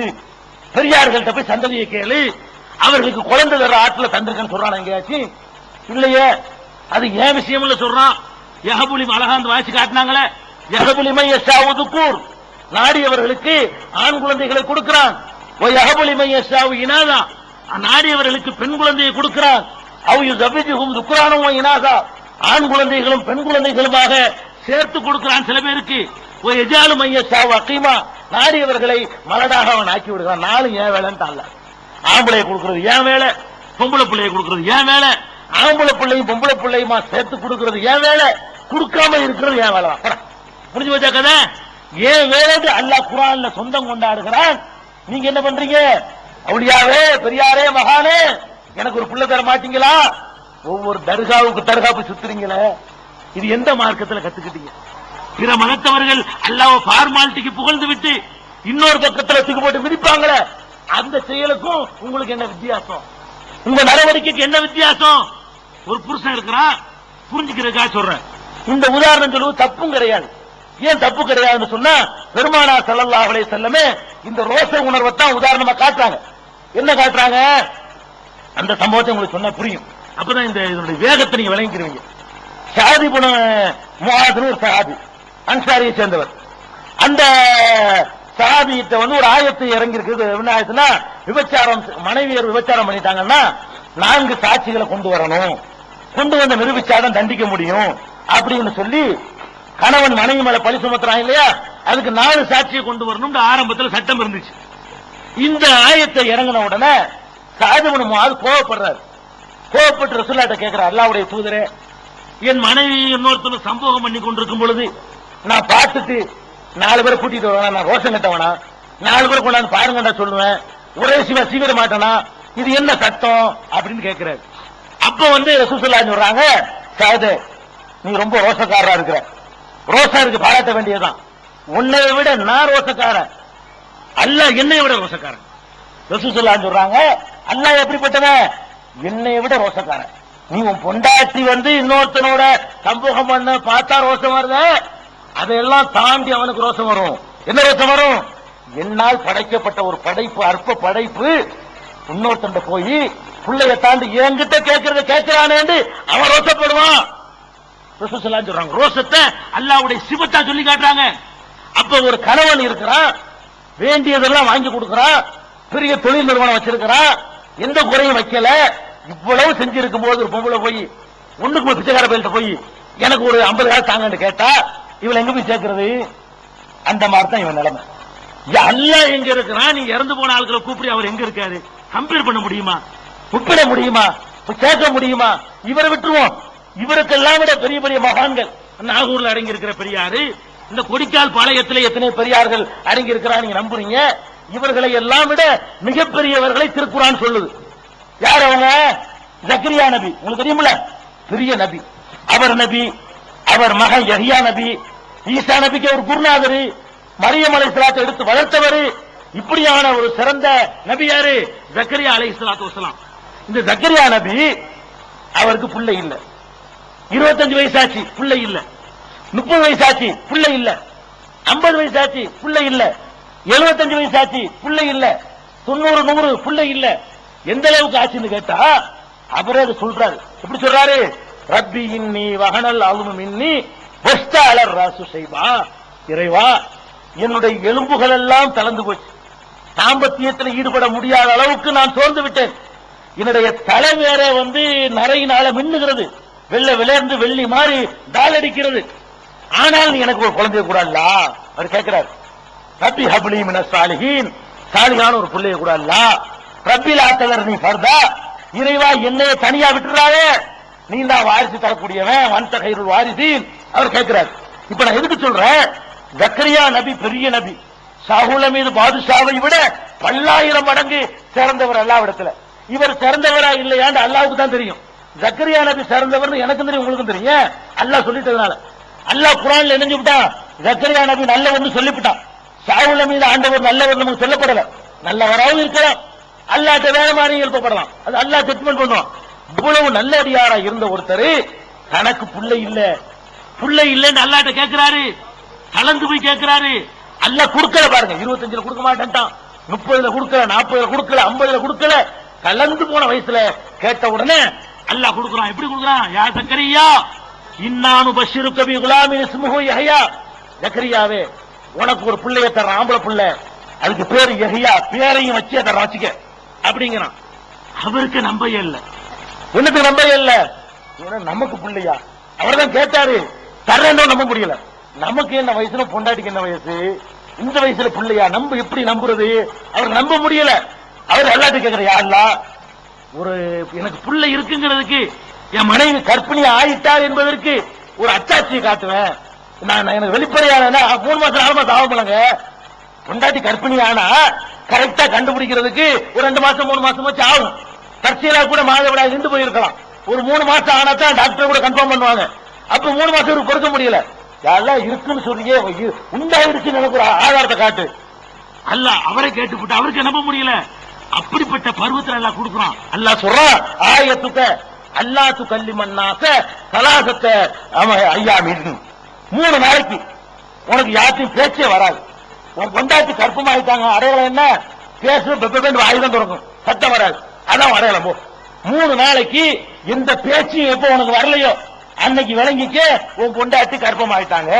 பெரியார்கள்ட்ட போய் சந்ததியை கேளு, அவர்களுக்கு குழந்தை தர ஆற்றுல தந்திருக்கன்னு சொல்றான் எங்கேயாச்சும்? இல்லையே. அது ஏன் விஷயம் சொல்றான். யஹபுலி அழகாந்து வாய்ச்சி காட்டினாங்களே, யஹபுலிமை யஷாவுதுக்கூர், நாடியவர்களுக்கு ஆண் குழந்தைகளை கொடுக்கிறான். யஹபுலிமை யஷாவு இனாதா, நாடியவர்களுக்கு பெண் குழந்தையை கொடுக்கிறான். அவு ஜபிஜுகும் துக்ரானும் இனாதா, ஆண் குழந்தைகளும் பெண் குழந்தைகளுமாக சேர்த்து கொடுக்கிறான் சில பேருக்கு. எஜாலு மையஷாவு அகீமா, நாடியவர்களை மலடாக அவன் ஆக்கி விடுகிறான். நாலு ஏன் வேலைன்னு ஆம்பளை கொடுக்கிறது ஏன் வேலை, பொம்பளை பிள்ளையை கொடுக்கிறது ஏன் வேலை, ஆம்பளை பிள்ளையும் பொம்பளை பிள்ளையுமா சேர்த்து கொடுக்கிறது ஏன் வேலை, கொடுக்காம இருக்கிறது ஏன் வேலை? புரிஞ்சு வச்சா கதை ஏன் வேலை? அல்லாஹ் குர்ஆன்ல சொந்தம் கொண்டாடுகிறான். நீங்க என்ன பண்றீங்க? அவுலியாவே, பெரியாரே, மகானே, எனக்கு ஒரு பிள்ளை தர மாட்டீங்களா? ஒவ்வொரு தர்காவுக்கு தர்காப்பு சுத்துறீங்களே, இது எந்த மார்க்கத்தில் கத்துக்கிட்டீங்க? பிற மதத்தவர்கள் அல்லாஹ் ஃபார்மாலிட்டிக்கு புகழ்ந்து விட்டு இன்னொரு பக்கத்தில் தூக்கி போட்டு மிதிப்பாங்களே, அந்த செயலுக்கும் உங்களுக்கு என்ன வித்தியாசம்? உங்க நடவடிக்கைக்கு என்ன வித்தியாசம்? ஒரு புருஷன் இருக்கிறான், புரிஞ்சுக்கிறதுக்காக சொல்றேன். இந்த உதாரணம் சொல்லுவது தப்பும் கிடையாது. ஏன் தப்பு கிடையாதுன்னு சொன்னா, பெருமானார் ஸல்லல்லாஹு அலைஹி வஸல்லம் இந்த ரோச உணர்வை தான் உதாரணமா காட்டுறாங்க. என்ன காட்டுறாங்க? அந்த சம்பவத்தை உங்களுக்கு சொன்னா புரியும். அப்பதான் இந்த இதனுடைய வேகத்தை நீங்க விளங்கிக்கிறீங்க. ஷாதி புன முஆதுன்னு ஒரு சஹாபி, அன்சாரியை சேர்ந்தவர். அந்த சஹாபியிட்ட ஒரு ஆயத்து இறங்கி இருக்குது. என்ன ஆயத்துனா, விபச்சாரம், மனைவியர் விபச்சாரம் பண்ணிட்டாங்கன்னா 4 சாட்சிகளை கொண்டு வரணும், கொண்டு வந்து நிரூபிச்சாதான் தண்டிக்க முடியும் அப்படின்னு சொல்லி கணவன் மனைவி மேல பழி சுமத்துறான் இல்லையா, அதுக்கு 4 சாட்சியை கொண்டு வரணும் ஆரம்பத்தில் சட்டம் இருந்துச்சு. இந்த ஆயத்தை இறங்கின உடனே ஸஅத் இப்னு முஆத் கோவப்படுறாரு. கோவப்பட்டு ரசூலுல்லாஹ்ட்ட கேட்கிறார், அல்லாஹ்வுடைய தூதரே, என் மனைவி இன்னொருத்தர் சம்பவம் பண்ணி கொண்டிருக்கும் பொழுது நான் பார்த்துட்டு 4 பேரை கூட்டிட்டு வருவேன், நான் ரோஷம் கட்டவனா? 4 பேரை கொண்டாந்து பாருங்கடா சொல்லுவேன், ஒரே சீக்கிர மாட்டேனா? இது என்ன சட்டம் அப்படின்னு கேட்கிறாரு. அப்ப ரசூலுல்லாஹ் சொல்றாங்க, ஸஅத், நீ ரொம்ப ரோஷக்காரரா இருக்கிற, ரோஷா இருக்கு, பாராட்ட வேண்டியதுதான். உன்னை விட நான் ரோஷக்காரன், அல்லாஹ் என்னை விட ரோஷக்காரன். ரசூலுல்லாஹ் சொல்றாங்க, அல்லாஹ் எப்படிப்பட்டவன்? என்னை விட ரோஷக்காரன். நீ உன் பொண்டாட்டி இன்னொருத்தனோட சம்பவம் பண்ண பார்த்தா ரோஷம் வருத, அதையெல்லாம் தாண்டி அவனுக்கு ரோஷம் வரும். என்ன ரோஷம் வரும்? என்னால் படைக்கப்பட்ட ஒரு படைப்பு, அற்ப படைப்பு, இன்னொருத்தன் போய் பிள்ளைய தாண்டி என்கிட்ட கேட்கறத கேட்கிறானே அவன் ரோஷப்படுவான். ரசூலுல்லாஹ் சொல்றாங்க, ரோஷத்தை அல்லாஹ்வுடைய சிபத்தா சொல்லி காட்டுறாங்க. அப்ப ஒரு கணவன் இருக்கிறான், வேண்டியதெல்லாம் வாங்கி கொடுக்கிறான், பெரிய தொழில் நிறுவனம் வச்சிருக்கிறான், எந்த குறையும் வைக்கல, இவ்வளவு செஞ்சிருக்கும் போது ஒரு பொம்பளை போய் ஒண்ணுக்கு ஒரு பிச்சைக்கார பயில்கிட்ட போய் எனக்கு ஒரு 50 காசு தாங்கன்னு கேட்டா இவளை எங்க போய் சேர்க்கிறது? அந்த மாதிரி தான் இவன் நிலைமை. அல்லாஹ் எங்க இருக்கிறான்? நீ இறந்து போன ஆட்களை கூப்பிடு, அவர் எங்க இருக்காரு? கம்பேர் பண்ண முடியுமா? ஒப்பிட முடியுமா? சேர்க்க முடியுமா? இவரை விட்டுருவோம். இவருக்கெல்லாம் விட பெரிய பெரிய மகான்கள் நாகூர்ல அடங்கி இருக்கிற பெரியாரு, இந்த கொடிக்கால் பாளையத்தில் எத்தனை பெரியார்கள் அடங்கி இருக்கிறா நீங்க நம்புறீங்க? இவர்களை எல்லாம் விட மிகப்பெரியவர்களை திருக்குர்ஆன் சொல்லுது. யார் அவங்க? ஜக்கரியா நபி, உங்களுக்கு தெரியுமில்ல, பெரிய நபி. அவர் நபி, அவர் மகன் யஹ்யா நபி, ஈசா நபிக்கு ஒரு குருநாதர், மரியம் அலைஹிஸ்ஸலாத்தை எடுத்து வளர்த்தவர். இப்படியான ஒரு சிறந்த நபி யாரு? ஜக்கரியா அலைஹிஸ்ஸலாத்து வஸலாம். இந்த ஜக்கரியா நபி, அவருக்கு பிள்ளை இல்ல. 25 வயசாச்சு, பிள்ளை இல்ல. 30 வயசாச்சு, பிள்ளை இல்ல. 50 வயசாச்சு, பிள்ளை இல்ல. 75 வயசாச்சு, பிள்ளை இல்ல. 90, 100 பிள்ளை இல்ல. எந்த அளவுக்கு ஆச்சுன்னு கேட்டா அவரே சொல்றாரு. எப்படி சொல்றாரு? ரப்பி இன்னி வஹனல் அல்மு மின்னி வஸ்தஅலர் ராசு ஷைபா, இறைவா என்னுடைய எலும்புகள் எல்லாம் தளர்ந்து போச்சு, தாம்பத்தியத்தில் ஈடுபட முடியாத அளவுக்கு நான் சோர்ந்து விட்டேன், என்னுடைய தலை வேற நரையினால மின்னுகிறது, வெள்ளை விளையாண்டு வெள்ளி மாறி டால் அடிக்கிறது, ஆனால் நீ எனக்கு ஒரு குழந்தைய கூட அல்ல. அவர் கேட்கிறார், ரப்பி ஹப்லி மினஸ் சாலிஹீன், சாலிஹான ஒரு பிள்ளைய கூட அல்ல. ரப்பில் ஆத்தலர் நீ ஃபர்தா, இறைவா என்னைய தனியா விட்டுறாவே, நீ தான் வாரிசு தரக்கூடியவன், வந்த கைருல் வாரிசீன். அவர் கேட்கிறார். இப்ப நான் எதுக்கு சொல்றேன்? ஜக்கரியா நபி பெரிய நபி, ஷாஹுல் மீது பாதுஷாவை விட 10,000 மடங்கு சிறந்தவர் அல்லாஹ்விடத்துல. இவர் சிறந்தவரா இல்லையான்னு அல்லாஹ்வுக்கு தான் தெரியும். ஜக்கரியா நபி சிறந்தவர் எனக்கும் தெரியும், உங்களுக்கும் தெரியும். அல்லாஹ் சொல்லிட்டதுனால அல்லாஹ் குர்ஆன்ல என்ன சொல்லிட்டான்? ஜக்கரியா நபி நல்லவர்னு சொல்லிவிட்டான். ஷாஹுல் மீது ஆண்டவர் நல்லவர் நமக்கு சொல்லப்படல. நல்லவராகவும் இருக்கலாம், அல்லாஹ்ட்ட வேற மாதிரி எழுப்பப்படலாம், அது அல்லாஹ் ஜட்ஜ்மென்ட் பண்ணுவான். இவ்வளவு நல்ல அடியாரா இருந்த ஒருத்தர் தனக்கு புள்ளை இல்லன்னு அல்லாஹ்ட்ட கேட்கிறாரு, கலந்து போய் கேட்கிறாரு. அல்லாஹ் கொடுக்கல பாருங்க, 25ல கொடுக்க மாட்டேன்ட்டான், 30ல கொடுக்கல, 40ல கொடுக்கல, 50ல கொடுக்கல, கலந்து போன வயசுல கேட்ட உடனே அல்லாஹ் கொடுக்குறான். எப்படி கொடுக்குறான்? யா ஜக்கரியா இன்னானு பஷிருக்க பி குலாமின் இஸ்முஹு யஹ்யா, ஜக்கரியாவே உனக்கு ஒரு பிள்ளைய தர்றான், ஆம்பளை பிள்ளை, அதுக்கு பேரு யஹ்யா, பேரையும் வச்சு அதை வச்சுக்க அப்படிங்கிறான். அவருக்கு நம்பையே இல்ல, உனக்கு நம்பையே இல்ல, நமக்கு பிள்ளையா? அவர் தான் கேட்டாரு, தர்றேன்னு நம்ப முடியல. நமக்கு என்ன வயசுல, பொண்டாட்டிக்கு என்ன வயசு, இந்த வயசுல பிள்ளையா நம்ம எப்படி நம்புறது? அவர் நம்ப முடியல. அவர் அல்லாஹ்ட்ட கேட்கிற, யா அல்லாஹ் ஒரு எனக்கு பிள்ளை இருக்குங்கிறதுக்கு, என் மனைவி கர்ப்பிணி ஆயிட்டார் என்பதற்கு ஒரு அச்சாட்சியை காட்டுவேன். நான் எனக்கு வெளிப்படையான 3 மாசம் 4 மாசம் ஆகும்லங்க, பொண்டாட்டி கர்ப்பிணி ஆனா கரெக்டா கண்டுபிடிக்கிறதுக்கு ஒரு 2 மாசம் 3 மாசம் வச்சு ஆகும். தற்செயலா கூட மாதவிடாய் நின்று போயிருக்கலாம். ஒரு 3 மாசம் ஆனா தான் டாக்டர் கூட கன்ஃபார்ம் பண்ணுவாங்க. அப்ப 3 மாசம் கொடுக்க முடியல. யாரெல்லாம் இருக்குன்னு சொல்லியே உண்டாயிருச்சுன்னு எனக்கு ஒரு ஆதாரத்தை காட்டு. அல்லாஹ் அவரை கேட்டுவிட்டு அவருக்கு நம்ப முடியல. அப்படிப்பட்ட பருவத்தில் எல்லாம் கொடுக்குறான். அல்லாஹ் சொல்றான், ஆயத்துக்க அல்லாஹ் துகல்லிமன்னாஸ ஸலாஸத அய்யாமின், 3 நாளைக்கு உனக்கு யார்ட்டையும் பேச்சே வராது. உன் பொண்டாட்டி கற்பமாயிட்டாங்க, அடையாளம் என்ன? பேச பெப்பேன்னு வாயுதான் திறக்கும், சத்தம் வராது, அதான் அடையாளம். 3 நாளைக்கு எந்த பேச்சும் எப்ப உனக்கு வரலையோ அன்னைக்கு விளங்கிக்க உன் பொண்டாட்டி கற்பமாயிட்டாங்க,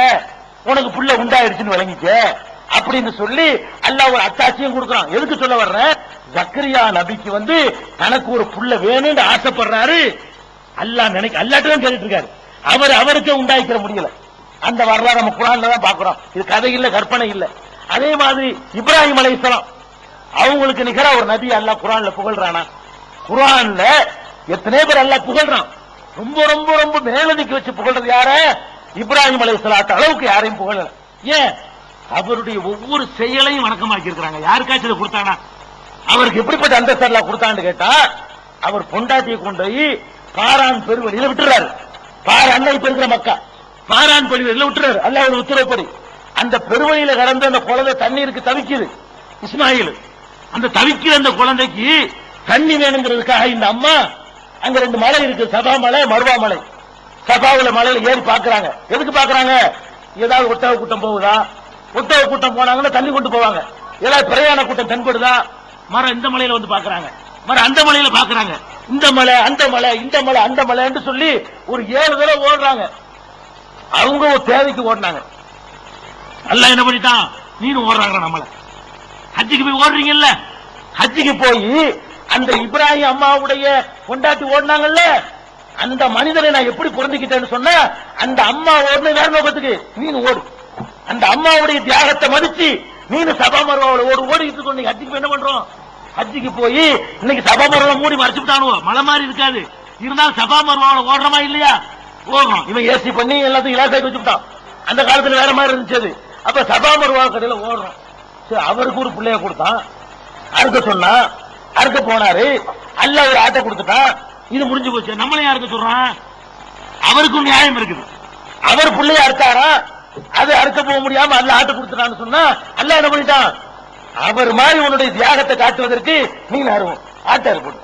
உனக்கு புள்ள உண்டாயிடுச்சுன்னு விளங்கிக்க அப்படின்னு சொல்லி அல்லாஹ் ஒரு அத்தாட்சியும் கொடுக்குறான். எதுக்கு சொல்ல வர்றேன்? ஜக்கரியா நபிக்கு தனக்கு ஒரு புள்ள வேணும்னு ஆசைப்படுறாரு. அல்லாஹ் அல்லாஹ்ட்ட கேட்டுட்டு இருக்காரு. அவருக்கு உண்டாக்கிற முடியல. அந்த வரலாறு நம்ம குர்ஆன்ல தான் பாக்குறோம். இது கதை இல்ல, கற்பனை இல்ல. அதே மாதிரி இப்ராஹிம் அலைஹிஸ்ஸலாம் அவங்களுக்கு நிகரா ஒரு நபி அல்லாஹ் குர்ஆன்ல புகழ்றானா? குர்ஆன்ல எத்தனை பேர் அல்லாஹ் புகழ்றான். ரொம்ப ரொம்ப ரொம்ப மேலதிக்கு வச்சு புகழ்றது யார? இப்ராஹிம் அலைஹிஸ்ஸலாத்து அளவுக்கு யாரையும் புகழல. ஏன்? அவருடைய ஒவ்வொரு செயலையும் வணக்கமாக்கி இருக்கிறாங்க. யாருக்காச்சும் இதை கொடுத்தானா? அவருக்கு எப்படிப்பட்ட அந்தஸ்து அல்லாஹ் கொடுத்தான்னு கேட்டா, அவர் பொண்டாட்டியை கொண்டு போய் பாரான் பெருவெளியில விட்டுறாரு. பாரான் இப்ப இருக்கிற மக்கா, பாரான் பெருவெளியில விட்டுறாரு அல்லாஹ்வுடைய உத்தரவுப்படி. அந்த பெருவழியில கடந்த அந்த குழந்தை தண்ணீருக்கு தவிக்குது. இஸ்மாயில் அந்த தவிக்கிற அந்த குழந்தைக்கு தண்ணி வேணுங்கிறதுக்காக இந்த அம்மா அங்க 2 மலை இருக்கு, சபா மலை, மர்வா மலை. சபாவுல மலையில ஏறி பாக்குறாங்க. எதுக்கு பாக்குறாங்க? ஏதாவது ஒட்டக கூட்டம் போகுதா? ஒட்டக கூட்டம் போனாங்கன்னா தண்ணி கொண்டு போவாங்க. ஏதாவது பிரயாண கூட்டம் தென்படுதா? மரம் இந்த மலையில பாக்குறாங்க, மரம் அந்த மலையில பாக்குறாங்க. இந்த மலை அந்த மலை, இந்த மலை அந்த மலை சொல்லி ஒரு 7 தடவை ஓடுறாங்க. அவங்க ஒரு தேவைக்கு ஓடினாங்க. அல்லாஹ் என்ன பண்ணிட்டான்? நீனும் ஓடுறாங்க. நம்மள ஹஜ்ஜுக்கு போய் ஓடுறீங்கல்ல, ஹஜ்ஜுக்கு போய் அந்த இப்ராஹிம் அம்மாவுடைய கொண்டாட்டி ஓடினாங்கல்ல, அந்த மனிதனை நான் எப்படி புரிஞ்சுக்கிட்டேன்னு சொன்ன, அந்த அம்மா ஓடுன வேற நோக்கத்துக்கு நீனு ஓடு. அந்த அம்மாவுடைய தியாகத்தை மதிச்சு நீனு சபா மர்வாவோட ஓடிக்கிட்டு இருக்கோம். நீங்க ஹஜ்ஜுக்கு என்ன பண்றோம்? ஹஜ்ஜுக்கு போய் இன்னைக்கு சபா மர்வாவை மூடி மறைச்சுட்டானுவோ, மலை மாதிரி இருக்காது, இருந்தாலும் சபா மர்வாவோட ஓடுறமா இல்லையா? ஓடுறோம். இவன் ஏசி பண்ணி எல்லாத்தையும் இலாசாக்கி வச்சுட்டான். அந்த காலத்துல வேற மாதிரி இருந்துச்சு. அப்ப சபா மர்வா கடையில ஓடுறோம். அவருக்கு ஒரு பிள்ளைய கொடுத்தான், அறுக்க சொன்னா, அறுக்க போனாரு. அல்லாஹ் ஒரு ஆட்டை கொடுத்துட்டான். இது முடிஞ்சு போச்சு. நம்மளையும் அறுக்க சொல்றான். அவருக்கும் நியாயம் இருக்குது. அவர் பிள்ளைய அறுத்தாரா, அது அறுக்க போக முடியாம அல்லாஹ் ஆட்டை கொடுத்துட்டான்னு சொன்னா அல்லாஹ் என்ன பண்ணிட்டான்? அவர் மாதிரி உன்னுடைய தியாகத்தை காட்டுவதற்கு நீ அறுவோம் ஆட்டை அறுப்படும்.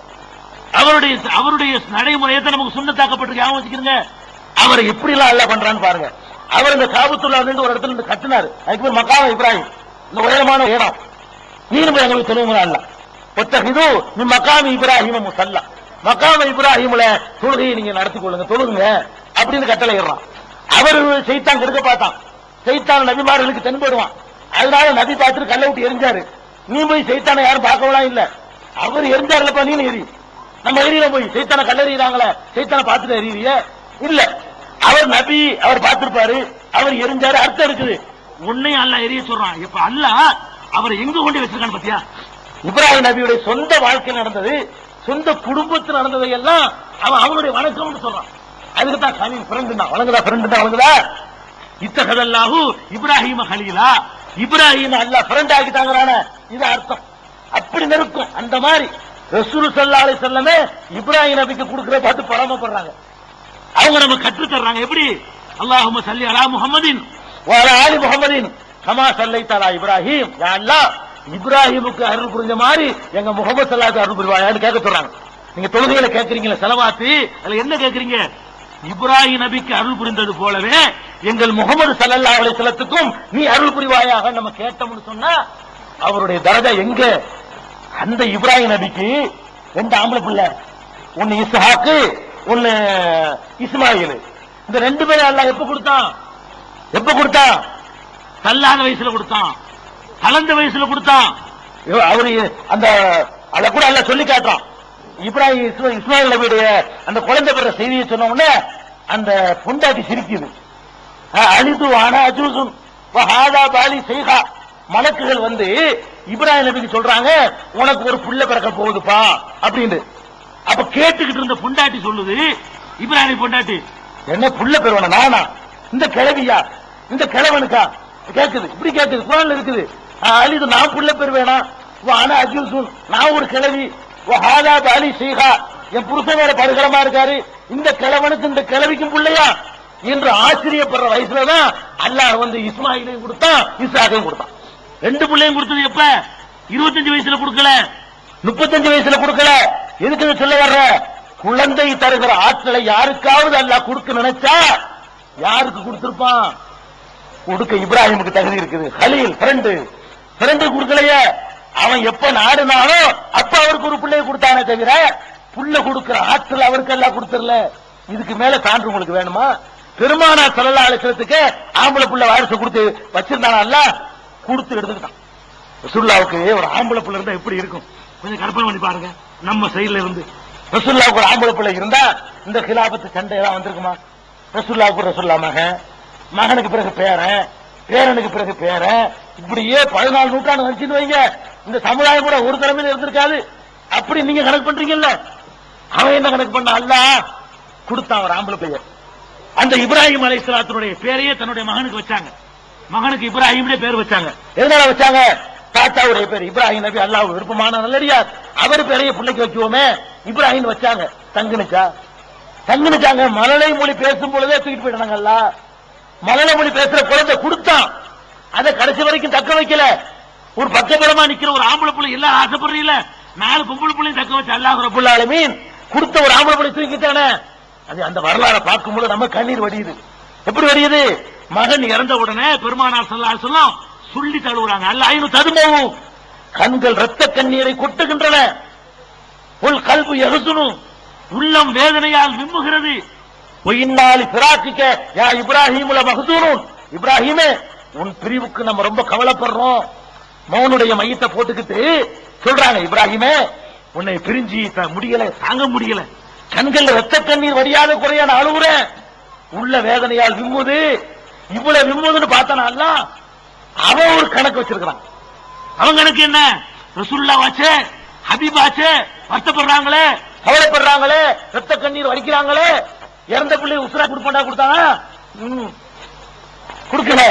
அவருடைய நடைமுறையத்தை நமக்கு சுண்ணத்தாக்கப்பட்டிருக்கு. ஞாபகம் வச்சுக்கிறீங்க. அவரை எப்படி எல்லாம் அல்லாஹ் பண்றான்னு பாருங்க. அவர் இந்த காபத்துல்லா ஒரு இடத்துல இருந்து கட்டினாரு. அதுக்கு பேர் மக்காம இப்ராஹிம், இந்த உயரமான இடம். நீனும் எங்களுக்கு சொல்லுங்க அல்லாஹ் ஒத்தகிது நீ மக்காம இப்ராஹிம முஸல்லா, மக்காம இப்ராஹிம்ல தொழுகையை நீங்க நடத்தி கொள்ளுங்க, தொழுங்க அப்படின்னு கட்டளை இடுறான். அவர் சைத்தான் கெடுக்க பார்த்தான். சைத்தான் நபிமார்களுக்கு தென்படுவான். அதனால நபி பார்த்துட்டு கல்லை விட்டு எரிஞ்சாரு. நீ போய் சைத்தானை யாரும் பார்க்கலாம் இல்ல, அவர் எரிஞ்சாருலப்பா, நீ எரி. நம்ம எரியல போய் சைத்தானை கல்லறிறாங்களே, சைத்தானை பார்த்துட்டு எறிவிய இல்ல. அவர் நபி, அவர் பார்த்திருப்பாரு, அவர் எரிஞ்சாரு, அர்த்தம் இருக்குது. உன்னையும் அல்லாஹ் எரிய சொல்றான். இப்ப அல்லாஹ் அவரை எங்க கொண்டு வச்சிருக்கான்னு பாத்தியா? இப்ராஹிம் நபியுடைய சொந்த வாழ்க்கை நடந்தது, சொந்த குடும்பத்தில் நடந்ததை எல்லாம் அவன் அவனுடைய வணக்கம்னு சொல்றான். அதுக்கு தான் கனி ஃப்ரெண்ட் தான் வழங்குதா, ஃப்ரெண்ட் தான் வழங்குதா. இத்தகதல்லாஹு இப்ராஹிம கலீலா, இப்ராஹிம் அல்லாஹ் ஃப்ரெண்ட் ஆக்கிட்டாங்கறானே, இது அர்த்தம். அப்படி நெருக்கும். அந்த மாதிரி ரசூல் ஸல்லல்லாஹு அலைஹி வஸல்லம் இப்ராஹிம் நபிக்கு கொடுக்கிற பார்த்து பரமப்படுறாங்க. அவங்க நம்ம கற்று தர்றாங்க. எப்படி? அல்லாஹும்ம ஸல்லி அலா முஹம்மதின் வ அலா ஆலி முஹம்மதின் கமா ஸல்லைத அலா இப்ராஹிம். யா அல்லாஹ் இப்ராஹிமுக்கு அருள் புரிஞ்ச மாதிரி எங்க முகமது ஸல்லல்லாஹு அருள் புரிவாயான்னு கேட்க சொல்றாங்க. நீங்க தொழுகையில கேட்கறீங்களா செலவாத்து, அதுல என்ன கேட்கறீங்க? இப்ராஹிம் நபிக்கு அருள் புரிந்தது போலவே எங்கள் முகமது ஸல்லல்லாஹு அலைஹி வஸல்லத்துக்கும் நீ அருள் புரிவாயாக நம்ம கேட்டோம்னு சொன்னா அவருடைய தரஜா எங்க? அந்த இப்ராஹிம் நபிக்கு 2 ஆம்பளை பிள்ளை, ஒன்னு இஸ்ஹாக்கு, ஒன்னு இஸ்மாயில். இந்த 2 பேரும் அல்லாஹ் எப்ப கொடுத்தான்? தள்ளாத வயசுல கொடுத்தான், கலந்த வயசுல கொடுத்தான். அவரு அந்த அத கூட அல்லாஹ் சொல்லி காட்டுறான். இப்ராஹிம் இஸ்மாயில் நபியுடைய அந்த குழந்தை பெற செய்தியை சொன்ன உடனே அந்த பொண்டாட்டி சிரிக்குது. அலிது ஆனா அஜூசுன் வஹாதா பாலி செய்கா. மலக்குகள் வந்து இப்ராஹிம் நபிக்கு சொல்றாங்க, உனக்கு ஒரு புள்ள பிறக்க போகுதுப்பா அப்படின்னு. அப்ப கேட்டுக்கிட்டு இருந்த பொண்டாட்டி சொல்லுது, இப்ராஹிம் பொண்டாட்டி, என்ன புள்ள பெறுவானா? நானா? இந்த கிழவியா? இந்த கிழவனுக்கா? கேக்குது, இப்படி கேக்குது, குரான்ல இருக்குது. அலிது நான் புள்ள பெறுவேனா? ஆனா அஜூசுன் நான் ஒரு கிழவி, வஹாதா பாலி செய்கா என் புருஷனோட படுகளமா இருக்காரு, இந்த கிழவனுக்கு இந்த கிழவிக்கும் பிள்ளையா என்று ஆச்சரியப்படுற வயசுலதான் அல்லாஹ் வந்து இஸ்மாயிலையும் கொடுத்தான், இஸ்ஹாக்கையும் கொடுத்தான். 2 பிள்ளையும் கொடுத்தது எப்ப? 25 வயசுல கொடுக்கல, 35 வயசுல கொடுக்கல. எதுக்கு சொல்ல வர்ற? குழந்தை தருகிற ஆற்றலை யாருக்காவது அல்லாஹ் கொடுக்க நினைச்சா யாருக்கு கொடுத்திருப்பான்? கொடுக்க இப்ராஹிமுக்கு தகுதி இருக்குது. கலீல் ஃப்ரெண்டு கொடுக்கலையே. அவன் எப்ப நாடுனாலும் அப்ப அவருக்கு ஒரு பிள்ளையை கொடுத்தானே தவிர புள்ள கொடுக்கிற ஆற்றல் அவருக்கு எல்லாம் கொடுத்துடல. இதுக்கு மேல சான்று உங்களுக்கு வேணுமா? பெருமானார் ஸல்லல்லாஹு அலைஹி வஸல்லத்துக்கு ஆம்பளை புள்ள வாரிசு கொடுத்து வச்சிருந்தானல்ல, கொடுத்து எடுத்துக்கிட்டான். ரசூலுல்லாஹ்வுக்கு ஒரு ஆம்பளை புள்ள இருந்தா எப்படி இருக்கும்? கொஞ்சம் கற்பனை பண்ணி பாருங்க. நம்ம சைடுல இருந்து ரசூலுல்லாஹ்வுக்கு ஒரு ஆம்பளை புள்ள இருந்தா இந்த கிலாபத்து சண்டை எல்லாம் வந்திருக்குமா? ரசூலுல்லாஹ்வுக்கு ரசூலுல்லாஹ் மகனுக்கு பிறகு பேரனுக்கு பிறகு பேரன், இப்படியே 14 நூற்றாண்டு வந்துச்சுன்னு வைங்க, இந்த சமுதாயம் கூட ஒரு தலைமையில இருந்திருக்காது. அப்படி நீங்க கணக்கு பண்றீங்கல்ல. அவன் என்ன கணக்கு பண்ண? அல்லாஹ் கொடுத்தான் ஒரு ஆம்பளை பெயர். அந்த இப்ராஹிம் அலைஹிஸ்ஸலாத்துடைய பேரையே தன்னுடைய மகனுக்கு வச்சாங்க. மகனுக்கு இப்ராஹிம்னே பேர் வச்சாங்க. எதனால வச்சாங்க? தாத்தாவுடைய பேர் இப்ராஹிம் நபி, அல்லாஹ்வுக்கு விருப்பமான நல்லடியார், அவர் பேரையே பிள்ளைக்கு வைக்குவோமே இப்ராஹிம் வச்சாங்க. தங்குனுச்சாங்க. மழலை மொழி பேசும் பொழுதே தூக்கிட்டு போயிட்டாங்க. அல்லாஹ் மழலை மொழி பேசுற குழந்தை கொடுத்தான், அதை கடைசி வரைக்கும் தக்க வைக்கல. ஒரு பக்கபலமா நிக்கிற ஒரு ஆம்பளை பிள்ளை எல்லாம் ஆசைப்படுறீங்கள, 4 பொம்பளை பிள்ளையும் தக்க வச்சு அல்லாஹ் ரப்பல் ஆலமீன் கொடுத்த ஒரு ஆம்பளை பிள்ளை தூக்கிட்டானே. அது அந்த வரலாறை பார்க்கும்போது நம்ம கண்ணீர் வடியுது. எப்படி வடியுது? மகன் இறந்த உடனே பெருமானார் ஸல்லல்லாஹு அலைஹி வஸல்லம் சொல்லி தழுவுறாங்க. அல்லாஹ்வு ததுமவு, கண்கள் ரத்த கண்ணீரை கொட்டுகின்றன. உல் கல்பு யஹ்சுனு, உள்ளம் வேதனையால் விம்முகிறது. ஒயின்னாலி ஃபிராக்கிக யா இப்ராஹீம் லமஹ்சூனுன், இப்ராஹீமே உன் பிரிவுக்கு நம்ம ரொம்ப கவலைப்படுறோம். மௌனுடைய மையத்தை போட்டுக்கிட்டு சொல்றாங்க, இப்ராஹீமே உன்னை பிரிஞ்சு முடியல, தாங்க முடியல, கண்கள் ரத்த கண்ணீர் வடியாத குறையான அழுகுறேன், உள்ள வேதனையால் விம்முது. இவ்வளவு விம்முதுன்னு பார்த்தானா அல்லாஹ் அவன் ஒரு கணக்கு வச்சிருக்கான். அவன் கணக்கு என்ன? ரசூலுல்லாஹ் வாச்சே, ஹபீபாச்சே, வருத்தப்படுறாங்களே, கவலைப்படுறாங்களே, ரத்த கண்ணீர் வடிக்கிறாங்களே, இறந்த பிள்ளை உசுரா கொடுத்தாங்க, கொடுக்கல,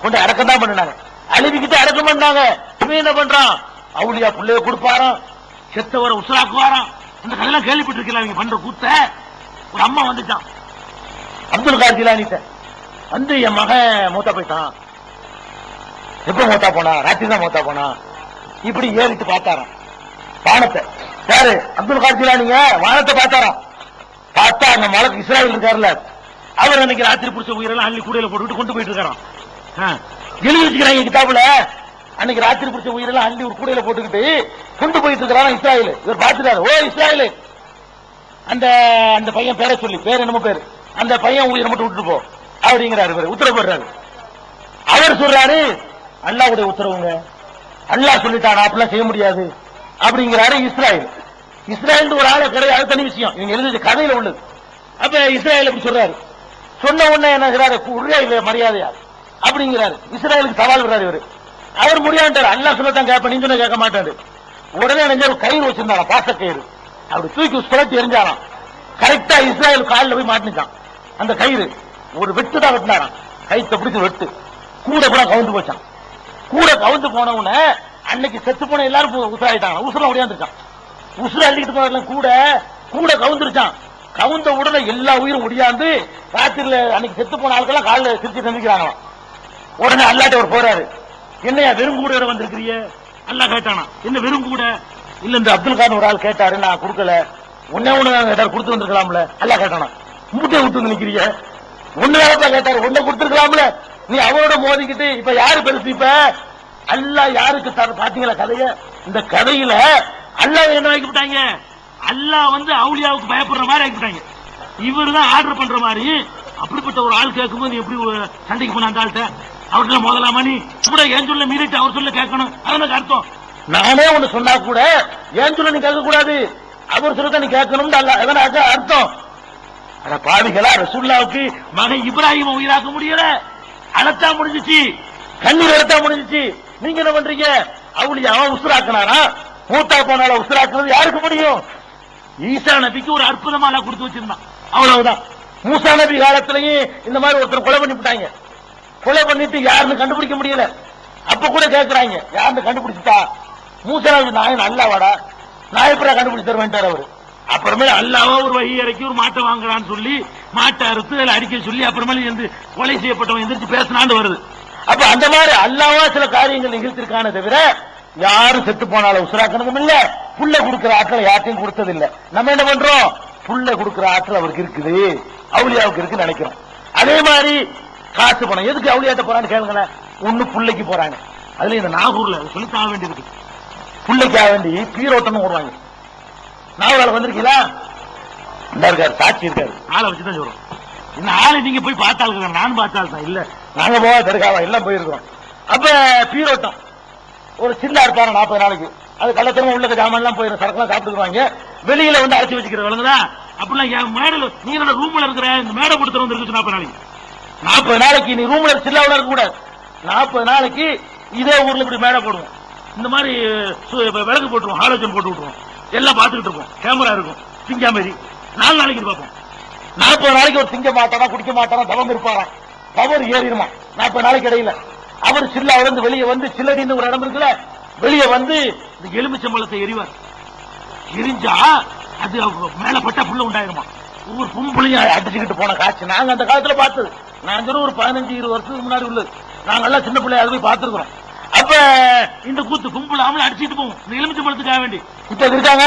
கொண்டு அடக்கம் தான் பண்ணாங்க, அழுவிக்கிட்டு அடக்கம் பண்ணாங்க. இவன் என்ன பண்றான்? அவுலியா பிள்ளைய கொடுப்பாராம், செத்தவரை உசுராக்குவாராம். இந்த கதையெல்லாம் கேள்விப்பட்டிருக்கலாம். இவங்க பண்ற கூத்த. ஒரு அம்மா வந்துட்டான் அப்துல் காதர் ஜிலானிட்ட வந்து, என் மகன் மூத்தா போயிட்டான். எப்ப மூத்தா போனா? ராத்திரி தான் மூத்தா போனா. இப்படி ஏறிட்டு பார்த்தாராம் வானத்தை. யாரு? அப்துல் காதர் ஜிலானிங்க வானத்தை பார்த்தாராம். பார்த்தா அந்த மலக்கு இஸ்ராயல் இருக்காருல்ல, அவர் அன்னைக்கு ராத்திரி பிடிச்ச உயிரெல்லாம் அள்ளி கூடையில போட்டுக்கிட்டு கொண்டு போயிட்டு இருக்காராம். எழுதி வச்சுக்கிறாங்க கிதாபுல. அன்னைக்கு ராத்திரி பிடிச்ச உயிரெல்லாம் அள்ளி ஒரு கூடையில போட்டுக்கிட்டு கொண்டு போயிட்டு இருக்கிறான் இஸ்ராயல். இவர் பார்த்துட்டாரு, ஓ இஸ்ராயல், அந்த அந்த பையன் பேரை சொல்லி, பேர் என்னமோ பேரு, அந்த பையன் உயிரை மட்டும் விட்டுட்டு போ அப்படிங்கிறாரு. இவர் உத்தரவுறாரு. அவர் சொல்றாரு, அல்லாஹ்வுடைய உத்தரவுங்க, அல்லாஹ் சொல்லிட்டானா, அப்படிலாம் செய்ய முடியாது அப்படிங்கிறாரு இஸ்ராயல். இஸ்ராயல் ஒரு ஆளை கிடையாது, தனி விஷயம், இவங்க எழுதி கதையில உள்ளது. அப்ப இஸ்ராயல் அப்படி சொல்றாரு. சொன்ன உடனே என்ன செய்யறாரு? மரியாதையா அப்படிங்கிறாரு. இஸ்ராயலுக்கு சவால் விடுறாரு இவரு. அவர் முடியாண்டாரு. அல்லாஹ் சொல்லத்தான் கேட்ப, நீங்க கேட்க மாட்டாரு. உடனே ஒரு கயிறு வச்சிருந்தாராம், பாச கயிறு, அப்படி தூக்கி சுழட்டி எரிஞ்சாராம். கரெக்டா இஸ்ராயல் காலில் போய் மாட்டிச்சான். அந்த கயிறு ஒரு வெட்டு தான் வெட்டினாராம், கைத்தை பிடிச்சு வெட்டு. கூட கூட கவுந்து போச்சான். கூட கவுந்து போன உடனே அன்னைக்கு செத்து போன எல்லாரும் உசுராயிட்டாங்க. உசுரம் ஒடியாந்துருக்கான். உசுர அள்ளிக்கிட்டு போன கூட கூட கவுந்துருச்சான். கவுந்த உடனே எல்லா உயிரும் ஒடியாந்து ராத்திரில அன்னைக்கு செத்து போன ஆட்கள் காலில் திருச்சி சந்திக்கிறாங்களாம். உடனே அல்லாட்ட அவர் போறாரு, என்னையா வெறும் கூட வந்திருக்கிறிய, அல்ல கேட்டானா என்ன வெறும் கூட இல்ல இந்த அப்துல் கான் ஒரு ஆள் கேட்டாரு நான் கொடுக்கல ஒன்னே கேட்டாரு கொடுத்து வந்திருக்கலாம்ல அல்ல கேட்டானா மூட்டை விட்டு நிக்கிறீங்க ஒன்னு கேட்டாரு ஒன்ன கொடுத்திருக்கலாம்ல நீ அவரோட மோதிக்கிட்டு இப்ப யாரு பெருசு இப்ப அல்லா யாருக்கு பாத்தீங்களா கதைய இந்த கதையில அல்லா என்ன ஆக்கிவிட்டாங்க அல்லா அவுலியாவுக்கு பயப்படுற மாதிரி ஆக்கிவிட்டாங்க இவரு தான் ஆர்டர் பண்ற மாதிரி அப்படிப்பட்ட ஒரு ஆள் கேட்கும்போது எப்படி சண்டைக்கு போன அந்த ஆள்கிட்ட அவர்கிட்ட மோதலாமா நீ கூட ஏன் சொல்ல மீறிட்டு அவர் சொல்ல கேட்கணும் அது அர்த்தம் நானே ஒண்ணு சொன்னா கூட ஏன் சொல்ல நீ கேட்க கூடாது அவர் சொல்ல நீ கேட்கணும் அர்த்தம் ஆனா பாவிகளா ரசூலுல்லாஹ்வுக்கு மகன் இப்ராஹிம் உயிராக்க முடியல அழத்தா முடிஞ்சிச்சு கண்ணீர் அழத்தா முடிஞ்சிச்சு நீங்க என்ன பண்றீங்க அவுலியாவா உசுராக்கினாரா மூத்தா போனால உசுராக்குறது யாருக்கு முடியும் ஈசா நபிக்கு ஒரு அற்புதமா கொடுத்து வச்சிருந்தான் அவ்வளவுதான் மூசா நபி காலத்திலையும் இந்த மாதிரி ஒருத்தர் கொலை பண்ணிவிட்டாங்க கொலை பண்ணிட்டு யாருன்னு கண்டுபிடிக்க முடியல அப்ப கூட கேட்கிறாங்க யாருன்னு கண்டுபிடிச்சிட்டா மூசா நபி நாயன் அல்லாவாடா நான் எப்படா கண்டுபிடிச்சு தருவேன்ட்டார் அவரு அப்புறமே அல்லாவா ஒரு வகை இறக்கி ஒரு மாட்டை வாங்குறான்னு சொல்லி மாட்டை அறுத்து அதில் அடிக்க சொல்லி அப்புறமேல இருந்து கொலை செய்யப்பட்டவன் எந்திரிச்சு பேசினான்னு வருது அப்ப அந்த மாதிரி அல்லாவா சில காரியங்கள் நிகழ்த்திருக்கானே தவிர யாரும் செத்து போனாலும் உசுராக்கணும் இல்ல புள்ள கொடுக்கிற ஆட்களை யார்ட்டையும் கொடுத்தது இல்ல நம்ம என்ன பண்றோம் புள்ள கொடுக்கிற ஆட்கள் அவருக்கு இருக்குது அவுலியாவுக்கு இருக்குன்னு நினைக்கிறோம் அதே மாதிரி காசு பணம் எதுக்கு அவுலியாட்ட போறான்னு கேளுங்களேன் ஒண்ணு புள்ளைக்கு போறாங்க அதுல இந்த நாகூர்ல சொல்லித்தாக வேண்டியிருக்கு புள்ளைக்காக வேண்டி பீரோட்டம்னு ஓடுவாங்க நாவலால வந்திருக்கீங்களா இந்த இருக்காரு சாட்சி இருக்காரு ஆளை வச்சுதான் சொல்றோம் இந்த ஆளை நீங்க போய் பார்த்தாலும் நான் பார்த்தால் தான் இல்ல நாங்க போவா தருகாவா எல்லாம் போயிருக்கிறோம் அப்ப பீரோட்டம் ஒரு சின்ன இருப்பாரு 40 நாளைக்கு அது கள்ளத்தனமா உள்ள ஜாமான் எல்லாம் போயிடும் சரக்குலாம் சாப்பிட்டுக்குவாங்க வெளியில அடைச்சு வச்சுக்கிற விளங்குதா அப்படிலாம் மேடல் நீ ரூம்ல இருக்கிற இந்த மேடை கொடுத்துரு வந்துருக்கு 40 நாளைக்கு நீ ரூம்ல சில்லாவோட இருக்க கூடாது 40 நாளைக்கு இதே ஊர்ல இப்படி மேடை போடுவோம் இந்த மாதிரி விளக்கு போட்டுருவோம் ஹாலோஜன் போட்டு விட்டுருவோம் எல்லாம் பார்த்துக்கிட்டு இருப்போம் கேமரா இருக்கும் திங்கா மாதிரி 4 நாளைக்கு பார்ப்போம் 40 நாளைக்கு ஒரு திங்க மாட்டானா குடிக்க மாட்டானா தவம் இருப்பாரா பவர் ஏறிடுமா 40 நாளைக்கு இடையில அவர் சில்லாவில இருந்து வெளியே வந்து சில்லடின்னு ஒரு இடம் இருக்குல்ல வெளியே வந்து இந்த எலுமிச்சம்பழத்தை எரிவார் எரிஞ்சா அது மேல பட்டா புள்ள உண்டாயிருமா ஒவ்வொரு பொம்பளையும் அடிச்சுக்கிட்டு போன காட்சி நாங்க அந்த காலத்துல பார்த்தது நாங்க ஒரு 15-20 வருஷத்துக்கு முன்னாடி உள்ளது நாங்க எல்லாம் சின்ன பிள்ளைய போய் பார்த்திருக்கிறோம் அப்ப இந்த கூத்து கும்பலாமல அடிச்சுட்டு போவோம் இந்த எலுமிச்சம்பழத்துக்காக வேண்டி இப்ப இருக்காங்க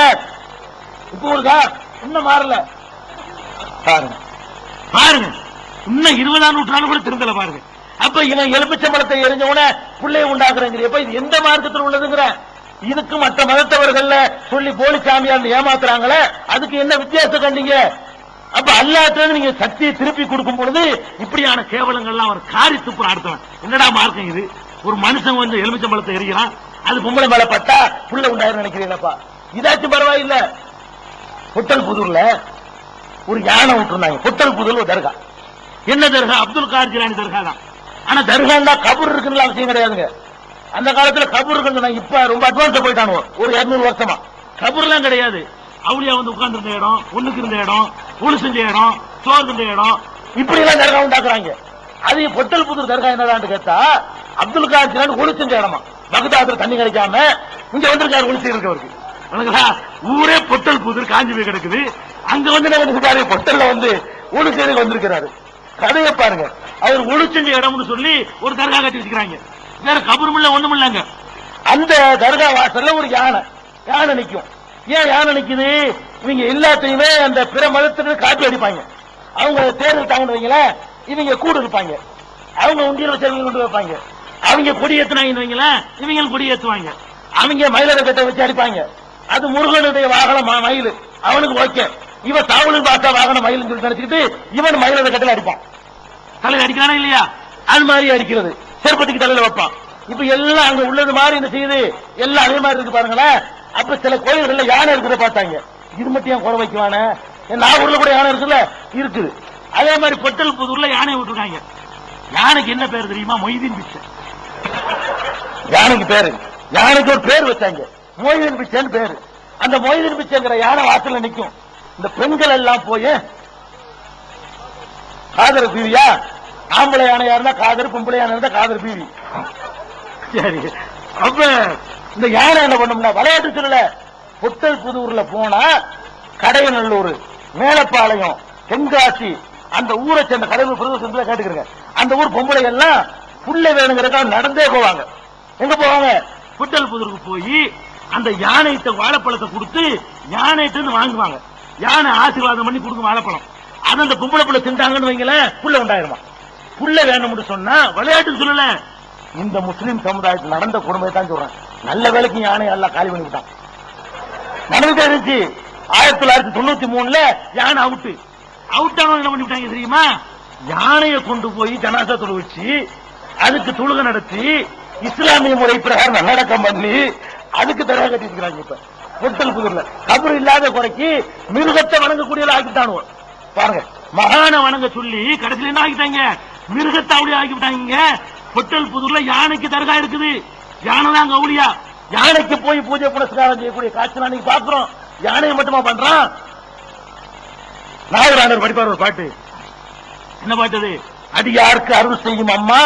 இப்ப இருக்கா இன்னும் மாறல பாருங்க பாருங்க இன்னும் 20ஆம் நூற்றாண்டு கூட திருந்தல பாருங்க அப்ப இவன் எலுமிச்சம்பழத்தை எரிஞ்சவன பிள்ளைய உண்டாக்குறேங்கிற இது எந்த மார்க்கத்தில் உள்ளதுங்கிற இதுக்கு மற்ற மதத்தவர்கள் சொல்லி போலி சாமியார் ஏமாத்துறாங்களே அதுக்கு என்ன வித்தியாசம் கண்டீங்க அப்ப அல்லாஹ்ட்ட நீங்க சக்தியை திருப்பி கொடுக்கும் பொழுது இப்படியான கேவலங்கள்லாம் அவர் காரி துப்புற அடுத்தவன் என்னடா மார்க்கம் இது ஒரு மனுஷன் வந்து எலுமிச்சம்பழத்தை எரிகிறான் அது பொம்பளை மேல பட்டா புள்ள உண்டாயிரம் நினைக்கிறீங்களப்பா இதாச்சும் பரவாயில்ல பொட்டல் புதூர்ல ஒரு யானை விட்டுருந்தாங்க பொட்டல் புதூர் ஒரு தர்கா என்ன தர்கா அப்துல் கார் ஜிலானி தர்கா தான் ஆனா தர்கா கபூர் இருக்குன்னு அவசியம் கிடையாதுங்க அந்த காலத்துல கபூர் இருக்கு இப்ப ரொம்ப அட்வான்ஸா போயிட்டானோ ஒரு 200 வருஷமா கபூர்லாம் கிடையாது அவுலியா வந்து உட்கார்ந்து இருந்த இடம் ஒண்ணுக்கு இருந்த இடம் ஒளி செஞ்ச இடம் சோறு இருந்த இடம் இப்படி எல்லாம் தர்கா உண்டாக்குறாங்க அது பொட்டல் புதூர் தர்கா என்னடான்னு கேட்டா அப்துல் கார் ஜிலானி ஒளி செஞ்ச இடமா பகதாதுல தண்ணி கிடைக்காம இங்க வந்திருக்காரு ஒளி செய்யறவருக்கு ஊரே பொட்டல் புதூர் காஞ்சி போய் கிடக்குது அங்க வந்து பொட்டல்ல வந்து ஒளி செய்ய வந்திருக்கிறாரு கதையை பாருங்க அவர் ஒளி செஞ்ச இடம்னு சொல்லி ஒரு தர்கா கட்டி வச்சுக்கிறாங்க வேற கபரும் இல்ல ஒண்ணும் இல்லங்க அந்த தர்கா வாசல்ல ஒரு யானை நிக்கும் ஏன் யானை நிக்குது இவங்க எல்லாத்தையுமே அந்த பிற மதத்தினர் காப்பி அடிப்பாங்க அவங்க தேர்தல் வைங்களேன் இவங்க கூடு இருப்பாங்க அவங்க உண்டியல் செல்வி கொண்டு வைப்பாங்க அவங்க கொடி ஏத்துனாங்க இவங்க கொடி ஏத்துவாங்க அவங்க மயிலரை கட்ட வச்சு அடிப்பாங்க அது முருகனுடைய வாகனம் மயில் அவனுக்கு ஓகே இவன் தாவலுக்கு பார்த்தா வாகனம் மயில் சொல்லி நினைச்சுக்கிட்டு இவன் மயிலரை கட்டல அடிப்பான் தலையில அடிக்கிறானா இல்லையா அது மாதிரி அடிக்கிறது செருப்பத்துக்கு தலையில வைப்பான் இப்ப எல்லாம் அங்க உள்ளது மாதிரி இந்த செய்து எல்லாம் அதே மாதிரி இருக்கு பாருங்களேன் அப்ப சில கோயில்கள்ல யானை இருக்கிறத பார்த்தாங்க இது மட்டும் குறை வைக்குவானே நாகூர்ல கூட யானை இருக்குல்ல இருக்குது அதே மாதிரி பொட்டல் புதூர்ல யானை விட்டுருக்காங்க யானைக்கு என்ன பேர் தெரியுமா மொய்தீன் பிச்சை யானைக்கு பேரு யானைக்கு ஒரு பேர் வச்சாங்க மொய்தீன் பிச்சைன்னு பேரு அந்த மொய்தீன் பிச்சைங்கிற யானை வாசல்ல நிக்கும் இந்த பெண்கள் எல்லாம் போய் காதர் பீவியா ஆம்பளை யானை யாருன்னா காதர் பொம்பளை யானை இருந்தா காதர் பீவி சரி அப்ப இந்த யானை என்ன பண்ணும்னா விளையாட்டு சொல்லல பொட்டல் புதூர்ல போனா கடையநல்லூர் மேலப்பாளையம் தென்காசி அந்த ஊரை சேர்ந்த கடலூர் பிரதேசத்துல கேட்டுக்கிறேன் அந்த ஊர் பொம்பளை எல்லாம் புள்ள வேணுங்கிறதுக்காக நடந்தே போவாங்க எங்க போவாங்க புட்டல் புதருக்கு போய் அந்த யானைகிட்ட வாழைப்பழத்தை கொடுத்து யானைகிட்ட வாங்குவாங்க. யானை ஆசீர்வாதம் பண்ணி கொடுக்கும் வாழைப்பழம். அது அந்த பொம்பளை புள்ள திண்டாங்கன்னு வைங்கள, புள்ள உண்டாயிருமா. புள்ள வேணும்னு சொன்னா விளையாட்டுன்னு சொல்லல, இந்த முஸ்லீம் சமுதாயத்தில் நடந்த கொடுமை தான் சொல்றேன். நல்ல வேலைக்கு யானை எல்லாம் காலி பண்ணி விட்டான். நடந்துட்டே இருந்துச்சு. 1993 யானை அவுட் ஆனவங்க என்ன பண்ணிவிட்டாங்க தெரியுமா? யானையை கொண்டு போய் ஜனாசா தொழு வச்சு அதுக்கு தொழுகை நடத்தி இஸ்லாமிய முறை பிரகாரம் நல்லடக்கம் பண்ணி அதுக்கு தரகா கட்டி இருக்கிறாங்க. இப்ப புத்தல் புதூர்ல கபர் இல்லாத குறைக்கு மிருகத்தை வணங்கக்கூடிய ஆக்கிட்டானுவோ பாருங்க. மகான வணங்க சொல்லி கடைசியில் என்ன ஆகிட்டாங்க? மிருகத்தை அவளியா ஆக்கிவிட்டாங்க. புத்தல் புதூர்ல யானைக்கு தர்கா இருக்குது. யானை தான் கவுளியா. யானைக்கு போய் பூஜை புனஸ்காரம் செய்யக்கூடிய காட்சி நீங்க பாக்குறோம். யானையை மட்டுமா பண்றான்? நாகராணர் படிப்பார் ஒரு பாட்டு. என்ன பாட்டு? அடியாருக்கு அருள் செய்யும் அம்மா,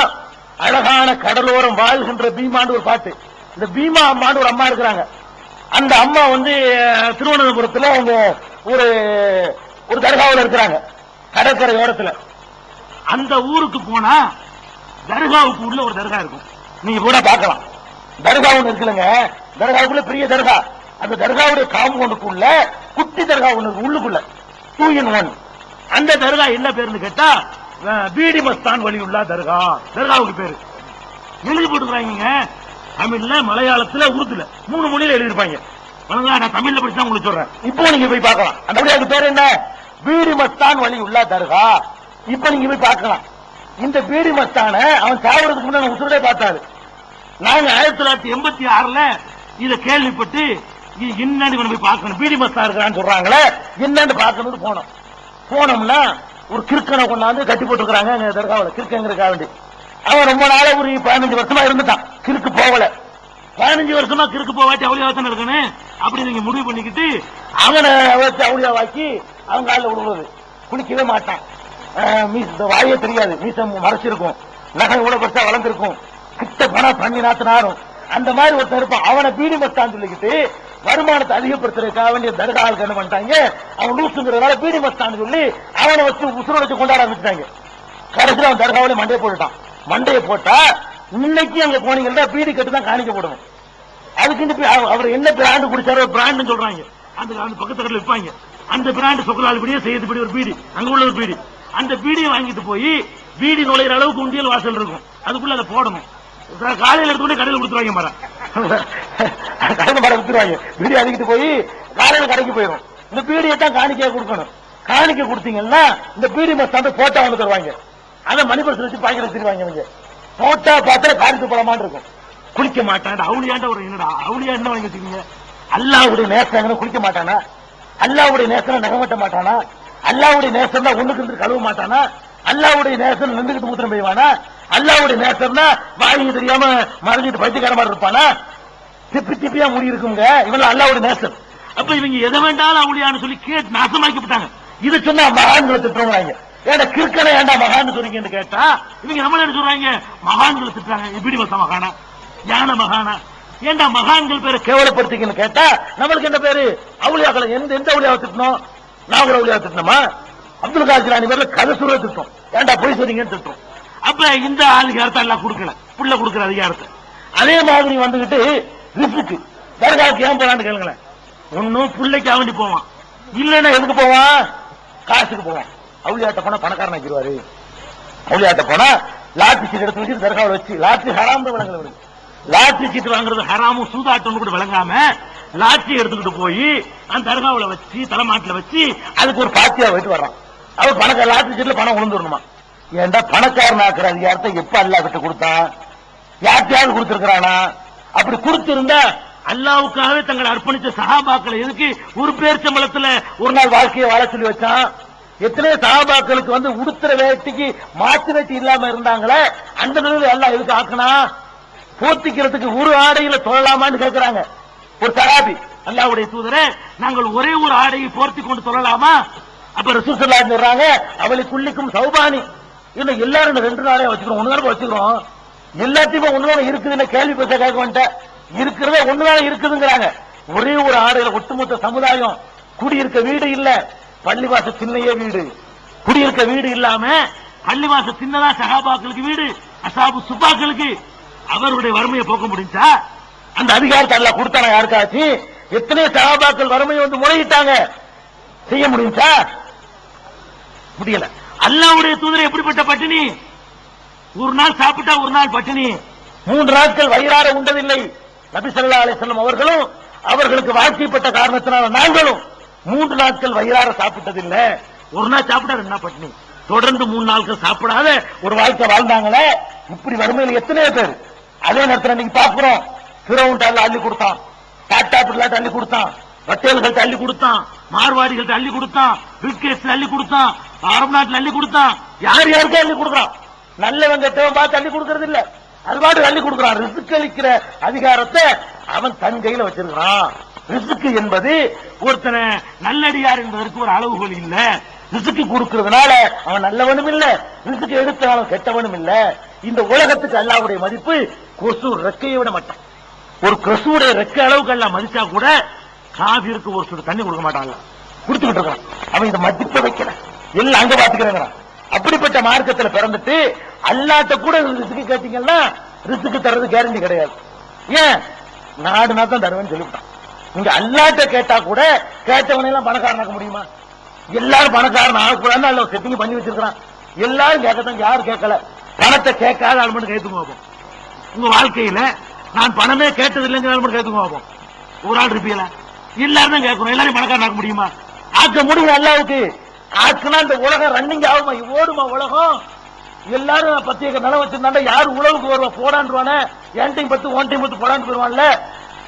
அழகான கடலோரம் வாழ்கின்ற பீமாண்டு ஒரு பாட்டு. இந்த பீமா அம்மாண்டு ஒரு அம்மா இருக்கிறாங்க. அந்த அம்மா திருவனந்தபுரத்தில் அவங்க ஒரு தர்காவில் இருக்கிறாங்க, கடற்கரை ஓரத்தில். அந்த ஊருக்கு போனா தர்காவுக்கு உள்ள ஒரு தர்கா இருக்கும். நீங்க கூட பார்க்கலாம். தர்கா ஒண்ணு இருக்குல்லங்க, தர்காவுக்குள்ள பெரிய தர்கா. அந்த தர்காவுடைய காம்பவுண்டுக்குள்ள குட்டி தர்கா ஒண்ணு இருக்கு உள்ளுக்குள்ள, 2 in 1. அந்த தர்கா என்ன பேருன்னு கேட்டா பீடி மஸ்தான் வலியுள்ளா தர்கா. தர்காவுக்கு பேரு எழுதி போட்டுக்கிறாங்க. தமிழ்ல, மலையாளத்துல, உருதுல 3 மொழியில எழுதிருப்பாங்க. நான் தமிழ்ல படிச்சா உங்களுக்கு சொல்றேன். இப்போ நீங்க போய் பார்க்கலாம். அந்த பேர் என்ன? பீடி மஸ்தான் வலியுள்ளா தர்கா. இப்ப நீங்க போய் பார்க்கலாம். இந்த பீடி மஸ்தான அவன் சாவறதுக்கு முன்னாடி உசுரே பார்த்தாரு. நாங்க 1986 இத கேள்விப்பட்டு என்னன்னு போய் பார்க்கணும். பீடி மஸ்தா இருக்கிறான்னு சொல்றாங்களே, என்னன்னு பார்க்கணும்னு போனோம். போனோம்னா ஒரு கிறுக்கனை கொண்டாந்து கட்டி போட்டுருக்காங்க தர்காவில். கிறுக்கங்கிறக்காக வேண்டி அவன் ரொம்ப நாள ஒரு 15 வருஷமா இருந்துட்டான். கிறுக்கு போகல. 15 வருஷமா கிறுக்கு போவாட்டி அவளியாவத்தான இருக்கணும். அப்படி நீங்க முடிவு பண்ணிக்கிட்டு அவனை வச்சு அவளியாவாக்கி அவங்க காலில் விடுறது. குளிக்கவே மாட்டான். வாயே தெரியாது, மீசம் மறைச்சிருக்கும், நகை கூட பெருசா வளர்ந்துருக்கும், கிட்ட பணம் பண்ணி நாத்தினாரும். அந்த மாதிரி ஒருத்தர் இருப்பான். அவனை பீடி மஸ்தான் சொல்லிக்கிட்டு வருமானத்தை அதிகப்படுத்துறதுக்காக வேண்டிய தர்காவுக்கு என்ன பண்ணிட்டாங்க, அவன் லூசுங்கிறதுனால பீடி மஸ்தான் சொல்லி அவனை வச்சு உசுர வச்சு கொண்டாட ஆரம்பிச்சிட்டாங்க. கடைசியில் அவன் தர்காவில மண்டையை போட்டுட்டான். மண்டையை போட்டா இன்னைக்கு அங்க போனீங்கன்னா பீடி கட்டு தான் காணிக்க போடணும். அதுக்கு அவர் என்ன பிராண்டு குடிச்சாரோ பிராண்ட் சொல்றாங்க. அந்த பக்கத்துல விற்பாங்க. அந்த பிராண்டு சொக்கலால்படியே செய்யறதுபடி ஒரு பீடி, அங்க உள்ள ஒரு பீடி. அந்த பீடியை வாங்கிட்டு போய் பீடி நுழையிற அளவுக்கு உண்டியல் வாசல் இருக்கும், அதுக்குள்ள அதை போடணும். காலையில் எடுத்து கடையில் கொடுத்துருவாங்க. மரம் கடையில் மரம் கொடுத்துருவாங்க. பீடி அடிக்கிட்டு போய் காலையில கடைக்கு போயிடும். இந்த பீடியை தான் காணிக்கையா கொடுக்கணும். காணிக்கை கொடுத்தீங்கன்னா இந்த பீடி மஸ்தான் போட்டா வந்து தருவாங்க. அதை மணிபர்ஸ் வச்சு பாக்கெட் வச்சிருவாங்க. போட்டா பார்த்தா காரித்து பழமான் இருக்கும். குளிக்க மாட்டான். அவுளியாண்ட ஒரு என்னடா அவுளியா என்ன வாங்கி வச்சுக்கீங்க? அல்லாவுடைய நேசம் குளிக்க மாட்டானா? அல்லாவுடைய நேசம் நகமட்ட மாட்டானா? அல்லாவுடைய நேசம் தான் ஒண்ணுக்கு கழுவ மாட்டானா? அல்லாவுடைய நேசம் நின்றுகிட்டு மூத்திரம் பெய்வானா? அல்லாவுடைய நேசம்னா வாங்கி தெரியாம மறைஞ்சிட்டு பைத்தியக்கார மாதிரி இருப்பானா? திப்பி திப்பியா முடி இருக்குங்க. இவன் அல்லாவுடைய நேசம். அப்ப இவங்க எதை வேண்டாலும் அவளியான்னு சொல்லி கேட்டு நாசமாக்கிவிட்டாங்க. இது சொன்னா மகான்களை திட்டுறாங்க. ஏன்டா கிறுக்கனை ஏண்டா மகான்னு சொல்றீங்கன்னு கேட்டா இவங்க நம்ம என்ன சொல்றாங்க? மகான்களை திட்டுறாங்க. எப்படி வச மகானா, ஞான மகானா? ஏண்டா மகான்கள் பேரை கேவலப்படுத்திக்கன்னு கேட்டா நம்மளுக்கு என்ன பேரு? அவளியாக்களை எந்த அவளியாவை திட்டணும்? நான் ஒரு அவளியாவை திட்டணுமா? அப்துல் காதர் ஜிலானி பேர்ல கதை சொல்ல திட்டம். ஏண்டா போய் சொன்னீங்கன்னு திட்டம். அப்ப இந்த அதிகாரத்தை எல்லாம் கொடுக்கல, புள்ள கொடுக்கிற அதிகாரத்தை. அதே மாதிரி வந்துகிட்டு ரிஸ்க்கு தர்காவுக்கு ஏன் போறான்னு கேளுங்களேன். ஒன்னும் பிள்ளைக்கு அவண்டி போவான், இல்லன்னா எதுக்கு போவான்? காசுக்கு போவான். அவளியாட்ட போனா பணக்காரன் ஆக்கிடுவாரு. அவளியாட்ட போனா லாட்டரி சீட் எடுத்து வச்சு தர்காவில் வச்சு, லாட்டரி ஹராம் தான் விளங்குறது. லாட்டரி சீட் வாங்குறது ஹராமும் சூதாட்டம் கூட விளங்காம லாட்டரி எடுத்துக்கிட்டு போய் அந்த தர்காவில் வச்சு தலைமாட்டில் வச்சு அதுக்கு ஒரு பாத்தியா போயிட்டு வர்றான். அவர் பணக்கார லாட்டரி சீட்ல பணம் விழுந்துடணுமா? ஏன்டா பணக்காரன் ஆக்குற அதிகாரத்தை எப்ப அல்லா கிட்ட கொடுத்தான்? யார்ட்டையாவது கொடுத்திருக்கிறானா? அப்படி கொடுத்திருந்தா அல்லாவுக்காகவே தங்களை அர்ப்பணிச்ச சஹாபாக்களை எதுக்கு ஒரு பேர் சம்பளத்துல ஒரு நாள் வாழ்க்கையை வாழ சொல்லி வச்சான்? எத்தனை சஹாபாக்களுக்கு உடுத்துற வேட்டிக்கு மாற்று வேட்டி இல்லாம இருந்தாங்களே, அந்த நிலையில எல்லாம் எதுக்கு ஆக்கனா? போர்த்திக்கிறதுக்கு ஒரு ஆடையில தொழலாமான்னு கேட்கிறாங்க ஒரு சஹாபி. அல்லாஹ்வுடைய தூதரே, நாங்கள் ஒரே ஒரு ஆடையை போர்த்தி கொண்டு தொழலாமா? அப்ப ரசூல் ஸல்லல்லாஹு அலைஹி சொல்றாங்க, அவளுக்குள்ளிக்கும் சௌபானி. இன்னும் எல்லாரும் 2 நாளையும் வச்சுக்கிறோம், 1 நாள் வச்சுக்கிறோம். எல்லாத்தையுமே 1 நாள் இருக்குதுன்னு கேள்வி பேச கேட்க வேண்டாம். இருக்கிறத 1 நாள் இருக்குதுங்கிறாங்க. ஒரே ஒரு ஆடையில ஒட்டுமொத்த சமுதாயம் குடியிருக்க வீடு இல்ல, பள்ளிவாச சின்னையே வீடு. குடியிருக்க வீடு இல்லாம பள்ளிவாச சின்னதா சஹாபாக்களுக்கு வீடு, அசாபு சுப்பாக்களுக்கு. அவருடைய வறுமையை போக்க முடிஞ்சா? அந்த அதிகாரத்தை அல்லாஹ் கொடுத்தானா யாருக்காச்சு? எத்தனை சஹாபாக்கள் வறுமையை வந்து முறையிட்டாங்க, செய்ய முடியுச்சா? முடியல. அல்லாஹ்வுடைய தூதர் எப்படிப்பட்ட பட்டினி? ஒரு நாள் சாப்பிட்டா ஒரு நாள் பட்டினி, 3 நாட்கள் வயிறார உண்டதில்லை. நபி ஸல்லல்லாஹு அலைஹி வஸல்லம் அவர்களும் அவர்களுக்கு வாழ்க்கைப்பட்ட காரணத்தினால நாங்களும் 3 நாட்கள் வயிறார சாப்பிட்டதில்லை. ஒரு நாள் சாப்பிட்டா 2 நாள் பட்டினி, தொடர்ந்து 3 நாட்கள் சாப்பிடாத ஒரு வாழ்க்கை வாழ்ந்தாங்களே. இப்படி வறுமையில் எத்தனையோ பேர். அதே நேரத்தில் நீங்க பாக்குறோம், ஃபிரௌன் அள்ளி கொடுத்தான், டாடா பிர்லா அள்ளி கொடுத்தான், பட்டேல்கள் அள்ளி கொடுத்தான், மார்வாடிகள் அள்ளி கொடுத்தான், பில்கேட்ஸ் அள்ளி கொடுத்தான், அரபு நாட்டில் அள்ளி கொடுத்தான். யார் யாருக்கும் அள்ளி கொடுக்குறான். நல்லவன் கெட்டவன் பார்த்து அள்ளி கொடுக்கறது இல்ல, அதுபாடு அள்ளி கொடுக்கிறான். ரிஸ்க் அளிக்கிற அதிகாரத்தை அவன் தன் கையில வச்சிருக்கிறான். ரிஸ்க் என்பது ஒருத்தனை நல்லடியார் என்பதற்கு ஒரு அளவுகோல் இல்ல. ரிஸ்க் கொடுக்கிறதுனால அவன் நல்லவனும் இல்ல, ரிஸ்க் எடுத்தாலும் கெட்டவனும் இல்ல. இந்த உலகத்துக்கு அல்லாஹ்வுடைய மதிப்பு கொசு ரெக்கையை விட மாட்டான். ஒரு கொசுடைய ரெக்கை அளவுக்கு எல்லாம் மதிச்சா கூட காபிருக்கு ஒரு சுடு தண்ணி கொடுக்க மாட்டான்ல, கொடுத்துக்கிட்டு இருக்கான். அவன் இந்த மதிப்பை வைக்கல, எல்லாம் அங்க பாத்துக்கிறாங்க. அப்படிப்பட்ட மார்க்கத்தில் பிறந்துட்டு அல்லாட்ட கூட ரிஸ்க் கேட்டீங்கன்னா ரிஸ்க் தர்றது கேரண்டி கிடையாது. ஏன்? நாடுனா தான் தருவேன்னு சொல்லிவிட்டான். இங்க அல்லாட்ட கேட்டா கூட கேட்டவனை எல்லாம் பணக்காரனாக்க முடியுமா? எல்லாரும் பணக்காரன் ஆகக்கூடாதுன்னு அல்ல செட்டிங் பண்ணி வச்சிருக்கான். எல்லாரும் கேட்கத்தான், யாரும் கேட்கல. பணத்தை கேட்காத ஆள் மட்டும் கேட்டுங்க பார்ப்போம். உங்க வாழ்க்கையில நான் பணமே கேட்டது இல்லைங்கிற ஆள் மட்டும் கேட்டுங்க பார்ப்போம். ஒரு ஆள் இருப்பீங்களா? எல்லாரும் தான் கேட்கணும். எல்லாரும் பணக்காரன் ஆக்க முடியுமா? ஆக்க முடியும். அல்லாவுக்கு ஆக்குனா இந்த உலகம் ரன்னிங் ஆகுமா? ஓடுமா உலகம்? எல்லாரும் 10 ஏக்கர் நிலம் வச்சிருந்தா யாரு உழவுக்கு வருவா? போடான்றானே, என் டைம் 10 ஒன் டைம் 10 போடான்னு போயிருவான்ல.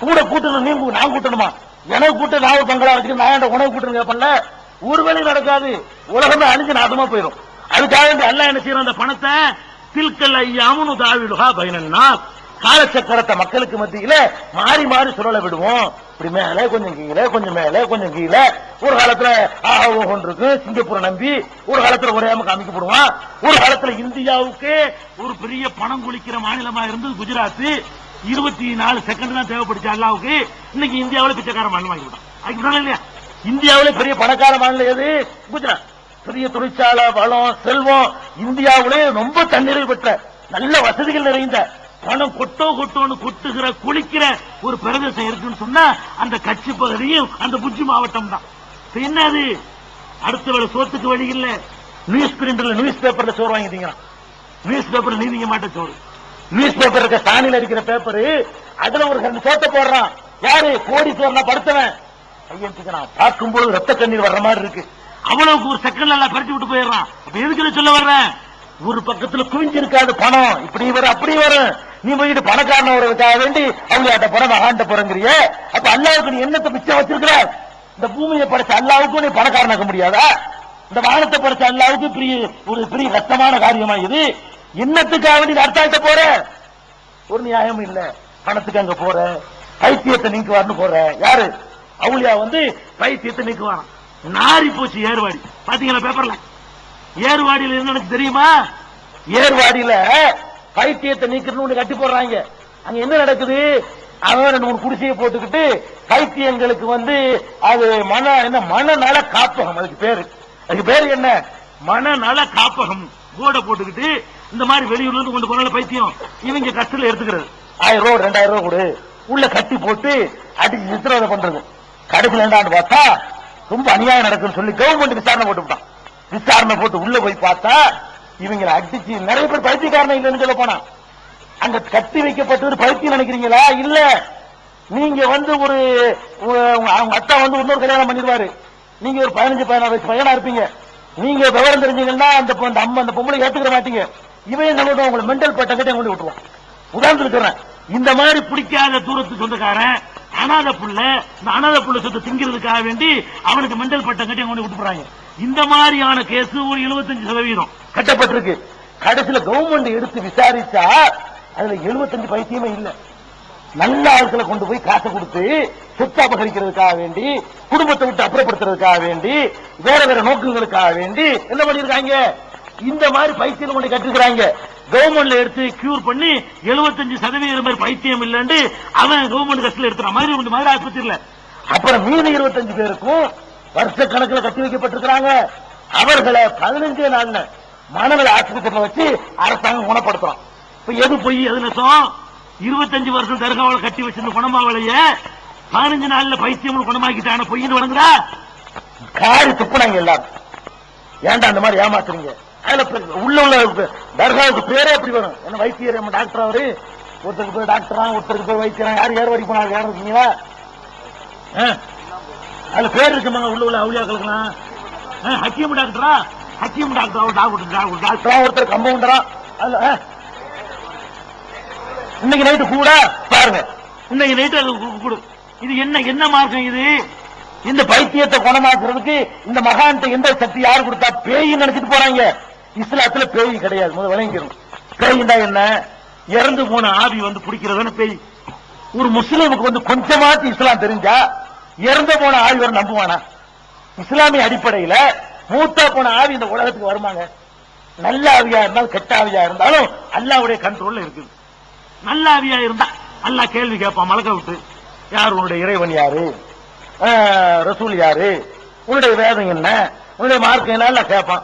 கூட கூட்டணும், நீ நான் கூட்டணுமா? எனக்கு கூட்ட நான் பங்களா வச்சுக்க, நான் உணவு கூட்டணும் கேட்பல. ஒரு வேலை நடக்காது, உலகமே அழிஞ்சு நாசமா போயிடும். அதுக்காக எல்லாம் என்ன செய்யறோம்? அந்த பணத்தை தில்கல் ஐயாமுன்னு தாவிடுகா பைனன்னா, காலச்சக்கரத்தை மக்களுக்கு மத்தியில மாறி மாறி சுழல விடுவோம். இப்படி மேல கொஞ்சம் கீழே, கொஞ்சம் மேல கொஞ்சம் கீழே. ஒரு காலத்துல கொண்டிருக்கு சிங்கப்பூரை நம்பி, ஒரு காலத்துல ஒரேம காமிக்கப்படுவான். ஒரு காலத்துல இந்தியாவுக்கு ஒரு பெரிய பணம் குளிக்கிற மாநிலமா இருந்தது குஜராத். 24 செகண்ட் தான் தேவைப்படுச்சு அல்லாவுக்கு. இன்னைக்கு இந்தியாவில பிச்சைக்கார மாநிலம் ஆகிவிட்டான் இல்லையா? இந்தியாவில பெரிய பணக்கார மாநிலம் எது? குஜராத். பெரிய தொழிற்சாலை, வளம், செல்வம், இந்தியாவிலே ரொம்ப தண்ணீரை பெற்ற நல்ல வசதிகள் நிறைந்த, பணம் கொட்டோன்னு கொட்டுகிற குளிக்கிற ஒரு பிரதேசம் இருக்குன்னு சொன்னா அந்த கட்சி பகுதியும் அந்த புஜ்ஜி மாவட்டம் தான். என்னது? அடுத்த வேலை சோத்துக்கு வழி இல்ல. நியூஸ் பிரிண்டர்ல நியூஸ் பேப்பர்ல சோறு வாங்கிட்டீங்க. நியூஸ் பேப்பர்ல நீதிங்க மாட்ட சோறு. நியூஸ் பேப்பர் இருக்க சாணியில் அடிக்கிற பேப்பரு, அதுல ஒரு 2 சோத்தை போடுறான். யாரு? கோடீஸ்வரனா படுத்தவன் ஐயன் பார்க்கும்போது ரத்த கண்ணீர் வர்ற மாதிரி இருக்கு. அவ்வளவுக்கு ஒரு செகண்ட்ல எல்லாம் பறிச்சு விட்டு போயிடுறான். அப்ப எதுக்கு சொல்ல வர்றேன்? ஒரு பக்கத்துல குவிஞ்சிருக்காது பணம், இப்படி வரும் அப்படி வரும். நீ போயிட்டு பணக்காரன வரதுக்காக வேண்டி அவங்கள்ட்ட போற மகாண்ட போறங்கிறிய. அப்ப அல்லாவுக்கு நீ என்னத்தை மிச்சம் வச்சிருக்கிற? இந்த பூமியை படைச்ச அல்லாவுக்கும் நீ பணக்காரனாக்க முடியாதா? இந்த வானத்தை படைச்ச அல்லாவுக்கு ஒரு பெரிய கஷ்டமான காரியமா இது? என்னத்துக்காக வேண்டி அர்த்தாட்ட போற? ஒரு நியாயம் இல்ல. பணத்துக்கு அங்க போற, பைத்தியத்தை நீக்குவார்னு போற. யாரு? அவுளியா வந்து பைத்தியத்தை நீக்குவான். நாரி போச்சு ஏர்வாடி. பாத்தீங்களா பேப்பர்ல? ஏர்வாடியில என்ன தெரியுமா? ஏர்வாடியில பைத்தியத்தை நீக்கணும்னு கட்டி போடுறாங்க. அங்க என்ன நடக்குது? அவன் 2 3 குடிசையை போட்டுக்கிட்டு பைத்தியங்களுக்கு வந்து அது மனநல காப்பகம். அதுக்கு பேரு என்ன? மனநல காப்பகம். போர்டை போட்டுக்கிட்டு இந்த மாதிரி வெளியூர்ல இருந்து கொண்டு போனால பைத்தியம் இவங்க கஷ்டத்துல எடுத்துக்கிறது. 1000 ரூபாய் 2000 ரூபாய் கொடு, உள்ள கட்டி போட்டு அடிச்சு சித்திரவதை பண்றது. கடைசியில் என்னடான்னு பார்த்தா ரொம்ப அநியாயம் நடக்குன்னு சொல்லி கவர்மெண்ட் விசாரணை போட்டுவிட்டான். விசாரணை போட்டு உள்ள போய் பார்த்தா இவங்களை அடிச்சு நிறைய பேர் பைத்தியக்காரன் இல்லைன்னு சொல்ல போனா. அங்க கட்டி வைக்கப்பட்டது பைத்தியம் நினைக்கிறீங்களா? இல்ல. நீங்க வந்து அவங்க அத்தா வந்து இன்னொரு கல்யாணம் பண்ணிடுவாரு. நீங்க ஒரு 15-16 வயசு பையனா இருப்பீங்க. நீங்க விவரம் தெரிஞ்சீங்கன்னா அந்த பொம்பளை ஏத்துக்கிற மாட்டீங்க. இவன் என்ன உங்களை மெண்டல் பட்டம் கட்டி கொண்டு விட்டுருவான். உதாரணத்துக்கு சொல்றேன், இந்த மாதிரி பிடிக்காத தூரத்து சொந்தக்காரன் அனாத புள்ள, இந்த அனாத புள்ள சொத்து திங்கிறதுக்காக வேண்டி அவனுக்கு மெண்டல் பட்டம் கட்டி கொண்டு விட்டுறாங்க. இந்த மாதிரியான கேஸ் ஒரு 75% கட்டப்பட்டிருக்கு. கடைசியில கவர்மெண்ட் எடுத்து விசாரிச்சா அதுல 75 பைத்தியமே இல்ல. நல்ல ஆட்களை கொண்டு போய் காசை கொடுத்து சொத்து அபகரிக்கிறதுக்காக வேண்டி, குடும்பத்தை விட்டு அப்புறப்படுத்துறதுக்காக வேண்டி, வேற வேற நோக்கங்களுக்காக வேண்டி என்ன பண்ணிருக்காங்க? இந்த மாதிரி பைத்தியம் கொண்டு கட்டிருக்காங்க. கவர்மெண்ட்ல எடுத்து கியூர் பண்ணி 75% பேர் பைத்தியம் இல்லன்னு அவன் கவர்மெண்ட் கஷ்டம் எடுத்துற மாதிரி ஆஸ்பத்திரியில. அப்புறம் மீது 25 பேருக்கும் வருஷ கணக்கில் கட்டி வைக்கப்பட்டிருக்கிறாங்க. அவர்களை 15 நாள்ல மனநல ஆஸ்பத்திரியில வச்சு அரசாங்கம் குணப்படுத்துறோம். இப்ப எது பொய் எது நெசம்? 25 வருஷம் தர்காவில் கட்டி வச்சிருந்த குணமாவளைய 15 நாள்ல பைத்தியம் குணமாக்கிட்டான பொய்ன்னு வணங்குறா காரி துப்புனாங்க எல்லாரும். ஏன்டா அந்த மாதிரி ஏமாத்துறீங்க? உள்ள தர்காவுக்கு பேரே எப்படி வரும்? என்ன வைத்தியர் டாக்டர் அவரு, ஒருத்தருக்கு போய் டாக்டரா, ஒருத்தருக்கு போய் வைத்தியரா, யார் வரைக்கும் போனாங்க? யாரும் இருக்கீங்களா? அதுல பேர் இருக்குமாங்க உள்ள அவுளியாக்களுக்குலாம். ஹக்கீம் டாக்டரா, ஹக்கீம் டாக்டர் டாக்டரா, ஒருத்தர் கம்பவுண்டரா. அதுல இன்னைக்கு நைட்டு கூட பாருங்க, இன்னைக்கு நைட்டு கூட இது என்ன மார்க்கம் இது? இந்த பைத்தியத்தை குணமாக்குறதுக்கு இந்த மகான்ட்ட எந்த சக்தி யாரு கொடுத்தா? பேய் நினைச்சிட்டு போறாங்க. இஸ்லாத்துல பேய் கிடையாது, முதல் விளங்கிடும். பேய்னா என்ன? இறந்து போன ஆவி வந்து பிடிக்கிறதுன்னு பேய். ஒரு முஸ்லீமுக்கு வந்து கொஞ்சமாச்சு இஸ்லாம் தெரிஞ்சா இறந்து போன ஆவி வர நம்புவானா? இஸ்லாமிய அடிப்படையில மூத்தா போன ஆவி இந்த உலகத்துக்கு வருமாங்க? நல்ல ஆவியா இருந்தாலும் கெட்ட ஆவியா இருந்தாலும் அல்லாஹ்வுடைய கண்ட்ரோல்ல இருக்குது. நல்ல ஆவியா இருந்தா அல்லாஹ் கேள்வி கேட்பான் மலக்க விட்டு, யார் உன்னுடைய இறைவன், யாரு ரசூல், யாரு உன்னுடைய வேதம் என்ன, உன்னுடைய மார்க்கம் என்ன கேட்பான்.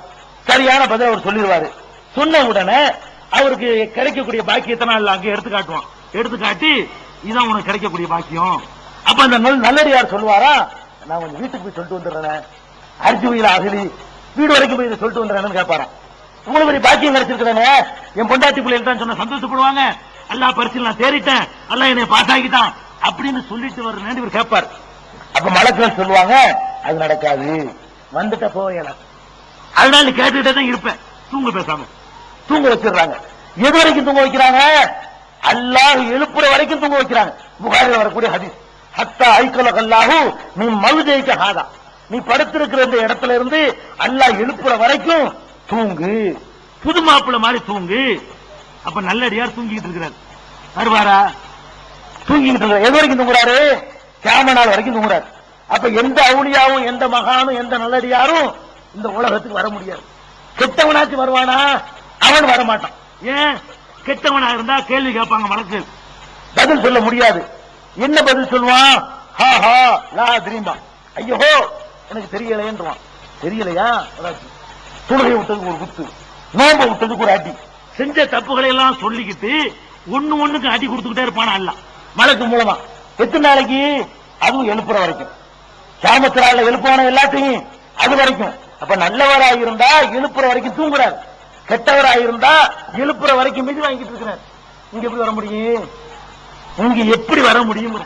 சரியான பதில் அவர் சொல்லிடுவாரு. சொன்ன உடனே அவருக்கு கிடைக்கக்கூடிய பாக்கியத்தை நான் அங்க எடுத்து காட்டுவான். எடுத்து காட்டி இதான் உனக்கு கிடைக்கக்கூடிய பாக்கியம். அப்ப அந்த நல்லடியார் சொல்லுவாரா, நான் கொஞ்சம் வீட்டுக்கு போய் சொல்லிட்டு வந்துடுறேன், அர்ஜுவியில அகலி வீடு வரைக்கும் போய் சொல்லிட்டு வந்துடுறேன்னு கேட்பாரான். உங்களுக்கு பெரிய பாக்கியம் கிடைச்சிருக்கிறேங்க, என் பொண்டாட்டி பிள்ளைகள் தான் சொன்ன சந்தோஷப்படுவாங்க, அல்லா பரிசு நான் தேறிட்டேன், அல்லா என்னை பாத்தாக்கிட்டான் அப்படின்னு சொல்லிட்டு வர்றேன்னு இவர் கேட்பார். அப்ப மலக்கள் சொல்லுவாங்க, அது நடக்காது, வந்துட்ட போயல, அதனால கேட்டுட்டே தான் இருப்பேன், தூங்க பேசாம தூங்க வச்சிடுறாங்க. எது வரைக்கும் தூங்க வைக்கிறாங்க? அல்லாஹ் எழுப்புற வரைக்கும் தூங்க வைக்கிறாங்க. புகாரில் வரக்கூடிய ஹதீஸ், ஹத்தா ஐக்கலக அல்லாஹு நீ மவுஜைக்க ஹாதா, நீ படுத்திருக்கிற இந்த இடத்துல இருந்து அல்லாஹ் எழுப்புற வரைக்கும் தூங்கு, புது மாப்பிள்ள மாதிரி தூங்கு. அப்ப நல்லடியார் தூங்கிட்டு இருக்கிறார். வருவாரா? தூங்கிட்டு இருக்கிறார். எது வரைக்கும் தூங்குறாரு? கியாமத் நாள் வரைக்கும் தூங்குறாரு. அப்ப எந்த அவுலியாவும் எந்த மகானும் எந்த நல்லடியாரும் இந்த உலகத்துக்கு வர முடியாது. கெட்டவனாச்சு வருவானா? அவன் வரமாட்டான். ஏன்? கெட்டவனா இருந்தா கேள்வி கேட்பாங்க வழக்கு, பதில் சொல்ல முடியாது. என்ன பதில் சொல்லுவான்? ஹா ஹா லா தெரியுமா, ஐயோ எனக்கு தெரியலையேன்றான். தெரியலையா? தொழுகை விட்டதுக்கு ஒரு குத்து, நோம்பு விட்டதுக்கு ஒரு அடி, செஞ்ச தப்புகளை எல்லாம் சொல்லிக்கிட்டு ஒண்ணுக்கு அடி கொடுத்துக்கிட்டே இருப்பானா அல்ல மலக்கு மூலமா. எத்தனை நாளைக்கு? அதுவும் எழுப்புற வரைக்கும். கியாமத் நாள்ல எழுப்புவான எல்லாத்தையும் அது வரைக்கும். அப்ப நல்லவராக இருந்தா எழுப்புற வரைக்கும் தூங்குறாரு, கெட்டவராக இருந்தா எழுப்புற வரைக்கும் மிதி வாங்கிட்டு இருக்கிறார். இங்க எப்படி வர முடியும்? இங்க எப்படி வர முடியும்?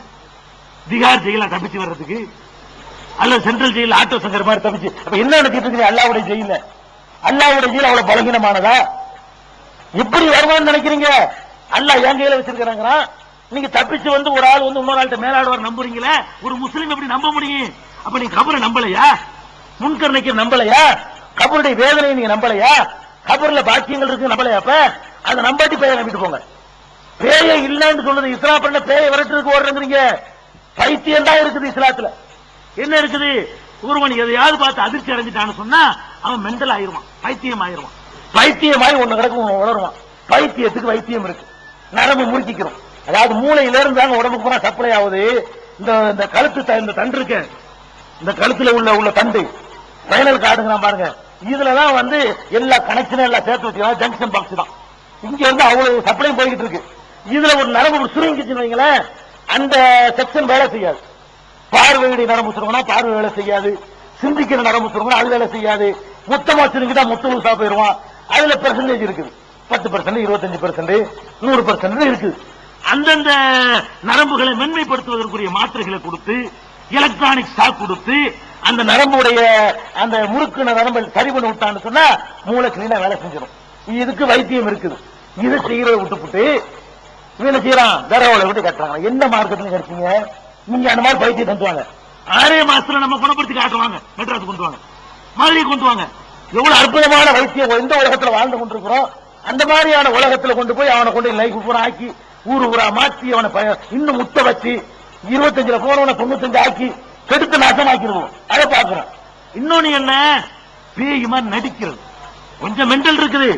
திகார் ஜெயில தப்பிச்சு வர்றதுக்கு, அல்ல சென்ட்ரல் ஜெயில ஆட்டோ சங்கர் மாதிரி தப்பிச்சு. அப்ப என்ன நினைச்சிட்டு இருக்கீங்க? அல்லாவுடைய ஜெயில, அல்லாவுடைய ஜெயில அவ்வளவு பலகீனமானதா? எப்படி வருவான்னு நினைக்கிறீங்க? அல்லாஹ் என் கையில வச்சிருக்கிறாங்க. நீங்க தப்பிச்சு வந்து ஒரு ஆள் வந்து இன்னொரு ஆள்கிட்ட மேலாடுவார் நம்புறீங்களே, ஒரு முஸ்லீம் எப்படி நம்ப முடியும்? அப்ப நீங்க கபரை நம்பலையா? முன்கர்ணைக்கு நம்பலையா? கபருடைய வேதனையை நீங்க நம்பலையா? கபர்ல பாக்கியங்கள் இருக்கு நம்பலையா? அப்ப அதை நம்பாட்டி பேய நம்பிட்டு போங்க. பேய இல்லன்னு சொல்றது இஸ்லாம் பண்ண பேய விரட்டுறதுக்கு ஓடுறீங்க. பைத்தியம் தான் இருக்குது இஸ்லாத்துல. என்ன இருக்குது? ஒருவன் எதையாவது பார்த்து அதிர்ச்சி அடைஞ்சிட்டான்னு சொன்னா அவன் மெண்டல் ஆயிருவான், பைத்தியம் ஆயிருவான். பைத்தியமாய் ஒண்ணு கிடக்கும், உணருவான். பைத்தியத்துக்கு வைத்தியம் இருக்கு, நரம்பு முறுக்கிக்கிறோம். அதாவது மூளையில இருந்தாங்க உடம்புக்கு போனா சப்ளை ஆகுது. இந்த கழுத்து, இந்த தண்டு இருக்கு, இந்த கழுத்துல உள்ள தண்டு ஸ்பைனல் கார்டுங்க பாருங்க, இதுலதான் வந்து எல்லா கனெக்ஷனும் எல்லாம் சேர்த்து வச்சுக்கலாம். ஜங்ஷன் பாக்ஸ் தான். இங்க வந்து அவ்வளவு சப்ளை போய்கிட்டு இருக்கு. இதுல ஒரு நரம்பு சுருங்கிச்சுன்னு வைங்களேன், அந்த செக்ஷன் வேலை செய்யாது. பார்வையுடைய நரம்பு சுருங்கினா பார்வை வேலை செய்யாது, சிந்திக்கிற நரம்பு சுருங்கினா அது வேலை செய்யாது. மொத்தமா சுருங்கிட்டா மொத்த ஊசா போயிருவான். அதுல பெர்சன்டேஜ் இருக்குது, 10%, 25%, 100% இருக்குது. அந்தந்த நரம்புகளை மென்மைப்படுத்துவதற்குரிய மாத்திரைகளை கொடுத்து, எலக்ட்ரானிக் ஷாக் கொடுத்து, அந்த நரம்புடைய அந்த முறுக்கு நரம்பு சரி பண்ணி விட்டான்னு சொன்னா மூளை கிளீனா வேலை செஞ்சிடும். இதுக்கு வைத்தியம் இருக்குது. இதை செய்யறத விட்டுப்புட்டு இவனை செய்யறான், தரவளை விட்டு கட்டுறாங்க. என்ன மார்க்கெட்டில் கிடைச்சீங்க? நீங்க அந்த மாதிரி வைத்தியம் தந்துவாங்க. 6 மாசத்துல நம்ம குணப்படுத்தி காட்டுவாங்க. மெட்ராஸ் கொண்டு வாங்க, மதுரை கொண்டு வாங்க. எவ்வளவு அற்புதமான வைத்தியம் எந்த உலகத்துல வாழ்ந்து கொண்டிருக்கிறோம். அந்த மாதிரியான உலகத்துல கொண்டு போய் அவனை கொண்டு லைஃப் பூரா ஆக்கி ஊரா மாற்றி அவனை இன்னும் முத்த வச்சு 25ல போனவனை 95 ஆக்கி கெடுத்து நாசமாக்கிடுவோம். அதை பாக்குறோம். இன்னொன்னு என்ன? பேய் மாதிரி நடிக்கிறது. கொஞ்சம் மெண்டல் இருக்குது.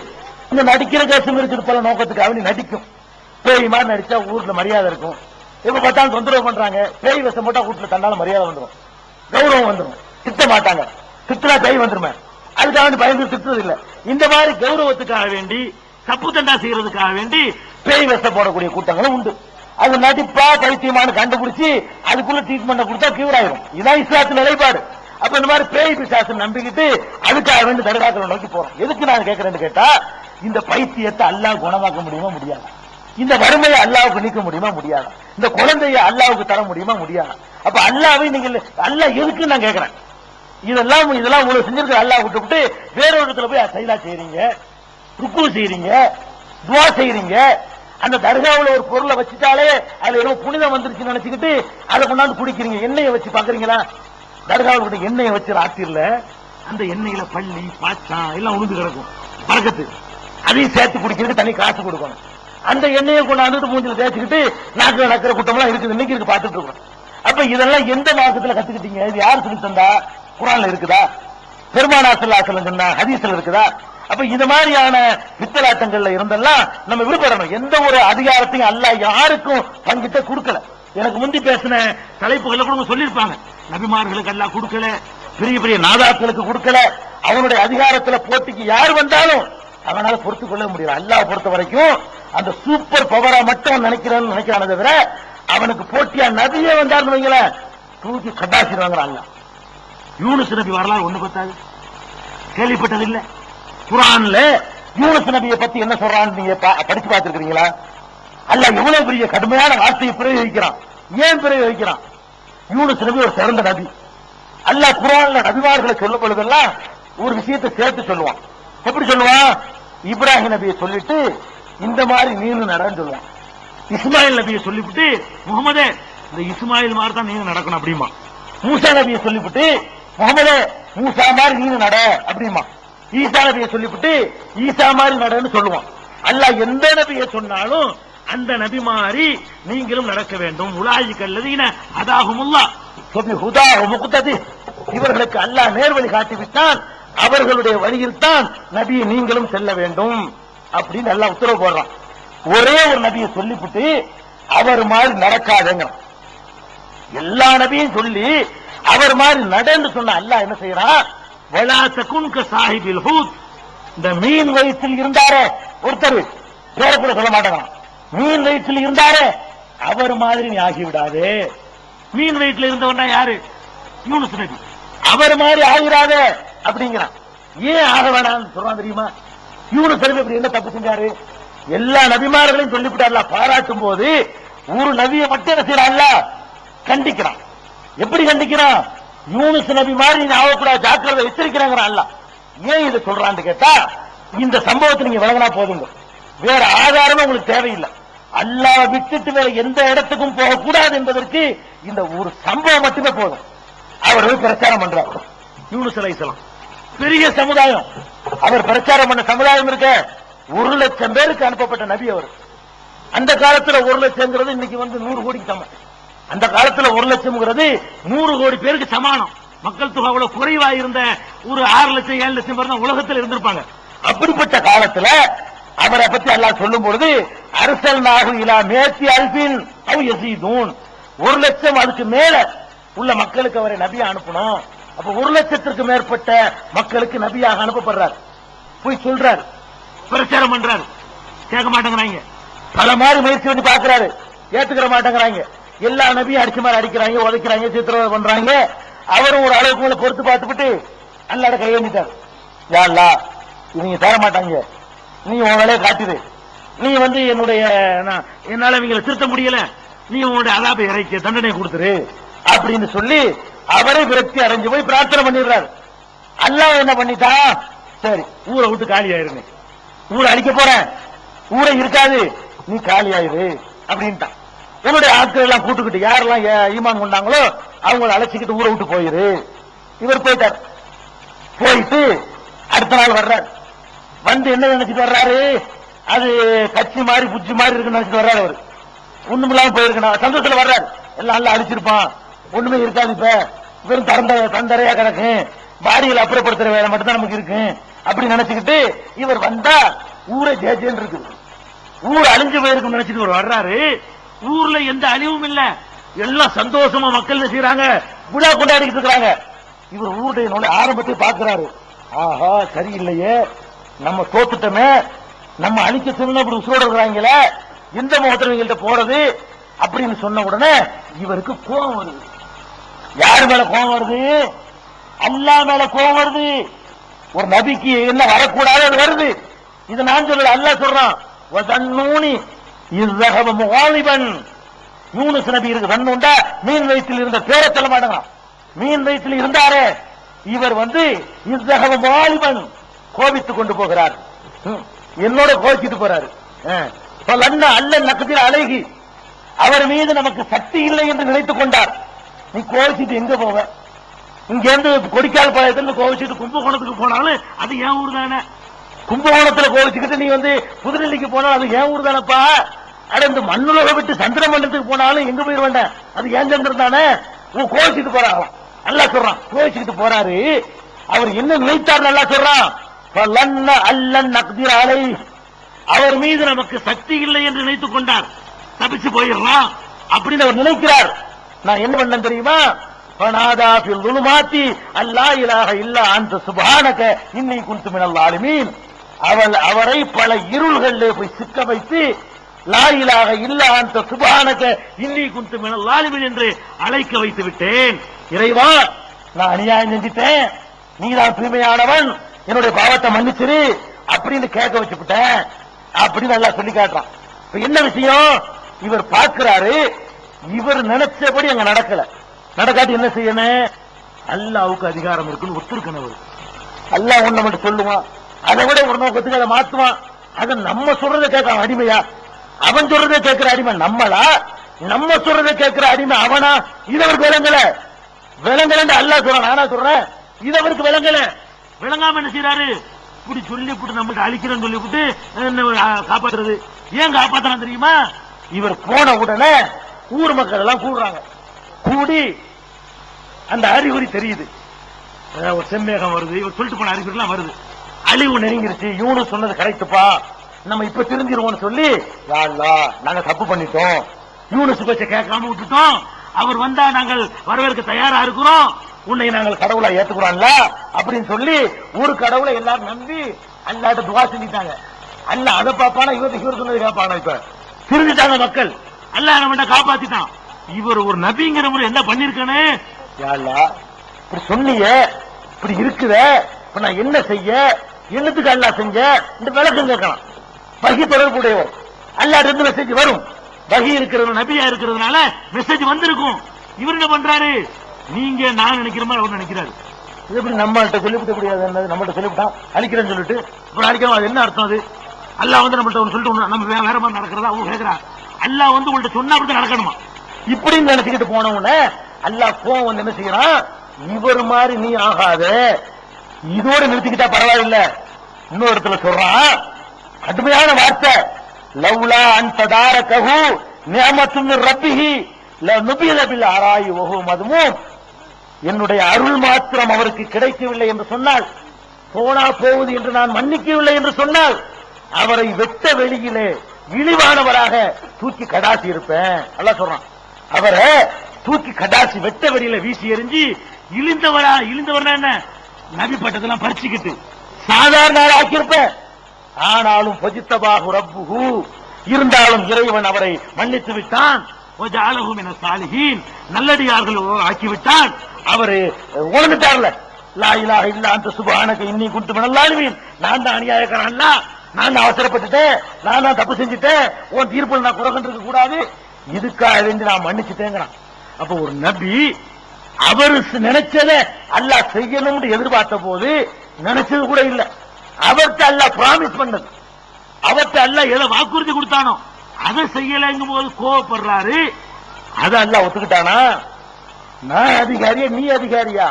இந்த நடிக்கிற கேசம் இருக்குது, பல நோக்கத்துக்காக நடிக்கும். பேய் மாதிரி நடிச்சா ஊர்ல மரியாதை இருக்கும். எப்ப பார்த்தாலும் தொந்தரவு பண்றாங்க. பேய் விஷம் போட்டா வீட்டுல தன்னால மரியாதை வந்துடும், கௌரவம் வந்துடும். திட்ட மாட்டாங்க, திட்டா பேய் வந்துருமே. அதுக்காக பயந்து திட்டுறது இல்ல. இந்த மாதிரி கௌரவத்துக்காக வேண்டி, தப்பு தண்டா செய்யறதுக்காக வேண்டி பேய் விஷ போடக்கூடிய கூட்டங்களும் உண்டு. அது நடிப்பா பைத்தியமான கண்டுபிடிச்சு அதுக்குள்ள ட்ரீட்மெண்ட் கொடுத்தா கியூர் ஆயிரும். இதான் இஸ்லாத்தின் நிலைப்பாடு. அப்ப இந்த மாதிரி பேய் பிசாசு நம்பிக்கிட்டு அதுக்காக வேண்டி தர்காக்களை நோக்கி போறோம். எதுக்கு நான் கேட்கிறேன்னு கேட்டா, இந்த பைத்தியத்தை அல்லாஹ் குணமாக்க முடியுமா முடியாது? இந்த வறுமையை அல்லாஹ்வுக்கு நீக்க முடியுமா முடியாது? இந்த குழந்தையை அல்லாஹ்வுக்கு தர முடியுமா முடியாது? அப்ப அல்லாஹ்வை நீங்க அல்லாஹ் எதுக்கு நான் கேட்கிறேன். இதெல்லாம் உங்களுக்கு செஞ்சிருக்கிற அல்லாஹ் விட்டு வேற ஒரு இடத்துல போய் சைலா செய்றீங்க, ருக்கு செய்றீங்க, துவா செய்றீங்க. அந்த தர்காவுல ஒரு பொருளை வச்சுட்டாலே அதுல ஏதோ புனிதம் வந்துருச்சுன்னு நினைச்சுக்கிட்டு அதை கொண்டாந்து குடிக்கிறீங்க. எண்ணெயை வச்சு பாக்குறீங்களா? தர்காவுல எண்ணெயை வச்சு ராத்திரில அந்த எண்ணெயில பள்ளி பாச்சா எல்லாம் உழுந்து கிடக்கும் பறக்கத்து. அதையும் சேர்த்து குடிக்கிறதுக்கு தனி காசு கொடுக்கணும். அந்த எண்ணெயை கொண்டாந்து மூஞ்சில தேய்ச்சிக்கிட்டு நாக்கு நடக்கிற கூட்டம்லாம் இருக்குது. இன்னைக்கு இருக்கு பார்த்துட்டு இருக்கோம். அப்ப இதெல்லாம் எந்த மார்க்கத்துல கத்துக்கிட்டீங்க? இது யார் சொல்லி தந்தா? குர்ஆன்ல இருக்குதா? பெருமானார் ஸல்லல்லாஹு அலைஹி வஸல்லம் சொன்ன ஹதீஸ்ல இருக்குதா? அப்ப இந்த மாதிரியான பித்தலாட்டங்கள்ல இருந்தெல்லாம் நம்ம விடுபடணும். எந்த ஒரு அதிகாரத்தையும் அல்லாஹ் யாருக்கும் பங்கிட்ட கொடுக்கல. எனக்கு முந்தி பேசின தலைப்புகளை கூட சொல்லியிருப்பாங்க. நபிமார்களுக்கு அல்லாஹ் கொடுக்கல, பெரிய பெரிய நாதாக்களுக்கு கொடுக்கல. அவனுடைய அதிகாரத்துல போட்டிக்கு யார் வந்தாலும் அவனால பொறுத்துக் கொள்ள முடியல. அல்லாஹ் பொறுத்த வரைக்கும் அந்த சூப்பர் பவரா மட்டும் நினைக்கிறானே தவிர அவனுக்கு போட்டியா நபியே வந்தாருன்னு வைங்கள தூக்கி கட்டாசிடுவாங்க. அல்லாஹ் யூனுஸ் நபி வரலாறு ஒண்ணு பத்தாது, கேள்விப்பட்டது இல்ல. குர்ஆன்ல யூனுஸ் நபியை பத்தி என்ன சொல்றான்னு நீங்க படிச்சு பார்த்திருக்கீங்களா? அல்லாஹ் எவ்வளவு பெரிய கடுமையான வார்த்தையை பிரயோகிக்கிறான். ஏன் பிரயோகிக்கிறான்? யூனுஸ் நபி ஒரு சிறந்த நபி. அல்லாஹ் குர்ஆன்ல நபிமார்களை சொல்லும் பொழுதெல்லாம் ஒரு விஷயத்தை சேர்த்து சொல்லுவான். எப்படி சொல்லுவான்? இப்ராஹிம் நபியை சொல்லிட்டு இந்த மாதிரி நீனு நடன்னு சொல்லுவான். இஸ்மாயில் நபியை சொல்லிவிட்டு முகமதே இந்த இஸ்மாயில் மாதிரி தான் நீங்க நடக்கணும் அப்படிமா. மூசா நபியை சொல்லிவிட்டு முகமதே மூசா மாதிரி நீனு நட அப்படிமா. ஈசா நபியை சொல்லிவிட்டு ஈசா மாதிரி நடன்னு சொல்லுவான். அல்லாஹ் எந்த நபியை சொன்னாலும் அந்த நபி மாதிரி நீங்களும் நடக்க வேண்டும். உலாயிகல்லதீன ஹதாஹுமுல்லாஹ் ஃபபிஹுதாஹு முக்ததி. இவர்களுக்கு அல்லாஹ் நேர்வழி காட்டிவிட்டான், அவர்களுடைய வழியில் தான் நபி நீங்களும் செல்ல வேண்டும் அப்படின்னு அல்லாஹ் உத்தரவு போடுறான். ஒரே ஒரு நபியை சொல்லிவிட்டு அவர் மாதிரி நடக்காதங்க. எல்லா நபியும் சொல்லி அவர் மாதிரி நடந்து சொன்ன அல்லாஹ் என்ன செய்யறான்? வலா தகுன்க சாஹிபில் ஹூத். இந்த மீன் வயிற்றில் இருந்தாரே ஒருத்தர், பேர கூட சொல்ல மாட்டாங்க. மீன் வயிற்றில் இருந்தாரே அவர் மாதிரி நீ ஆகிவிடாதே. மீன் வயிற்றில் இருந்தவனா யாரு? யூனுஸ் நபி. அவர் மாதிரி ஆகிறாதே அப்படிங்கிறான். ஏன் ஆக வேணாம்னு சொல்றான் தெரியுமா? யூனுஸ் நபி அப்படி என்ன தப்பு செஞ்சாரு? எல்லா நபிமார்களையும் சொல்லிவிட்டார்ல, பாராட்டும் போது ஒரு நபியை மட்டும் என்ன செய்யறான்? கண்டிக்கிறான். எப்படி கண்டிக்கிறான்? யூனுஸ் நபி மாதிரி நீ ஆகக்கூடாது, ஜாக்கிரதை எச்சரிக்கிறாங்க. அல்லாஹ் ஏன் இதை சொல்றான்னு கேட்டா, இந்த சம்பவத்தை நீங்க விளங்கினா போதுங்க, வேற ஆதாரமும் உங்களுக்கு தேவையில்லை. அல்லாஹ் விட்டுட்டு வேற எந்த இடத்துக்கும் போகக்கூடாது என்பதற்கு இந்த ஒரு சம்பவம் மட்டுமே போதும். அவர் பிரச்சாரம் பண்றார். யூனுஸ் அலைஹிஸ்ஸலாம் பெரிய சமுதாயம். அவர் பிரச்சாரம் பண்ண சமுதாயம் இருக்க 1,00,000 பேருக்கு அனுப்பப்பட்ட நபி அவர். அந்த காலத்துல 1,00,000 இன்னைக்கு 100 கோடிக்கு சமம். அந்த காலத்துல 1,00,000 100 கோடி பேருக்கு சமானம். மக்கள் தொகை அவ்வளவு குறைவா இருந்த ஒரு 6 லட்சம் 7 லட்சம் பேர் தான் உலகத்தில் இருந்திருப்பாங்க. அப்படிப்பட்ட காலத்துல அவரை பத்தி அல்லாஹ் சொல்லும் பொழுது அர்சல்நாஹு இலா மேத்தி அல்பின் அவ் யஸீதூன், 1,00,000 அதுக்கு மேல உள்ள மக்களுக்கு அவரை நபியா அனுப்பணும். அப்ப 1,00,000க்கு மேற்பட்ட மக்களுக்கு நபியாக அனுப்பப்படுறார். போய் சொல்றாரு, பிரச்சாரம் பண்றாரு. கேட்க மாட்டேங்கிறாங்க. பல மாதிரி முயற்சி பண்ணி பாக்குறாரு, ஏத்துக்கிற மாட்டேங்கிறாங்க. எல்லா நபியும் அடிச்ச மாதிரி அடிக்கிறாங்க, உதைக்கிறாங்க, சித்திரவதை பண்றாங்க. அவரும் ஒரு அளவுக்கு மேல பொறுத்து பார்த்துட்டு அல்லாஹ்ட கையேந்திட்டார். யா அல்லாஹ், இவங்க தர மாட்டாங்க, நீ உன் வேலையை காட்டுது, நீ என்னால இவங்களை திருத்த முடியல, நீ உன்னுடைய அதாபை இறைக்க தண்டனை கொடுத்துரு அப்படின்னு சொல்லி அவரை விரக்தி அடைஞ்சு போய் பிரார்த்தனை பண்ணிடுறாரு. அல்லாஹ் என்ன பண்ணிட்டான்? சரி, ஊரை விட்டு காலி ஆயிருங்க, ஊரை அழிக்க போறேன், ஊரை இருக்காது, நீ காலி ஆயிரு அப்படின்ட்டான். என்னுடைய ஆட்கள் எல்லாம் கூட்டுக்கிட்டு யாரெல்லாம் ஈமான் கொண்டாங்களோ அவங்களை அழைச்சிக்கிட்டு ஊரை விட்டு போயிரு. இவர் போயிட்டார். போயிட்டு அடுத்த நாள் வர்றாரு. வந்து என்ன நினைச்சிட்டு வர்றாரு? அது கட்சி மாதிரி புச்சி மாதிரி இருக்குன்னு நினைச்சிட்டு வர்றாரு. அவர் ஒண்ணுமில்லாம போயிருக்கணும் சந்தோஷத்துல வர்றாரு. எல்லாம் நல்லா அடிச்சிருப்பான், ஒண்ணுமே இருக்காது, இப்ப வெறும் தந்தரையா கிடக்கு, பாடியில் அப்புறப்படுத்துற வேலை மட்டும் தான் நமக்கு இருக்கு அப்படி நினைச்சுக்கிட்டு இவர் வந்தா ஊரை ஜேஜேன்னு இருக்குது, ஊர் அழிஞ்சு போயிருக்கும் நினைச்சிட்டு இவர் வர்றாரு. ஊர்ல எந்த அழிவும் இல்ல, எல்லாம் சந்தோஷமா மக்கள் செய்யறாங்க, விழா கொண்டாடிக்கிட்டு இருக்கிறாங்க. இவர் ஊருடைய ஆரம்பத்தை பார்க்கிறாரு. ஆஹா, சரியில்லையே, நம்ம தோத்துட்டோமே, நம்ம அழிக்க சொன்ன இப்படி உசுரோட இருக்கிறாங்களே, எந்த முகத்துல இவங்கள்ட்ட போறது அப்படின்னு சொன்ன உடனே இவருக்கு கோபம் வருது. யாரு மேல கோபம் வருது? அல்லாஹ் மேல கோபம் வருது. ஒரு நபிக்கு என்ன வரக்கூடாது அது வருது. இது நான் சொல்லல, அல்லாஹ் சொல்றான். வதன்னூனி இஸ்ஸஹப முகாலிபன். யூனுஸ் நபி இருக்கு தன்னுண்டா மீன் வயிற்றில் இருந்த பேரை சொல்ல மாட்டாங்க. மீன் வயிற்றில் இருந்தாரே இவர் இஸ்ஸஹப முகாலிபன் கோபித்துக் கொண்டு போகிறார். என்னோட கோபிச்சுட்டு போறாரு. அல்ல நக்கத்தில் அழகி அவர் மீது நமக்கு சக்தி இல்லை என்று நினைத்துக் கொண்டார். நீ கோபிச்சுட்டு எங்க போவ? இங்க இருந்து கொடிக்கால் பாளையத்தில் கோபிச்சுட்டு கும்பகோணத்துக்கு போனாலும் அது ஏன் ஊர் தானே. கும்பகோணத்துல கோபிச்சுக்கிட்டு நீ புதுடெல்லிக்கு போனாலும் அது ஏன் ஊர் தானப்பா. அடந்து மண்ணுலக விட்டு சந்திர மண்டலத்துக்கு போனாலும் எங்க போயிட வேண்டாம், அது ஏன் சந்திரம் தானே. கோபிச்சுட்டு போறாங்க. நல்லா சொல்றான், கோபிச்சுக்கிட்டு போறாரு. அவர் என்ன நினைத்தார் நல்லா சொல்றான். அவர் மீது நமக்கு சக்தி இல்லை என்று நினைத்துக் கொண்டார், தப்பிச்சு போயிடலாம் அப்படின்னு அவர் நினைக்கிறார். நான் என்ன பண்ண தெரியுமா? அவரை பல இருள்களிலே போய் சிக்க வைத்து லா இலாஹ இல்லா அன்த சுப்ஹானக இன்னி குன்து மினல் ஸாலிமீன் என்று அழைக்க வைத்து விட்டேன். இறைவா, நான் அநியாயம் செஞ்சிட்டேன், நீதான் தூய்மையானவன், என்னுடைய பாவத்தை மன்னிச்சிரு அப்படின்னு கேட்க வச்சுட்டேன் அப்படின்னு நல்லா சொல்லி காட்டுறான். என்ன விஷயம்? இவர் பார்க்கிறாரு, இவர் நினைச்சபடி அங்க நடக்கல. நடக்காட்டி என்ன செய்யணும்? அல்லாஹ்வுக்கு அதிகாரம் இருக்குன்னு ஒத்துருக்கணும். அல்லாஹ் ஒண்ணு மட்டும் சொல்லுவான், அதை விட ஒரு நோக்கத்துக்கு அதை மாத்துவான். அதை நம்ம சொல்றதை கேட்க அடிமையா? அவன் சொல்றதை கேட்கிற அடிமை நம்மளா? நம்ம சொல்றதை கேட்கிற அடிமை அவனா? இது அவருக்கு விளங்கல. விளங்கலன்னு அல்லாஹ் சொல்றான், நானா சொல்றேன். இது அவருக்கு விளங்கல. விளங்காம என்ன செய்யறாரு? இப்படி சொல்லிவிட்டு நம்மகிட்ட அழிக்கிறேன்னு சொல்லிவிட்டு காப்பாற்றுறது. ஏன் காப்பாத்தலாம் தெரியுமா? இவர் போன உடனே ஊர் மக்கள் எல்லாம் கூடுறாங்க. கூடி அந்த அறிகுறி தெரியுது, ஒரு செம்மேகம் வருது. இவர் சொல்லிட்டு போன அறிகுறி எல்லாம் வருது. அழிவு நெருங்கிருச்சு, யூனுஸ் சொன்னது கரெக்டுப்பா, நம்ம இப்ப தெரிஞ்சிருவோம்னு சொல்லி, யா அல்லாஹ் நாங்க தப்பு பண்ணிட்டோம், யூனுஸ் பேச்ச கேட்காம விட்டுட்டோம், அவர் வந்தா நாங்கள் வரவேற்க தயாரா இருக்கிறோம், உன்னை நாங்கள் கடவுளா ஏத்துக்கிறோம்ல அப்படின்னு சொல்லி ஒரு கடவுளை எல்லாரும் நம்பி அல்லாட்ட துவா செஞ்சிட்டாங்க. அல்லாஹ் அதை பாப்பானா இவர் சொன்னது கேட்பானா? இப்ப திருந்துட்டாங்க மக்கள். அல்லாஹ் நம்ம காப்பாத்திட்டான். இவர் ஒரு நபிங்கிற முறை என்ன பண்ணிருக்கானே? யா அல்லாஹ் இப்படி சொன்னீங்க, இப்படி இருக்குத, இப்ப நான் என்ன செய்ய, என்னத்துக்கு அல்லாஹ் செஞ்ச? இந்த விளக்கம் கேட்கலாம். வஹி தொடர்புடையவர், அல்லாஹ் இருந்து மெசேஜ் வரும். வஹி இருக்கிறது, நபியா இருக்கிறதுனால மெசேஜ் வந்திருக்கும். இவர் என்ன பண்றாரு? நீங்க நான் நினைக்கிற மாதிரி அவர் நினைக்கிறாரு. இது எப்படி நம்மள்ட்ட சொல்லிவிட முடியாது? நம்மள்ட்ட சொல்லிவிட்டான் அழிக்கிறேன்னு சொல்லிட்டு அப்புறம் அழிக்கிறோம். அது என்ன அர்த்தம்? அது அல்லாஹ் நம்மள்ட்ட சொல்லிட்டு நம்ம வேற மாதிரி நடக்கிறதா அவங்க கேட்கிறார். அல்லாஹ் உங்கள்ட்ட சொன்னா அப்படி நடக்கணுமா இப்படின்னு நினைச்சுக்கிட்டு போனவன அல்லாஹ் கோவம் என்ன செய்யறான்? இவர் மாதிரி நீ ஆகாத, இதோட நிறுத்திக்கிட்டா பரவாயில்ல. இன்னொரு இடத்துல சொல்றான், கடுமையான வார்த்தை, லவ்லா அன் ததாரகஹு நிஅமத்தும் மின் ரப்பிஹி லநுபித பில் ஆராயி வஹு மதுமூம். என்னுடைய அருள் மாத்திரம் அவருக்கு கிடைக்கவில்லை என்று சொன்னால், போனா போவது என்று நான் மன்னிக்கவில்லை என்று சொன்னால், அவரை வெட்ட வெளியிலே இழிவானவராக தூக்கி கடாசி இருப்பேன். அல்லாஹ் சொல்றான், அவரை தூக்கி கடாசி வெட்ட வெளியில வீசி எறிஞ்சி இழிந்தவரா என்ன நபி பட்டத்தெல்லாம் பறிச்சுக்கிட்டு சாதாரண ஆக்கியிருப்பேன். ஆனாலும் பஜித்தபாகு ரப்புஹு, இருந்தாலும் இறைவன் அவரை மன்னித்து விட்டான். நல்லடியார்கள் ஆக்கிவிட்டான். அவரு உணர்ந்துட்டார்ல, லா இலாஹ இல்லா அன்த சுப்ஹானக இன்னி குன்து மினல் ஸாலிமீன். நான் தான் அநியாயக்காரன், நான் அவசரப்பட்டுட்டேன், நான் தான் தப்பு செஞ்சுட்டேன், உன் தீர்ப்பில் நான் குறை கண்டிருக்க கூடாது, இதுக்காக வேண்டி நான் மன்னிச்சுட்டேங்கிறான். அப்ப ஒரு நபி அவரு நினைச்சத அல்லாஹ் செய்யணும்னு எதிர்பார்த்த போது நினைச்சது கூட இல்ல. அவர்கிட்ட அல்லாஹ் பிராமிஸ் பண்ணது, அவர்கிட்ட அல்லாஹ் எதை வாக்குறுதி கொடுத்தானோ அதை செய்யலைங்கும் போது கோவப்படுறாரு. அதை அல்லாஹ் ஒத்துக்கிட்டானா? நான் அதிகாரியா நீ அதிகாரியா?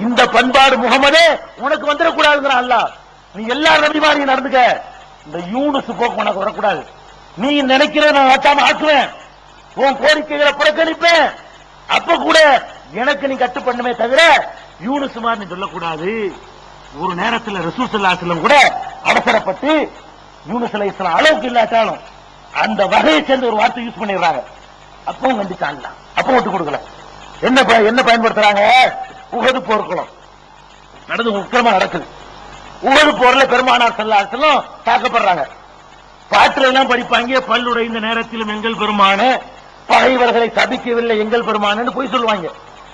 இந்த பண்பாடு முகமதே உனக்கு வந்துடக்கூடாதுங்கிறான் அல்லாஹ். நீ எல்லா நபிமாரையும் நடந்துக்க, இந்த யூனுஸ் போக்கு உனக்கு வரக்கூடாது. நீ நினைக்கிற நான் ஆட்டாம ஆக்குவேன், உன் கோரிக்கைகளை புறக்கணிப்பேன், அப்ப கூட எனக்கு நீ கட்டுப்பண்ணுமே தவிர யூனுஸ் மாதிரி நீ சொல்லக்கூடாது. ஒரு நேரத்தில் ரசூல் ஸல்லல்லாஹு அலைஹி வஸல்லம் கூட அவசரப்பட்டு யூனுஸ் அலைஹிஸ்ஸலாம் அளவுக்கு இல்லாட்டாலும் அந்த வகையை சேர்ந்த ஒரு வார்த்தை யூஸ் பண்ணிடுறாங்க. அப்பவும் கண்டிச்சான், அப்ப விட்டு கொடுக்கல. என்ன பயன்படுத்துறாங்க? உஹது போர்க்குளம் நடந்து உக்கிரமா நடக்குது. உஹது போர்ல பெருமானார் ஸல்லல்லாஹு அலைஹி வஸல்லம் தாக்கப்படுறாங்க. பாட்டுல எல்லாம் படிப்பாங்க, பல்லுடைந்த நேரத்திலும் எங்கள் பெருமான பகைவர்களை சபிக்கவில்லை எங்கள் பெருமானு போய் சொல்லுவாங்க.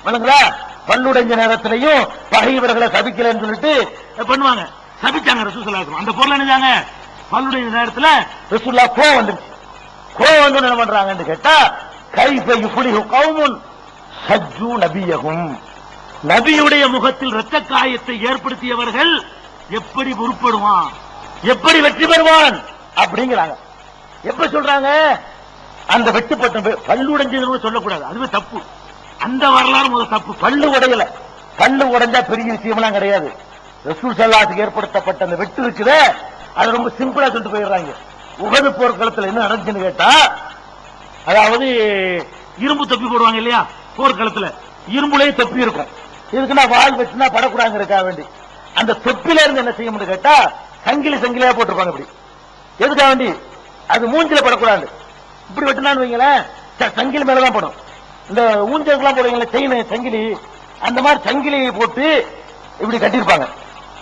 வணங்களா, பல்லுடைஞ்ச நேரத்திலையும் பகைவர்களை சபிக்கலன்னு சொல்லிட்டு பண்ணுவாங்க. சபிச்சாங்க ரசூல் ஸல்லல்லாஹு அலைஹி வஸல்லம். அந்த பொருள் என்னதாங்க, பல்லுடைஞ்ச நேரத்துல ரசூலுல்லாஹ் கோவம் வந்துருச்சு. கோவம் வந்து என்ன பண்றாங்கன்னு கேட்டா, கைஃப யுஃப்லிஹு கௌமுன் சஜ்ஜு நபியஹும், நபியுடைய முகத்தில் இரத்த காயத்தை ஏற்படுத்தியவர்கள் எப்படி உருப்படுவான், எப்படி வெற்றி பெறுவான் அப்படிங்கிறாங்க. எப்ப சொல்றாங்க, அந்த வெட்டுப்பட்ட பல்லுடைஞ்சதுன்னு சொல்லக்கூடாது, அதுவே தப்பு. அந்த வரலாறு முதல் தப்பு. பல்லு உடையல, பல்லு உடைஞ்சா பெரிய விஷயம்லாம் கிடையாது. ரசூல் ஸல்லல்லாஹு ஏற்படுத்தப்பட்ட அந்த வெட்டு இருக்குதே, அது ரொம்ப சிம்பிளா சொல்லிட்டு போயிடுறாங்க. உஹது போர்க்களத்தில் என்ன நடந்துச்சுன்னு கேட்டா, அதாவது இரும்பு தொப்பி போடுவாங்க இல்லையா போர்க்களத்துல, இரும்புலயே தொப்பி இருக்கும். இதுக்குன்னா வால் வச்சுனா படக்கூடாதுங்கிறதுக்காக வேண்டி அந்த தொப்பில இருந்து என்ன செய்ய முடியும் கேட்டா, சங்கிலி சங்கிலியா போட்டிருப்பாங்க. இப்படி எதுக்காக வேண்டி, அது மூஞ்சில படக்கூடாது. இப்படி வெட்டினான்னு வைங்களேன், சங்கிலி மேலதான் படும். இந்த ஊஞ்சலுக்குலாம் போடுவீங்களா செயின் சங்கிலி, அந்த மாதிரி சங்கிலியை போட்டு இப்படி கட்டியிருப்பாங்க.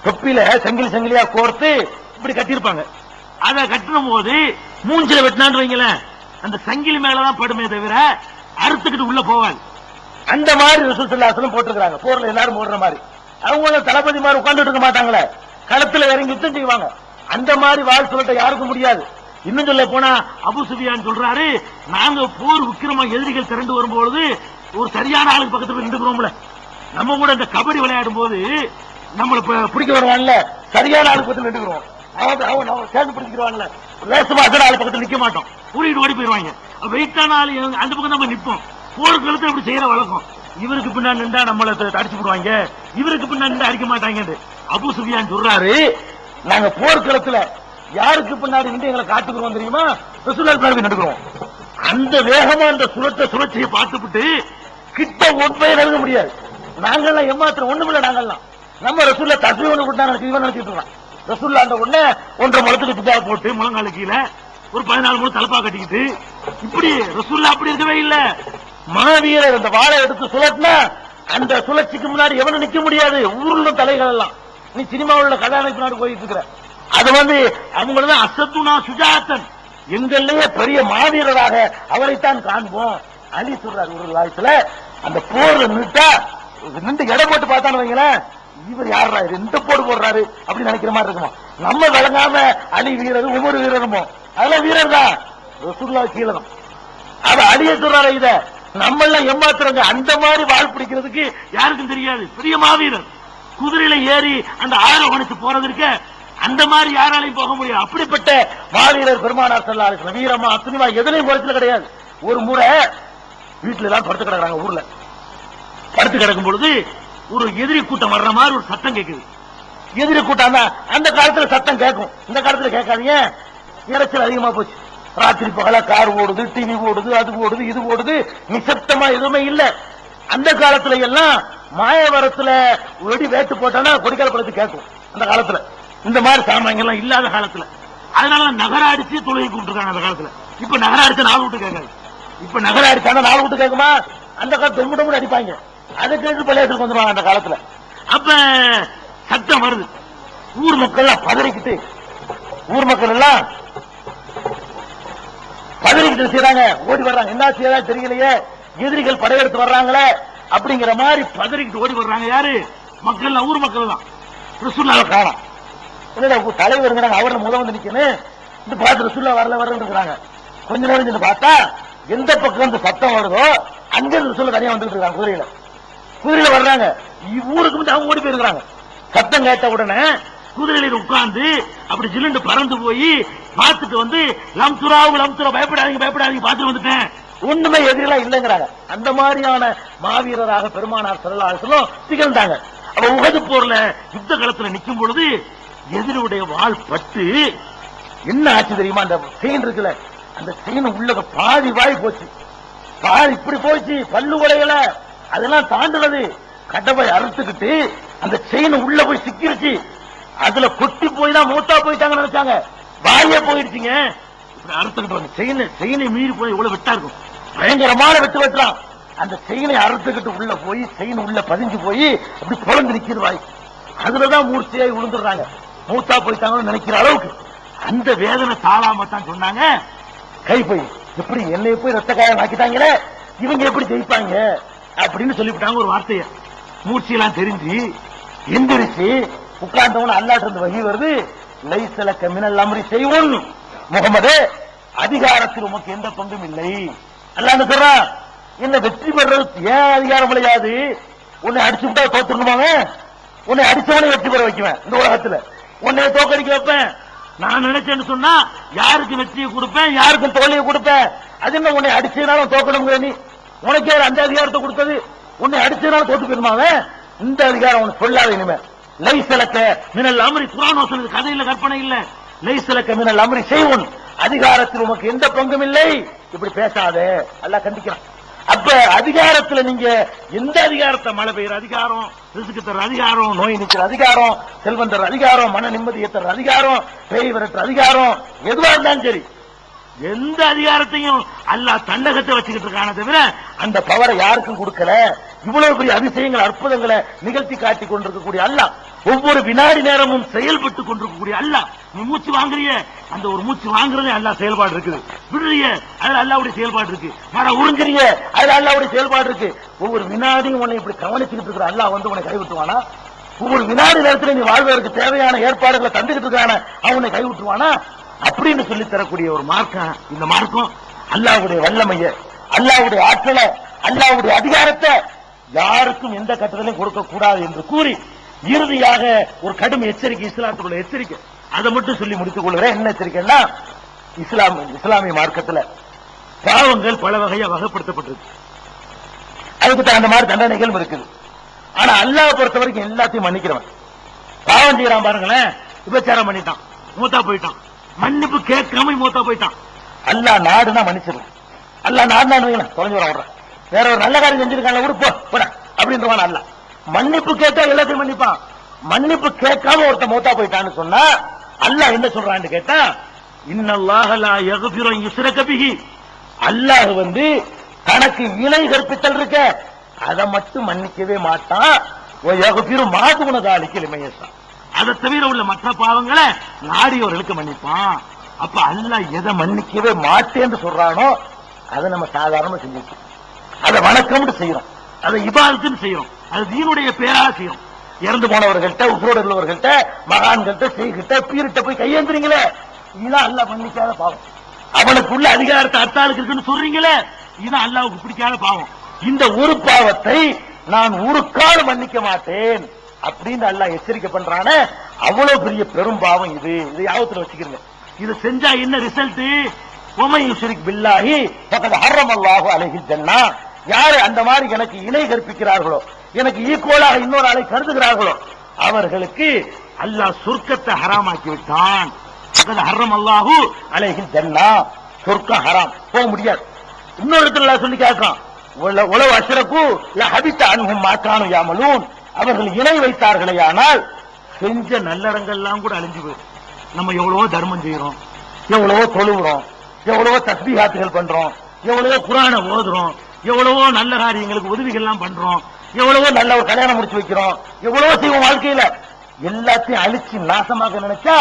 தொப்பில சங்கிலி சங்கிலியா கோர்த்து இப்படி கட்டியிருப்பாங்க. அதை கட்டின போது மூஞ்சில வெட்டினான்னு வைங்களேன், அந்த சங்கிலி மேலதான் படுமே தவிர அறுத்துக்கிட்டு உள்ள போவாங்க. அந்த மாதிரி ரசூல் ஸல்லல்லாஹு அலைஹி வஸல்லம் போட்டிருக்காங்க. போர்ல எல்லாரும் போடுற மாதிரி. அவங்க தளபதி மாதிரி உட்கார்ந்துட்டு இருக்க மாட்டாங்களே, களத்துல இறங்கி யுத்தம் செய்வாங்க. அந்த மாதிரி வாழ் சொல்லிட்ட யாருக்கும் முடியாது. இன்னும் சொல்ல போனா அபூ சுஃபியான் சொல்றாரு, நாங்க போர் விக்கிரமா எதிரிகள் திரண்டு வரும்போது ஒரு சரியான ஆளுக்கு பக்கத்துல போய் நின்றுக்கிறோம்ல, நம்ம கூட இந்த கபடி விளையாடும் போது நம்மள பிடிக்க வருவான்ல, சரியான ஆளுக்கு பக்கத்துல நின்றுக்கிறோம். அவன் சேர்ந்து பிடிச்சிருவான்ல, லேசமா அதர் ஆளு பக்கத்துல நிக்க மாட்டோம், கூட்டிட்டு ஓடி போயிருவாங்க. வெயிட்டான ஆளு அந்த பக்கம் நம்ம நிப்போம். போர்க்களத்தை இப்படி செய்யற வழக்கம். இவருக்கு பின்னாடி நின்றா நம்மள அடிச்சு போடுவாங்க, இவருக்கு பின்னாடி நின்று அடிக்க மாட்டாங்க. அபூ சுஃபியான் சொல்றாரு, நாங்க போர்க்களத்துல யாருக்கு பின்னாடி நின்று எங்களை காட்டுக்கிறோம் தெரியுமா, ரசூலுல்லாஹ் பின்னாடி நின்றுக்கிறோம். அந்த வேகமா அந்த சுழற்சியை பார்த்துவிட்டு கிட்ட ஒன்பது எழுத முடியாது. நாங்கெல்லாம் ஏமாத்திரம் ஒண்ணுமில்ல. நாங்கெல்லாம் நம்ம ரசூலுல்லாஹ் தஸ்பீஹ் ஒண்ணு கொடுத்தாங்க, இவன் நினைச்சிட்டு இருக்கான். ரசூலுல்லாஹ் அந்த உடனே 1.5 முழத்துக்கு துப்பா போட்டு முழங்கால கீழே ஒரு 14 முழு தலப்பா கட்டிக்கிட்டு இப்படி ரசூலுல்லாஹ் அப்படி இருக்கவே இல்ல. மாவீரர் அந்த வாளை எடுத்து சுழட்டினா அந்த சுழற்சிக்கு முன்னாடி எவனும் நிக்க முடியாது. ஊர்ல தலைகள் எல்லாம், நீ சினிமாவில் உள்ள கதாநாயகி நாடு போயிட்டு இருக்கிற, அது வந்து அவங்களதான் அசத்துனா சுஜாத்தன், எங்கள்லயே பெரிய மாவீரராக அவரைத்தான் காண்போம். அலி சொல்றாரு ஒரு காலத்துல, அந்த போர்ல நின்றுட்டா நின்று எடை போட்டு பார்த்தான்னு வைங்களேன், இவர் யாரா இந்த போடு போடுறாரு அப்படின்னு நினைக்கிற மாதிரி இருக்குமா. நம்ம விளங்காம அலி வீரர் உமர் வீரருமோ, அதெல்லாம் வீரர் தான், ரசூலுல்லாஹ் கீழே தான். அவ அலிய சொல்றாரு, இத நம்ம எல்லாம் ஏமாத்துறங்க. அந்த மாதிரி வாழ் பிடிக்கிறதுக்கு யாருக்கும் தெரியாது. பெரிய மாவீரர் குதிரையில ஏறி அந்த ஆரோகணிச்சு போறதுக்கு அந்த மாதிரி யாராலையும் போக முடியாது. அப்படிப்பட்ட மாவீரர் பெருமானார் ஸல்லல்லாஹு அலைஹி வஸல்லம் வீரமா அத்துணிமா எதுலையும் குறைச்சல கிடையாது. ஒரு முறை வீட்டுல எல்லாம் படுத்து கிடக்குறாங்க, ஊர்ல படுத்து கிடக்கும் பொழுது ஒரு எதிரி கூட்டம் வர்ற மாதிரி ஒரு சத்தம் கேட்குது. எதிரி கூட்டம் அந்த காலத்துல சத்தம் கேட்கும், இந்த காலத்துல கேட்காதீங்க. இறைச்சல் அதிகமா போச்சு. ராத்திரி பகலா கார் ஓடுது, டிவி ஓடுது, அது ஓடுது, இது ஓடுது, நிசப்தமா எதுவுமே இல்ல. அந்த காலத்துல எல்லாம் மாயவரத்துல வெடி வேட்டு போட்டானா கொடிக்காலப்படத்து கேட்கும். அந்த காலத்துல இந்த மாதிரி சாமான்கள் இல்லாத காலத்துல, அதனால நகர அடிச்சு தொழுகை கூப்பிட்டுருக்காங்க அந்த காலத்துல. இப்ப நகர அடிச்சா 4 வீட்டு கேட்காது. இப்ப நகர அடிச்சா 4 வீட்டு கேட்குமா? அந்த காலத்துல தொம்பு அடிப்பாங்க, அதை கேட்டு பள்ளியத்துக்கு வந்துருவாங்க அந்த காலத்துல. அப்ப சத்தம் வருது, ஊர் மக்கள் எல்லாம் பதறிக்கிட்டு, ஊர் மக்கள் எல்லாம் பதறிக்கிட்டு செய்யறாங்க, ஓடி வர்றாங்க. என்ன செய்யறா தெரியலையே, எதிரிகள் படையெடுத்து வர்றாங்களே அப்படிங்கிற மாதிரி பதறிக்கிட்டு ஓடி வர்றாங்க. யாரு? மக்கள், ஊர் மக்கள் தான். ரசூலுல்லாஹ் காணோம். தலைவர் அவர்ல முத வந்து நிக்கணும், இந்த பார்த்து ரசூலுல்லாஹ் வரல இருக்கிறாங்க. கொஞ்ச நேரம் சென்று பார்த்தா எந்த பக்கம் இந்த சத்தம் வருதோ அங்க ரசூலுல்லாஹ் தனியா வந்துட்டு இருக்காங்க. குதிரையில வர்றாங்க. ஊருக்கு வந்து அவங்க ஓடி போயிருக்காங்க. சத்தம் கேட்ட உடனே குதிரையில உட்கார்ந்து அப்படி ஜிலுண்டு பறந்து போய் பார்த்துட்டு வந்து லம் துரா பயப்படாதீங்க பார்த்து வந்துட்டேன். ஒண்ணுமே எதிரெல்லாம் இல்லைங்கிறாங்க. அந்த மாதிரியான மாவீரராக பெருமானார் ஸல்லல்லாஹு அலைஹி வஸல்லம் திகழ்ந்தாங்க. அவ உஹது போர்ல யுத்த களத்துல நிக்கும் பொழுது எதிரியுடைய வாள் பட்டு என்ன ஆச்சு தெரியுமா? அந்த செயின் இருக்குல்ல, அந்த செயின் உள்ள பாதி வாய் போச்சு, பாதி இப்படி போச்சு, பல்லு உடையல, அதெல்லாம் தாண்டுறது. கடவை அறுத்துக்கிட்டு அந்த செயின் உள்ள போய் சிக்கிருச்சு. அதுல கொட்டி போய் தான் மூத்தா போயிட்டாங்க நினைச்சாங்க, வாயே போயிடுச்சுங்க. இப்படி அறுத்துக்கிட்டு வந்து செயினை மீறி போய் இவ்வளவு வெட்டா இருக்கும், பயங்கரமான வெட்டுறான். அந்த செயினை அறுத்துக்கிட்டு உள்ள போய் செயின் உள்ள பதிஞ்சு போய் அப்படி பொழந்து நிக்கிறது வாய். அதுலதான் மூர்த்தியாய் விழுந்துடுறாங்க, மூத்தா போயிட்டாங்கன்னு நினைக்கிற அளவுக்கு அந்த வேதனை தாளாம தான் சொன்னாங்க, கை போய் எப்படி என்னை போய் ரத்த காயம் ஆக்கிட்டாங்களே, இவங்க எப்படி ஜெயிப்பாங்க அப்படின்னு சொல்லிவிட்டாங்க. ஒரு வார்த்தைய மூர்ச்சியெல்லாம் தெரிஞ்சு எந்திரிச்சு உட்கார்ந்தவன அல்லாஹ் இருந்து வகி வருது, லைஸலக மினல் அம்ரி ஷைஉன், முகமது அதிகாரத்தில் உமக்கு எந்த பங்கும் இல்லை. அல்லாஹ் சொல்றான், என்ன வெற்றி பெறது ஏன் அதிகாரம் விளையாது, உன்னை அடிச்சு விட்டா தோத்துருமாங்க, உன்னை அடிச்சவனை வெற்றி பெற வைக்குவேன் இந்த உலகத்துல, உன்னை தோக்கடிக்க வைப்பேன். நான் நினைச்சேன்னு சொன்னா யாருக்கு வெற்றியை கொடுப்பேன், யாருக்கும் தோல்வியை கொடுப்பேன். அது என்ன உன்னை அடிச்சதுனாலும் தோக்கணுங்கிற நீ, உனக்கே அந்த அதிகாரத்தை கொடுத்தது, உன்னை அடிச்சதுனாலும் தோத்து போயிருமாவே, இந்த அதிகாரம் உனக்கு சொல்லாத இனிமே. லைஸலக மினல் அம்ரி, குர்ஆன் சொல்லுது, கதையில கற்பனை இல்ல. லைஸலக மினல் அம்ரி ஷைஉன், அதிகாரத்தில் உனக்கு எந்த பங்கும் இல்லை, இப்படி பேசாதே அல்லாஹ் கண்டிக்கிறான். அப்ப அதிகாரத்துல நீங்க எந்த அதிகாரத்தை, மழை பெய்யற அதிகாரம், ரிஸ்க் தர அதிகாரம், நோய் நீக்கிற அதிகாரம், செல்வம் தர அதிகாரம், மன நிம்மதியை தர அதிகாரம், பேய் விரட்டுற அதிகாரம், எதுவா இருந்தாலும் சரி, எந்த அதிகாரத்தையும் அல்லாஹ் தண்டகத்தை வச்சுக்கிட்டு இருக்கான தவிர அந்த பவரை யாருக்கும் கொடுக்கல. இவ்வளவு பெரிய அதிசயங்கள் அற்புதங்களை நிகழ்த்தி காட்டி கொண்டிருக்கக்கூடிய அல்லாஹ், ஒவ்வொரு வினாடி நேரமும் செயல்பட்டு கொண்டிருக்கக்கூடிய அல்லாஹ். நீ மூச்சு வாங்குறிய, அந்த ஒரு மூச்சு வாங்குறதே அல்லாஹ் செயல்பாடு இருக்குது. விடுறிய, அதுல அல்லாஹ்வுடைய செயல்பாடு இருக்கு. மர உறிஞ்சிரிய, அதுல அல்லாஹ்வுடைய செயல்பாடு இருக்கு. ஒவ்வொரு வினாடியும் உன்னை இப்படி கவனிச்சுக்கிட்டு இருக்கிற அல்லாஹ் வந்து உன்னை கைவிட்டுவானா? ஒவ்வொரு வினாடி நேரத்தில் நீ வாழ்வதற்கு தேவையான ஏற்பாடுகளை தந்துகிட்டு இருக்கான அவனை கைவிட்டுவானா? அப்படின்னு சொல்லி தரக்கூடிய ஒரு மார்க்கம் இந்த மார்க்கம். அல்லாஹ்வுடைய வல்லமைய, அல்லாஹ்வுடைய ஆற்றலை, அல்லாஹ்வுடைய அதிகாரத்தை யாருக்கும் எந்த கட்டத்திலையும் கொடுக்க கூடாது என்று கூறி இறுதியாக ஒரு கடும் எச்சரிக்கை, இஸ்லாத்துக்குள்ள எச்சரிக்கை, அதை மட்டும் சொல்லி முடித்துக் கொள்கிறேன். என்ன எச்சரிக்கைன்னா, இஸ்லாமிய மார்க்கத்தில் பாவங்கள் பல வகையா வகைப்படுத்தப்பட்டிருக்கு. அதுக்கு தகுந்த மாதிரி தண்டனைகளும் இருக்குது. ஆனா அல்லாஹ் பொறுத்த வரைக்கும் எல்லாத்தையும் மன்னிக்கிறவன். பாவம் செய்யறான் பாருங்களேன், விபச்சாரம் பண்ணிட்டான், மூத்தா போயிட்டான், மன்னிப்பு கேட்காம மூத்தா போயிட்டான், அல்லாஹ் நாடுனா மன்னிச்சிடலாம். அல்லாஹ் நாடுனா தொலைஞ்சு வர வேற ஒரு நல்ல காரியம் செஞ்சிருக்காங்க, விடு போட அப்படின்றவான். அல்லாஹ் மன்னிப்பு கேட்டா எல்லாத்தையும் மன்னிப்பான். மன்னிப்பு கேட்காம ஒருத்த மூத்தா போயிட்டான்னு சொன்னா அல்லாஹ் என்ன சொல்றான்னு கேட்டா, இன்னல்லாஹ லா யக்ஃபிரு அன் யுஷ்ரக பிஹி, அல்லாஹ் வந்து தனக்கு இணை கற்பித்தல் இருக்க அதை மட்டும் மன்னிக்கவே மாட்டான். யக்ஃபிரு மா தூன ذلك லிமன் யஷா, அதை தவிர உள்ள மற்ற பாவங்களை நாடியவர்களுக்கு மன்னிப்பான். அப்ப அல்லாஹ் எதை மன்னிக்கவே மாட்டேன்னு சொல்றானோ அதை நம்ம சாதாரணமா செஞ்சிருக்கோம், அதை வணக்கம்னு செய்யறோம், அதை இபாதத்துன்னு செய்யறோம், அது தீனுடைய பேரா செய்யறோம். இறந்து போனவர்கள்ட்ட, உயிரோடு உள்ளவர்கள்ட்ட, மகான்கள்ட்ட, செய்கிட்ட, பீரிட்ட போய் கையேந்துறீங்களே, இதுதான் அல்லாஹ் மன்னிக்காத பாவம். அவனுக்குள்ள அதிகாரத்தை அத்தாளுக்கு இருக்குன்னு சொல்றீங்களே, இதுதான் அல்லாஹ்வுக்கு பிடிக்காத பாவம். இந்த ஒரு பாவத்தை நான் ஒரு காலம் மன்னிக்க மாட்டேன் அப்படின்னு அல்லாஹ் எச்சரிக்கை பண்றானே, அவ்வளவு பெரிய பெரும் பாவம் இது. இதை யாவத்துல வச்சுக்கிறீங்க. இது செஞ்சா என்ன ரிசல்ட்? வமன் யுஷ்ரிக் பில்லாஹி ஃபகத் ஹர்ரமல்லாஹு அலைஹில் ஜன்னா, யாரு அந்த மாதிரி எனக்கு இணை கற்பிக்கிறார்களோ, எனக்கு ஈக்குவலாக இன்னொரு ஆளை கருதுகிறார்களோ, அவர்களுக்கு அல்லாஹ் சொர்க்கத்தை ஹராமாக்கி விட்டான். ஃபகத் ஹர்ரமல்லாஹு அலைஹில் ஜன்னா, சொர்க்கம் ஹராம், போக முடியாது. இன்னொரு இடத்துல சொல்லி கேட்கிறான், உலக அஷ்ரகு லஹபித அன்ஹும் மா கானூ யஅமலூன், அவர்கள் இணை வைத்தார்களே ஆனால் செஞ்ச நல்லறங்கள்லாம் கூட அழிஞ்சு போயிடும். நம்ம எவ்வளவோ தர்மம் செய்யறோம், எவ்வளவோ தொழுகிறோம், எவ்வளவோ தஸ்பீஹாத்துகள் பண்றோம், எவ்வளவோ குர்ஆனை ஓதுறோம், எவ்வளவோ நல்ல காரியங்களுக்கு உதவிகள் எல்லாம் பண்றோம், எவ்வளவோ நல்ல ஒரு கல்யாணம் முடிச்சு வைக்கிறோம், எவ்வளவோ செய்வோம். வாழ்க்கையில எல்லாத்தையும் அழிச்சு நாசமாக நினைச்சா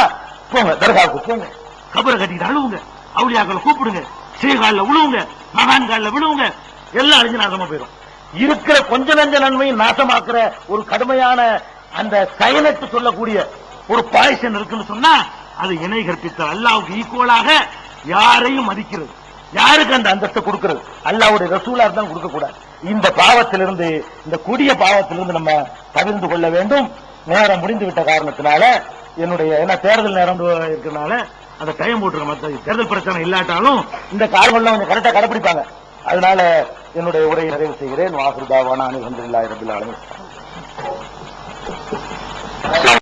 போங்க, தர்காவுக்கு போங்க, கபரை கட்டிட்டு அழுவுங்க, அவுலியாக்களை கூப்பிடுங்க, சீகால விழுவுங்க, மகான்கால விழுவுங்க, எல்லாம் அழிஞ்சு நாசமா போயிடும். இருக்கிற கொஞ்ச நஞ்ச நன்மையை நாசமாக்குற ஒரு கடுமையான அந்த சயனத்து சொல்லக்கூடிய ஒரு பாய்சன் இருக்குன்னு சொன்னா அது இணை கற்பித்த அல்லாஹ்வுக்கு ஈக்குவலாக யாரையும் மதிக்கிறது, யாருக்கு அந்த அந்தஸ்தை கொடுக்கிறது, அல்லாஹ்வுடைய ரசூலா தான் கொடுக்க கூடாது. இந்த பாவத்திலிருந்து, இந்த கொடிய பாவத்திலிருந்து நம்ம தவிர்த்து கொள்ள வேண்டும். நேரம் முடிந்து விட்ட காரணத்தினால என்ன தேர்தல் நேரம் இருக்கிறதுனால அந்த டைம் போட்டுருக்க, தேர்தல் பிரச்சனை இல்லாட்டாலும் இந்த காலங்கள்லாம் கொஞ்சம் கரெக்டா கடைபிடிப்பாங்க. அதனால என்னுடைய உரையை நிறைவு செய்கிறேன். வாஹிரு தாவானா அல்ஹம்துலில்லாஹி ரப்பில் ஆலமீன்.